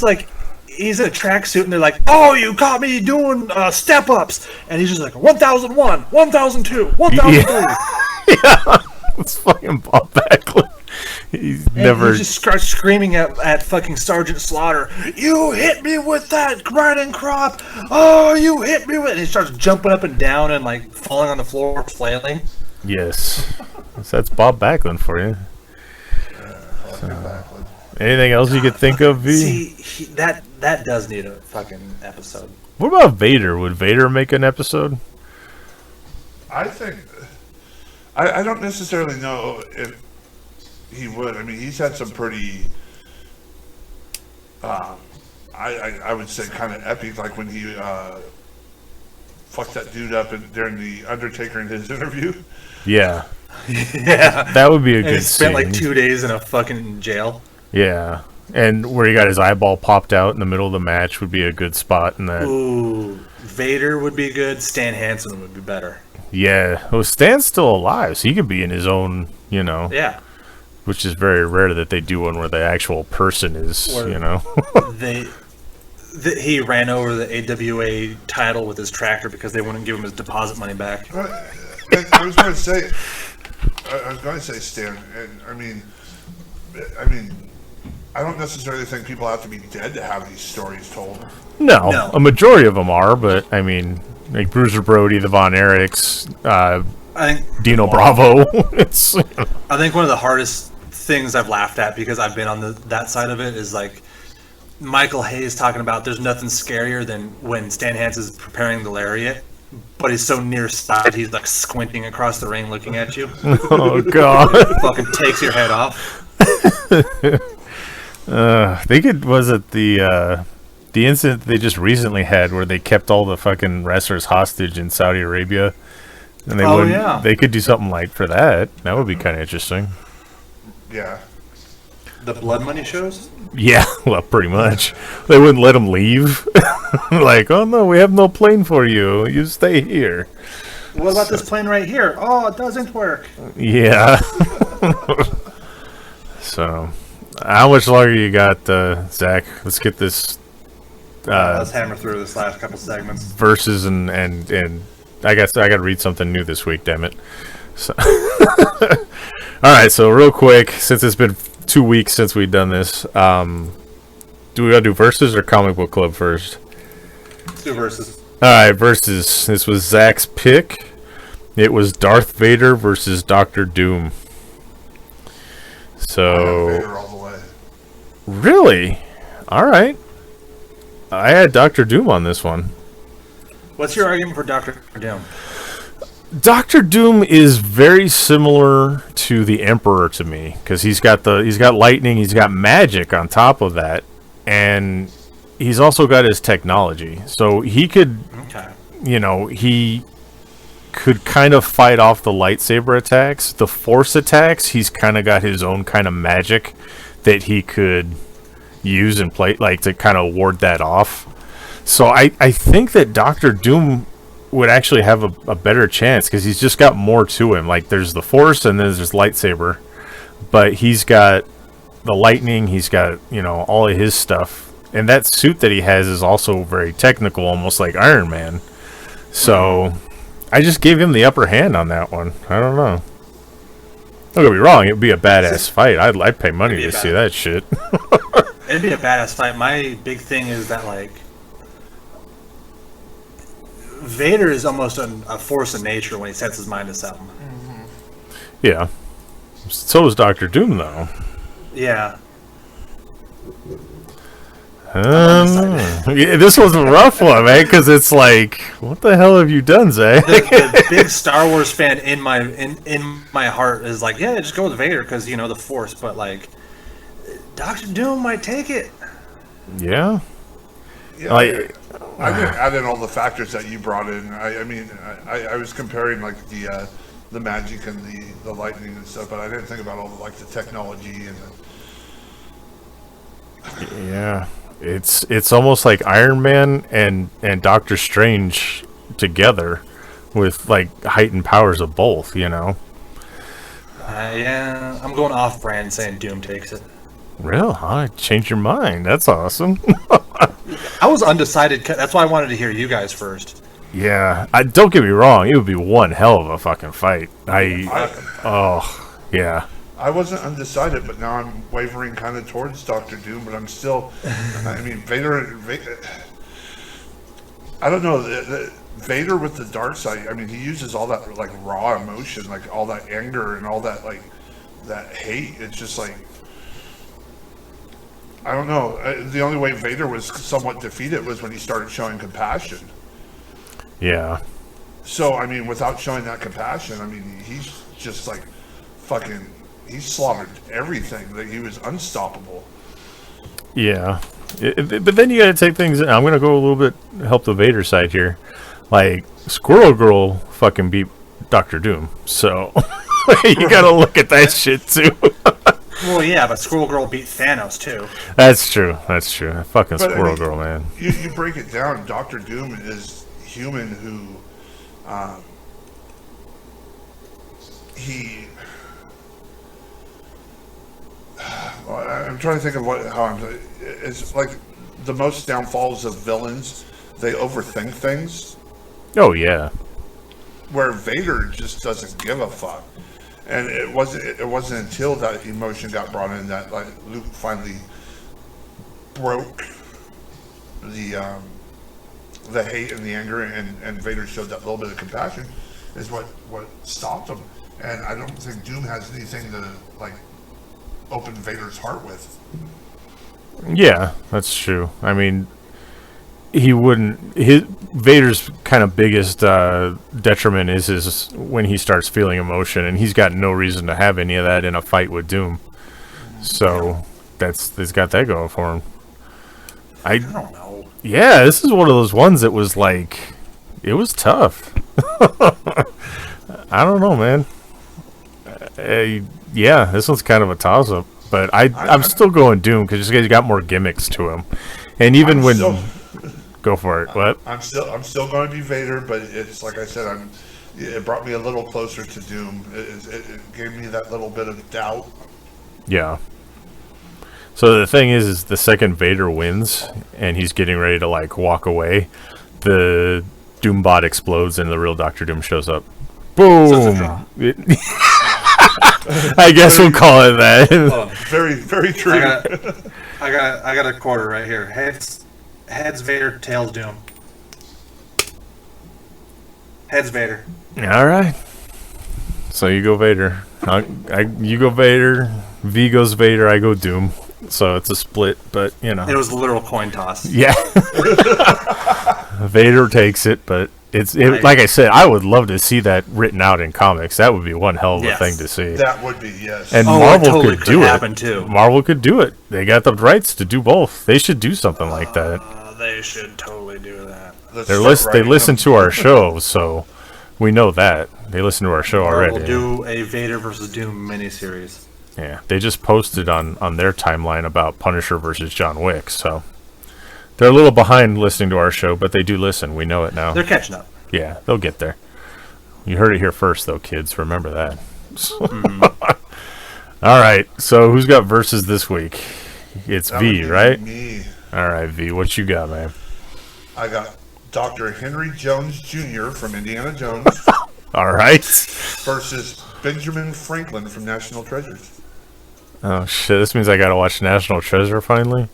like, he's in a tracksuit, and they're like, "Oh, you caught me doing step ups," and he's just like 1001, 1002, 1003. Yeah, it's fucking Bob Backlund. He just starts screaming at fucking Sergeant Slaughter. You hit me with that riding crop. Oh, you hit me with. And he starts jumping up and down and like falling on the floor, flailing. Yes, so that's Bob Backlund for you. Anything else you could think of, V? See, that does need a fucking episode. What about Vader? Would Vader make an episode? I think... I don't necessarily know if he would. I mean, he's had some pretty... I would say kind of epic, like when he fucked that dude up during the Undertaker in his interview. Yeah. Yeah. That would be a good scene. He spent like 2 days in a fucking jail. Yeah. And where he got his eyeball popped out in the middle of the match would be a good spot in that. Ooh, Vader would be good. Stan Hansen would be better. Yeah. Well, Stan's still alive, so he could be in his own, Yeah. which is very rare that they do one where the actual person is, He ran over the AWA title with his tractor because they wouldn't give him his deposit money back. I was going to say, Stan, and I mean, I don't necessarily think people have to be dead to have these stories told. No, a majority of them are, but I mean, like Bruiser Brody, the Von Erichs, I think Dino Bravo. I think one of the hardest things I've laughed at because I've been on that side of it is like Michael Hayes talking about there's nothing scarier than when Stan Hans is preparing the lariat, but he's so near side he's like squinting across the ring looking at you. Oh God! Fucking takes your head off. Was it the incident they just recently had where they kept all the fucking wrestlers hostage in Saudi Arabia, and they could do something like for that. That would be kind of interesting. Yeah. The blood money shows? Yeah, well, pretty much. They wouldn't let them leave. Like, oh no, we have no plane for you. You stay here. What about this plane right here? Oh, it doesn't work. Yeah. So, how much longer you got, Zach? Let's get this. Let's hammer through this last couple segments. Verses and I got to read something new this week. Damn it. So all right, so real quick, since it's been 2 weeks since we've done this, do we gotta do verses or comic book club first? Let's do verses. All right, verses. This was Zach's pick. It was Darth Vader versus Doctor Doom. So Vader all the way. Really? All right. I had Doctor Doom on this one. What's your argument for Doctor Doom? Doctor Doom is very similar to the Emperor to me because he's got lightning, he's got magic on top of that, and he's also got his technology. So he could, he could kind of fight off the lightsaber attacks. The Force attacks, he's kind of got his own kind of magic that he could use and play, like to kind of ward that off. So I think that Doctor Doom would actually have a better chance because he's just got more to him. Like there's the Force and then there's lightsaber, but he's got the lightning, he's got all of his stuff, and that suit that he has is also very technical, almost like Iron Man. So I just gave him the upper hand on that one. I don't know. Don't get me wrong, it'd be a badass fight. I'd pay money to see that shit. It'd be a badass fight. My big thing is that like Vader is almost a force of nature when he sets his mind to something. Mm-hmm. Yeah. So is Doctor Doom, though. Yeah. Yeah, this was a rough one, man, because it's like, what the hell have you done, Zach? The big Star Wars fan in my heart is like, yeah, just go with Vader because the Force, but like Doctor Doom might take it. Yeah. Yeah. I didn't add in all the factors that you brought in. I was comparing like the magic and the lightning and stuff, but I didn't think about all the technology and Yeah, it's almost like Iron Man and Doctor Strange together with like heightened powers of both. Yeah, I'm going off-brand saying Doom takes it. Real? Huh? Changed your mind. That's awesome. I was undecided. That's why I wanted to hear you guys first. Yeah, don't get me wrong. It would be one hell of a fucking fight. Yeah. I wasn't undecided, but now I'm wavering kind of towards Doctor Doom, but I'm still. Vader. I don't know. Vader with the dark side. He uses all that like raw emotion, like all that anger and all that that hate. It's just like. I don't know. The only way Vader was somewhat defeated was when he started showing compassion. Yeah. So, without showing that compassion, he's just like fucking, he slaughtered everything. That he was unstoppable. Yeah. But then you gotta take things, I'm gonna go a little bit, help the Vader side here. Like, Squirrel Girl fucking beat Doctor Doom. So, you gotta look at that shit too. Well, yeah, but Squirrel Girl beat Thanos, too. That's true. Fucking Squirrel Girl, man. You break it down, Doctor Doom is human who he. I'm trying to think of it's like the most downfalls of villains. They overthink things. Oh yeah. Where Vader just doesn't give a fuck, and it wasn't until that emotion got brought in that like Luke finally broke the hate and the anger, and Vader showed that little bit of compassion is what stopped him. And I don't think Doom has anything to like open Vader's heart with. Yeah, that's true. I mean, Vader's kind of biggest detriment is when he starts feeling emotion, and he's got no reason to have any of that in a fight with Doom. So it's got that going for him. I don't know. Yeah, this is one of those ones that was like, it was tough. I don't know, man. Yeah, this one's kind of a toss-up, but I'm still going Doom because this guy's got more gimmicks to him, and even go for it. What? I'm still going to be Vader, but it's like I said, it brought me a little closer to Doom. It gave me that little bit of doubt. Yeah. So the thing is the second Vader wins and he's getting ready to like walk away, the Doombot explodes and the real Doctor Doom shows up. Boom! I guess we'll call it that. Very, very true. I got a quarter right here. Heads Vader, tails Doom. Heads Vader. All right. So you go Vader. You go Vader. V goes Vader. I go Doom. So it's a split, but you know. It was a literal coin toss. Yeah. Vader takes it, but like I said, I would love to see that written out in comics. That would be one hell of a thing to see. That would be, yes. And Marvel totally could do happen it. Too. Marvel could do it. They got the rights to do both. They should do something like that. They should totally do that. They listen to our show, so we know that. They listen to our show already. We'll do a Vader versus Doom miniseries. Yeah, they just posted on their timeline about Punisher versus John Wick, so they're a little behind listening to our show, but they do listen. We know it now. They're catching up. Yeah, they'll get there. You heard it here first, though, kids. Remember that. All right, so who's got verses this week? It's That V, would be right? Me. All right, V, what you got, man? I got Dr. Henry Jones Jr. from Indiana Jones All right. versus Benjamin Franklin from National Treasures. Oh, shit, this means I gotta watch National Treasure finally?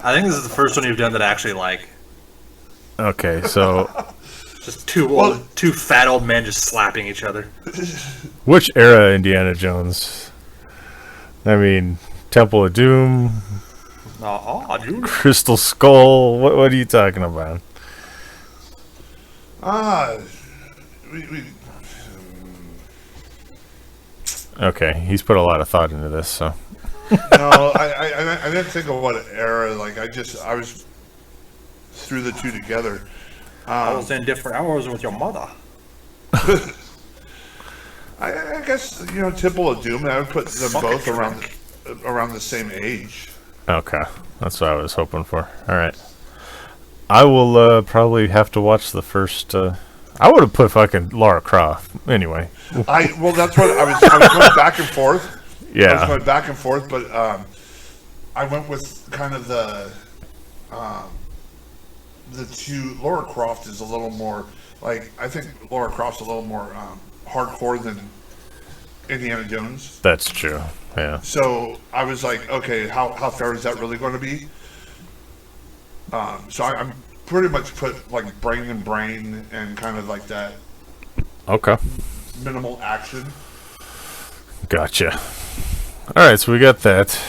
I think this is the first one you've done that I actually like. Okay, so Just two fat old men just slapping each other. which era Indiana Jones? I mean, Temple of Doom, Dude. Crystal Skull, what are you talking about? Okay, he's put a lot of thought into this, so. No, I didn't think of what era. Like I was threw the two together. I was in different hours with your mother. I guess Temple of Doom. I would put them both around the same age. Okay, that's what I was hoping for. All right, I will probably have to watch the first. I would have put fucking Lara Croft anyway. Well, that's what I was going back and forth. Yeah, I was going back and forth, but I went with kind of the two. Lara Croft is a little more like I think Lara Croft's a little more hardcore than Indiana Jones. that's true. Yeah. So I was like, okay, how fair is that really going to be? So I'm pretty much put like brain and kind of like that Okay. minimal action. Gotcha. All right, so we got that.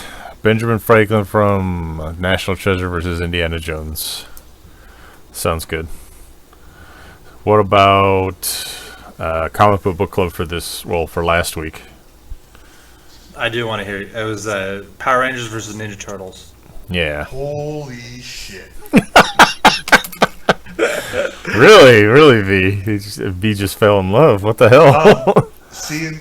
Benjamin Franklin from National Treasure versus Indiana Jones. Sounds good. What about comic book club for for last week? I do want to hear it. It was Power Rangers versus Ninja Turtles. Yeah. Holy shit! Really, V just fell in love. What the hell? Seeing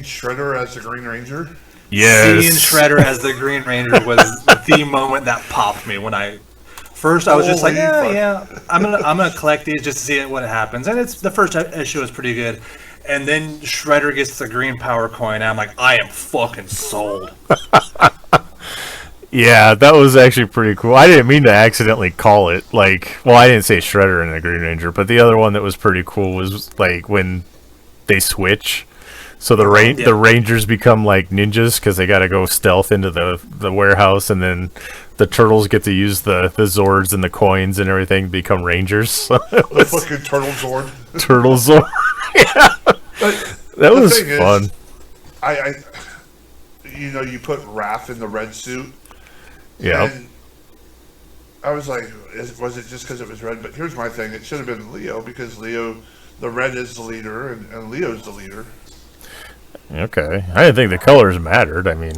Shredder as the Green Ranger. Yes. Seeing Shredder as the Green Ranger was the moment that popped me when I First, I was just like, Holy yeah, I'm gonna collect these just to see what happens. And it's the first issue is pretty good, and then Shredder gets the green power coin. And I'm like, I am fucking sold. Yeah, that was actually pretty cool. I didn't mean to accidentally call it I didn't say Shredder and the Green Ranger, but the other one that was pretty cool was like when they switch. So the Rangers become like ninjas because they got to go stealth into the warehouse, and then the Turtles get to use the Zords and the coins and everything to become Rangers. So it was The fucking Turtle Zord. Turtle Zord. Yeah, that was fun. You put Raph in the red suit. Yeah. And I was like, was it just because it was red? But here's my thing. It should have been Leo, because Leo, the red is the leader, and Leo's the leader. Okay. I didn't think the colors mattered. I mean,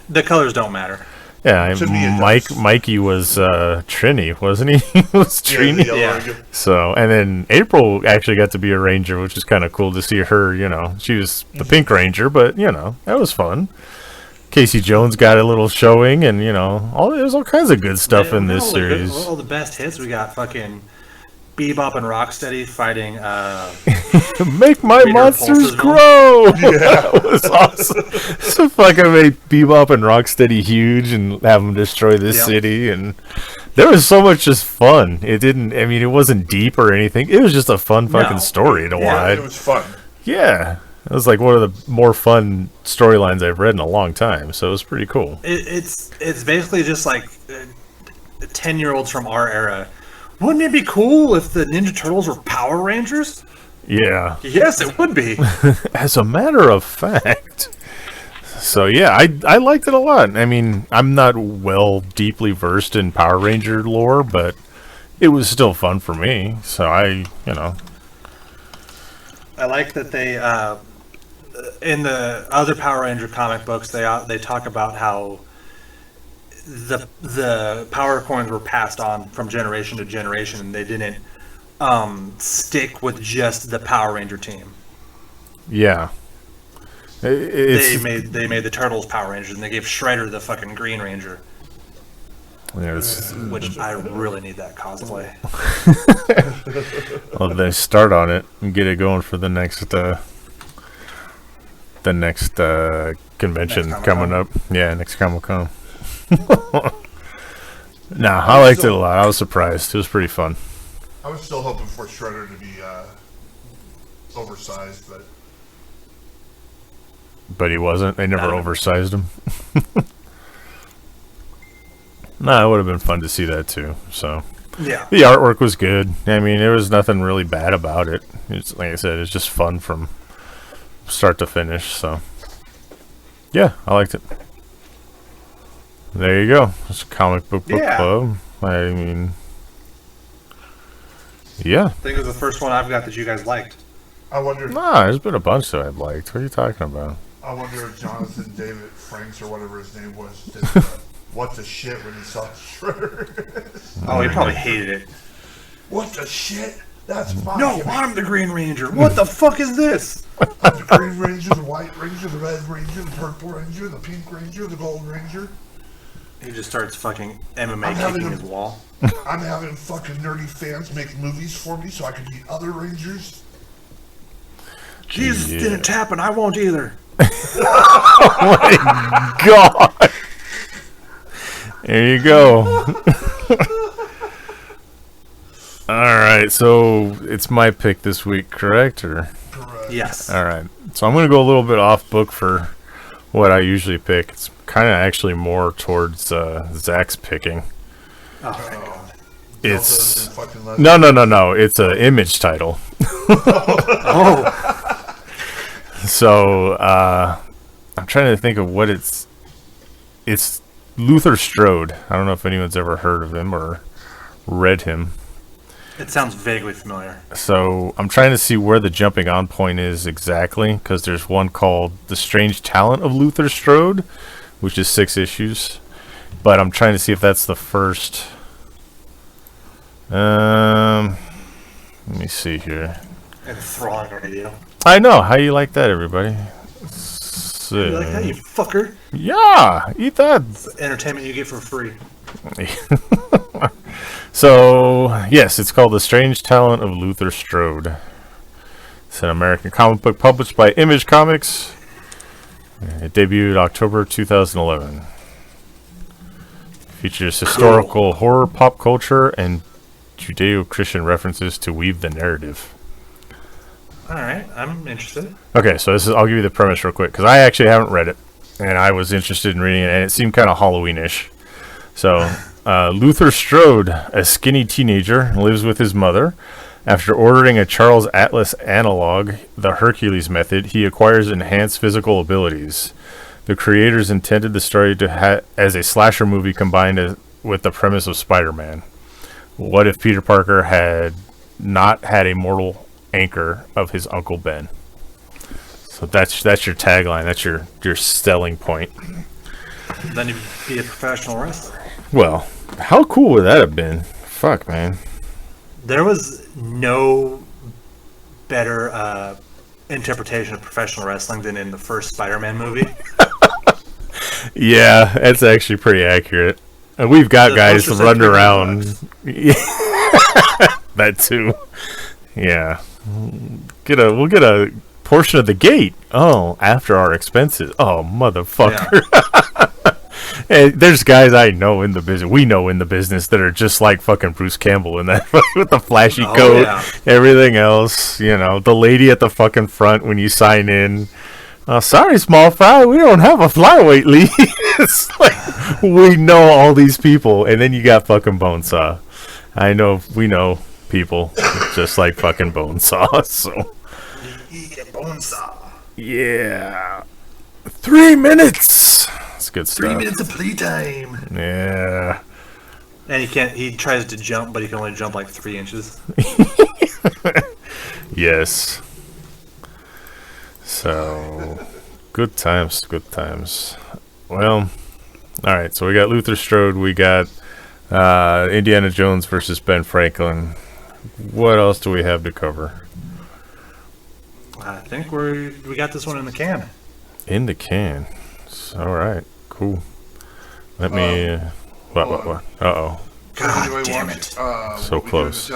The colors don't matter. yeah, To me, it does. Mikey was Trini, wasn't he? He was Yeah, Trini. the yellow Yeah. Ranger. So, and then April actually got to be a ranger, which is kind of cool to see her. She was the Pink Ranger, but that was fun. Casey Jones got a little showing, and there's all kinds of good stuff in this series. All the best hits we got. Fucking Bebop and Rocksteady fighting. Make my Peter monsters Puls's grow. That was awesome. So fucking made Bebop and Rocksteady huge and have them destroy this Yep. city, and there was so much just fun. It wasn't deep or anything. It was just a fun fucking No. story to Yeah, watch. It was fun. Yeah. It was like one of the more fun storylines I've read in a long time, so it was pretty cool. It's basically just like 10-year-olds from our era. Wouldn't it be cool if the Ninja Turtles were Power Rangers? Yeah. Yes, it would be. As a matter of fact. So yeah, I liked it a lot. I mean, I'm not deeply versed in Power Ranger lore, but it was still fun for me. So I like that they in the other Power Ranger comic books they talk about how the power coins were passed on from generation to generation, and they didn't stick with just the Power Ranger team. yeah. They made the Turtles Power Rangers, and they gave Shredder the fucking Green Ranger, which I really need that cosplay. Well, they start on it and get it going for the next convention Next coming Comic-Con. up. Yeah, next Comic-Con. Nah, I liked it a lot. I was surprised. It was pretty fun. I was still hoping for Shredder to be oversized, But he wasn't. They never No. oversized him. Nah, it would have been fun to see that too. So Yeah. the artwork was good. I mean, there was nothing really bad about it. It's like I said, it's just fun from start to finish. So yeah, I liked it. There you go. It's a comic book Yeah. club. I mean, yeah. I think it was the first one I've got that you guys liked. I wonder. Nah, there's been a bunch that I've liked. What are you talking about? I wonder if Jonathan David Franks or whatever his name was did what the shit when he saw Shredder. Oh, he probably hated it. What the shit? That's fine. No, I'm the Green Ranger. What the fuck is this? I'm the Green Ranger, the White Ranger, the Red Ranger, the Purple Ranger, the Pink Ranger, the Gold Ranger. He just starts fucking MMA I'm having kicking a- his wall. I'm having fucking nerdy fans make movies for me so I can beat other Rangers. Jesus Yeah. didn't tap, and I won't either. God. There you go. All right, so it's my pick this week, correct? Or Correct. Yes. all right, so I'm going to go a little bit off book for what I usually pick. It's kind of actually more towards Zach's picking. Oh, thank God. It's Fucking no. It's an Image title. Oh, So I'm trying to think of what it's. It's Luther Strode. I don't know if anyone's ever heard of him or read him. it sounds vaguely familiar. So I'm trying to see where the jumping on point is exactly, because there's one called The Strange Talent of Luther Strode, which is 6 issues. But I'm trying to see if that's the first. Let me see here. Enthralling radio. I know. How you like that, everybody? So, You like that, you fucker? yeah, eat that. Entertainment you get for free. So, yes, it's called The Strange Talent of Luther Strode. It's an American comic book published by Image Comics. It debuted October 2011. Features historical horror, pop culture, and Judeo-Christian references to weave the narrative. All right, I'm interested. Okay, so I'll give you the premise real quick, because I actually haven't read it, and I was interested in reading it, and it seemed kind of Halloween-ish. So, Luther Strode, a skinny teenager, lives with his mother. After ordering a Charles Atlas analog, the Hercules method, he acquires enhanced physical abilities. The creators intended the story to as a slasher movie combined with the premise of Spider-Man. What if Peter Parker had not had a mortal anchor of his Uncle Ben? So that's your tagline. That's your selling point. Then you'd be a professional wrestler. Well, how cool would that have been? Fuck, man. There was no better interpretation of professional wrestling than in the first Spider-Man movie. Yeah, that's actually pretty accurate. And we've got guys running around. That too. Yeah. We'll get a portion of the gate. Oh, after our expenses. Oh, motherfucker. Yeah. And there's guys I know in the business. We know in the business that are just like fucking Bruce Campbell in that with the flashy coat, yeah. Everything else. You know, the lady at the fucking front when you sign in. Sorry, small fry, we don't have a flyweight league. It's like we know all these people, and then you got fucking Bonesaw. We know people just like fucking Bonesaw. So Bonesaw. Yeah, 3 minutes. That's good stuff. 3 minutes of playtime. Yeah. And he tries to jump, but he can only jump like 3 inches. Yes. So, good times. Well, all right. So we got Luther Strode. We got Indiana Jones versus Ben Franklin. What else do we have to cover? I think we got this one in the can. In the can. All right. Cool. Let me. What? Uh-oh. God damn it! So close.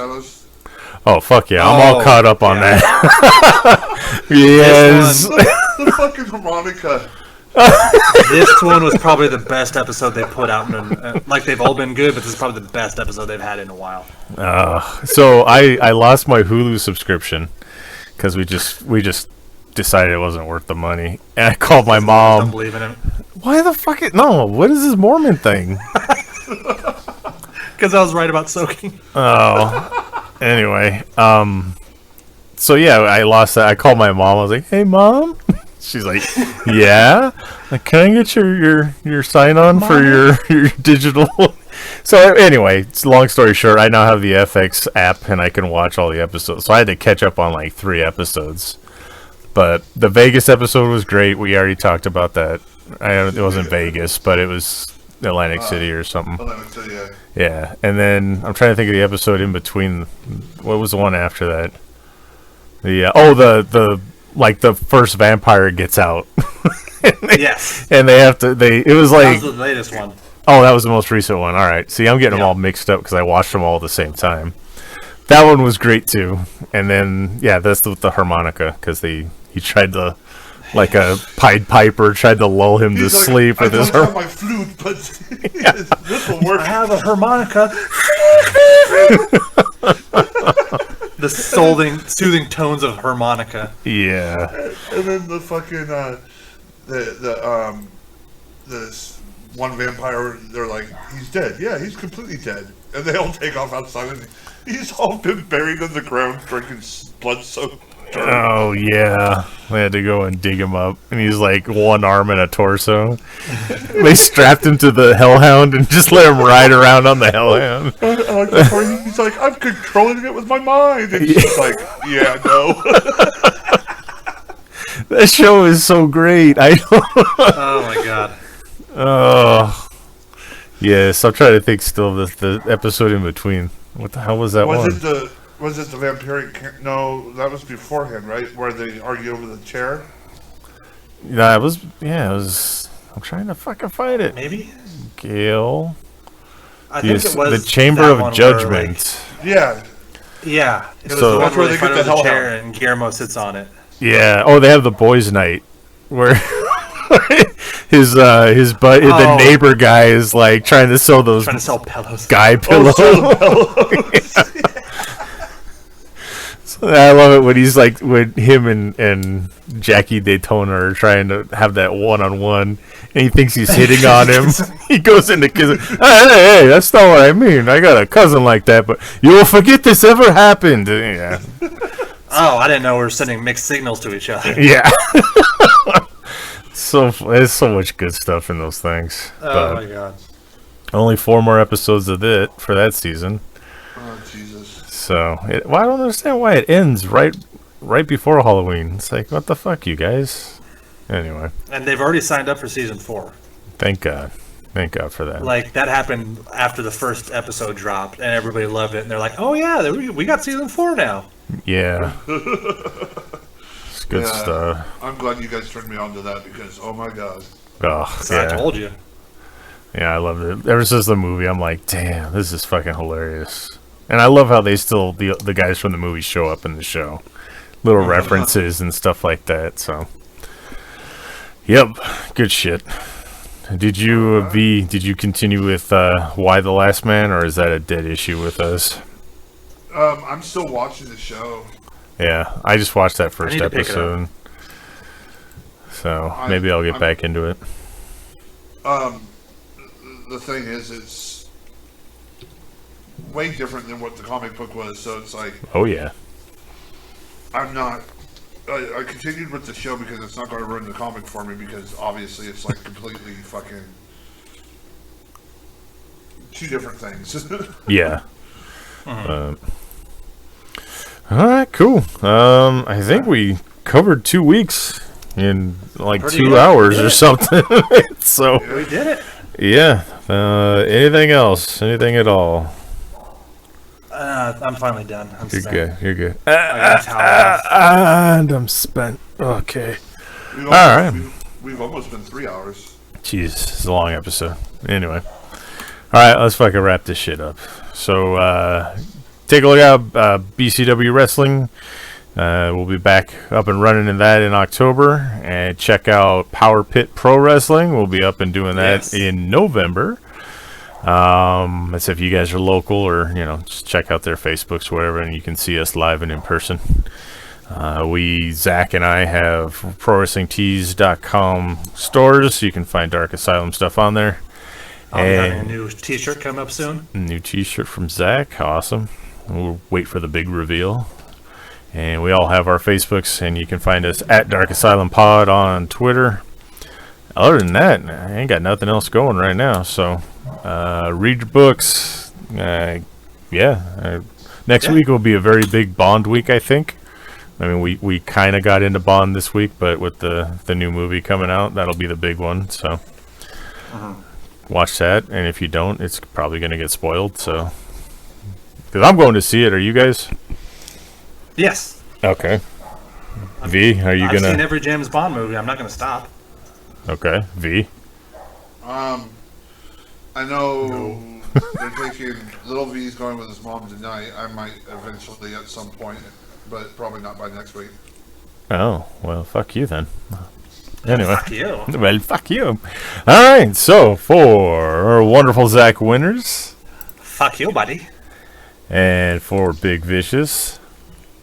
Oh, fuck yeah. I'm all caught up on that. Yes. The fucking harmonica. This one was probably the best episode they put out. Like, they've all been good, but this is probably the best episode they've had in a while. So I lost my Hulu subscription because we just decided it wasn't worth the money. And I called my mom. Don't believe in him. Why the fuck it? No, what is this Mormon thing? Because I was right about soaking. Oh. Anyway, so yeah, I lost that. I called my mom. I was like, "Hey, mom." She's like, "Yeah." Like, can I get your sign on for your digital? So anyway, it's long story short. I now have the FX app and I can watch all the episodes. So I had to catch up on like 3 episodes. But the Vegas episode was great. We already talked about that. It wasn't Vegas, but it was Atlantic City or something. Atlantic City, yeah. Yeah, and then I'm trying to think of the episode in between. What was the one after that? The first vampire gets out. Yes. And they have to. It was like. That was the latest one. Oh, that was the most recent one. All right. See, I'm getting them all mixed up because I watched them all at the same time. That one was great too. And then that's with the harmonica because he tried to. Like a Pied Piper tried to lull him to sleep with his harmonica. I don't have my flute, but this will work. I have a harmonica. The soothing tones of harmonica. Yeah. And then the fucking this one vampire, they're like, he's dead. Yeah, he's completely dead. And they all take off outside, and he's all been buried in the ground, drinking blood-soaked. Oh yeah, they had to go and dig him up, and he's like one arm and a torso. They strapped him to the Hellhound and just let him ride around on the Hellhound. He's like, I'm controlling it with my mind, and she's like, yeah, no. That show is so great. I don't. Oh my god. Oh yes, I'm trying to think still of the episode in between. What the hell was that one? Was it the vampiric? No, that was beforehand, right? Where they argue over the chair? Yeah, it was. I'm trying to fucking find it. Maybe? Gail. I think it was the Chamber that of one Judgment. Yeah. Yeah, it was So- the one That's where where they they get find the the hell chair and Guillermo sits on it. Yeah. Oh, they have the boys' night where his the Oh. neighbor guy is like trying to sell those Trying to sell pillows. guy pillows. I love it when he's like when him and Jackie Daytona are trying to have that one-on-one, and he thinks he's hitting on him. He goes into kiss. Hey, that's not what I mean. I got a cousin like that, but you will forget this ever happened. Yeah, Oh, I didn't know we were sending mixed signals to each other. yeah. So there's so much good stuff in those things. Oh But my god. only 4 more episodes of it for that season. Oh, Jesus. So well, I don't understand why it ends right before Halloween. It's like, what the fuck, you guys? Anyway, And they've already signed up for season 4. thank God for that. Like, that happened after the first episode dropped, and everybody loved it. And they're like, oh yeah, we got season 4 now. Yeah, it's good Yeah. stuff. I'm glad you guys turned me on to that because, oh my god. Oh, So I told you. Yeah, I loved it. Ever since the movie, I'm like, damn, this is fucking hilarious. And I love how they still the guys from the movie show up in the show, little references and stuff like that. So, yep, good shit. Did you Did you continue with Why the Last Man, or is that a dead issue with us? I'm still watching the show. Yeah, I just watched that first need to pick it up. episode, so maybe I'll get back into it. The thing is, it's way different than what the comic book was, so it's like, Oh yeah, I'm not. I continued with the show because it's not going to ruin the comic for me because obviously it's like completely fucking two different things. yeah. All right, cool. I think we covered 2 weeks in like Pretty 2 good. hours Yeah. or something. So We did it. yeah. Anything else? Anything at all? I'm finally done. I'm You're spent. good. You're good. I got a towel off. And I'm spent. Okay. We've All right. We've almost been 3 hours. Jeez, it's a long episode. Anyway. All right, let's fucking wrap this shit up. So, take a look at BCW Wrestling. We'll be back up and running in that in October. And check out Power Pit Pro Wrestling. We'll be up and doing that Yes. in November. That's if you guys are local or, just check out their Facebooks, whatever, and you can see us live and in person. Zach and I have ProWrestlingTees.com stores, so you can find Dark Asylum stuff on there. I'll be having a And new t-shirt coming up soon. new t-shirt from Zach, awesome. We'll wait for the big reveal. And we all have our Facebooks, and you can find us at Dark Asylum Pod on Twitter. Other than that, I ain't got nothing else going right now, so read your books. Next week will be a very big Bond week, I think. I mean, we kind of got into Bond this week, but with the new movie coming out, that'll be the big one. So watch that, and if you don't, it's probably going to get spoiled. So, because I'm going to see it, are you guys? Yes. Okay. V, are you I've seen gonna? every James Bond movie. I'm not going to stop. Okay, V. I know they're taking Little V's going with his mom tonight. I might eventually at some point, but probably not by next week. Oh well, fuck you then. Anyway. Fuck you. Well, fuck you. All right, so for our wonderful Zach Winters Fuck you, buddy. and for Big Vicious,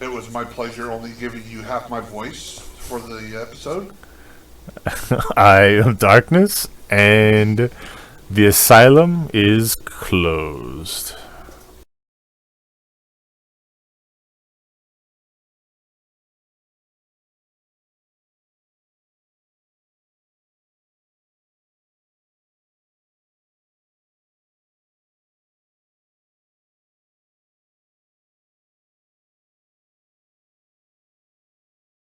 It was my pleasure only giving you half my voice for the episode. I am Darkness, and the asylum is closed.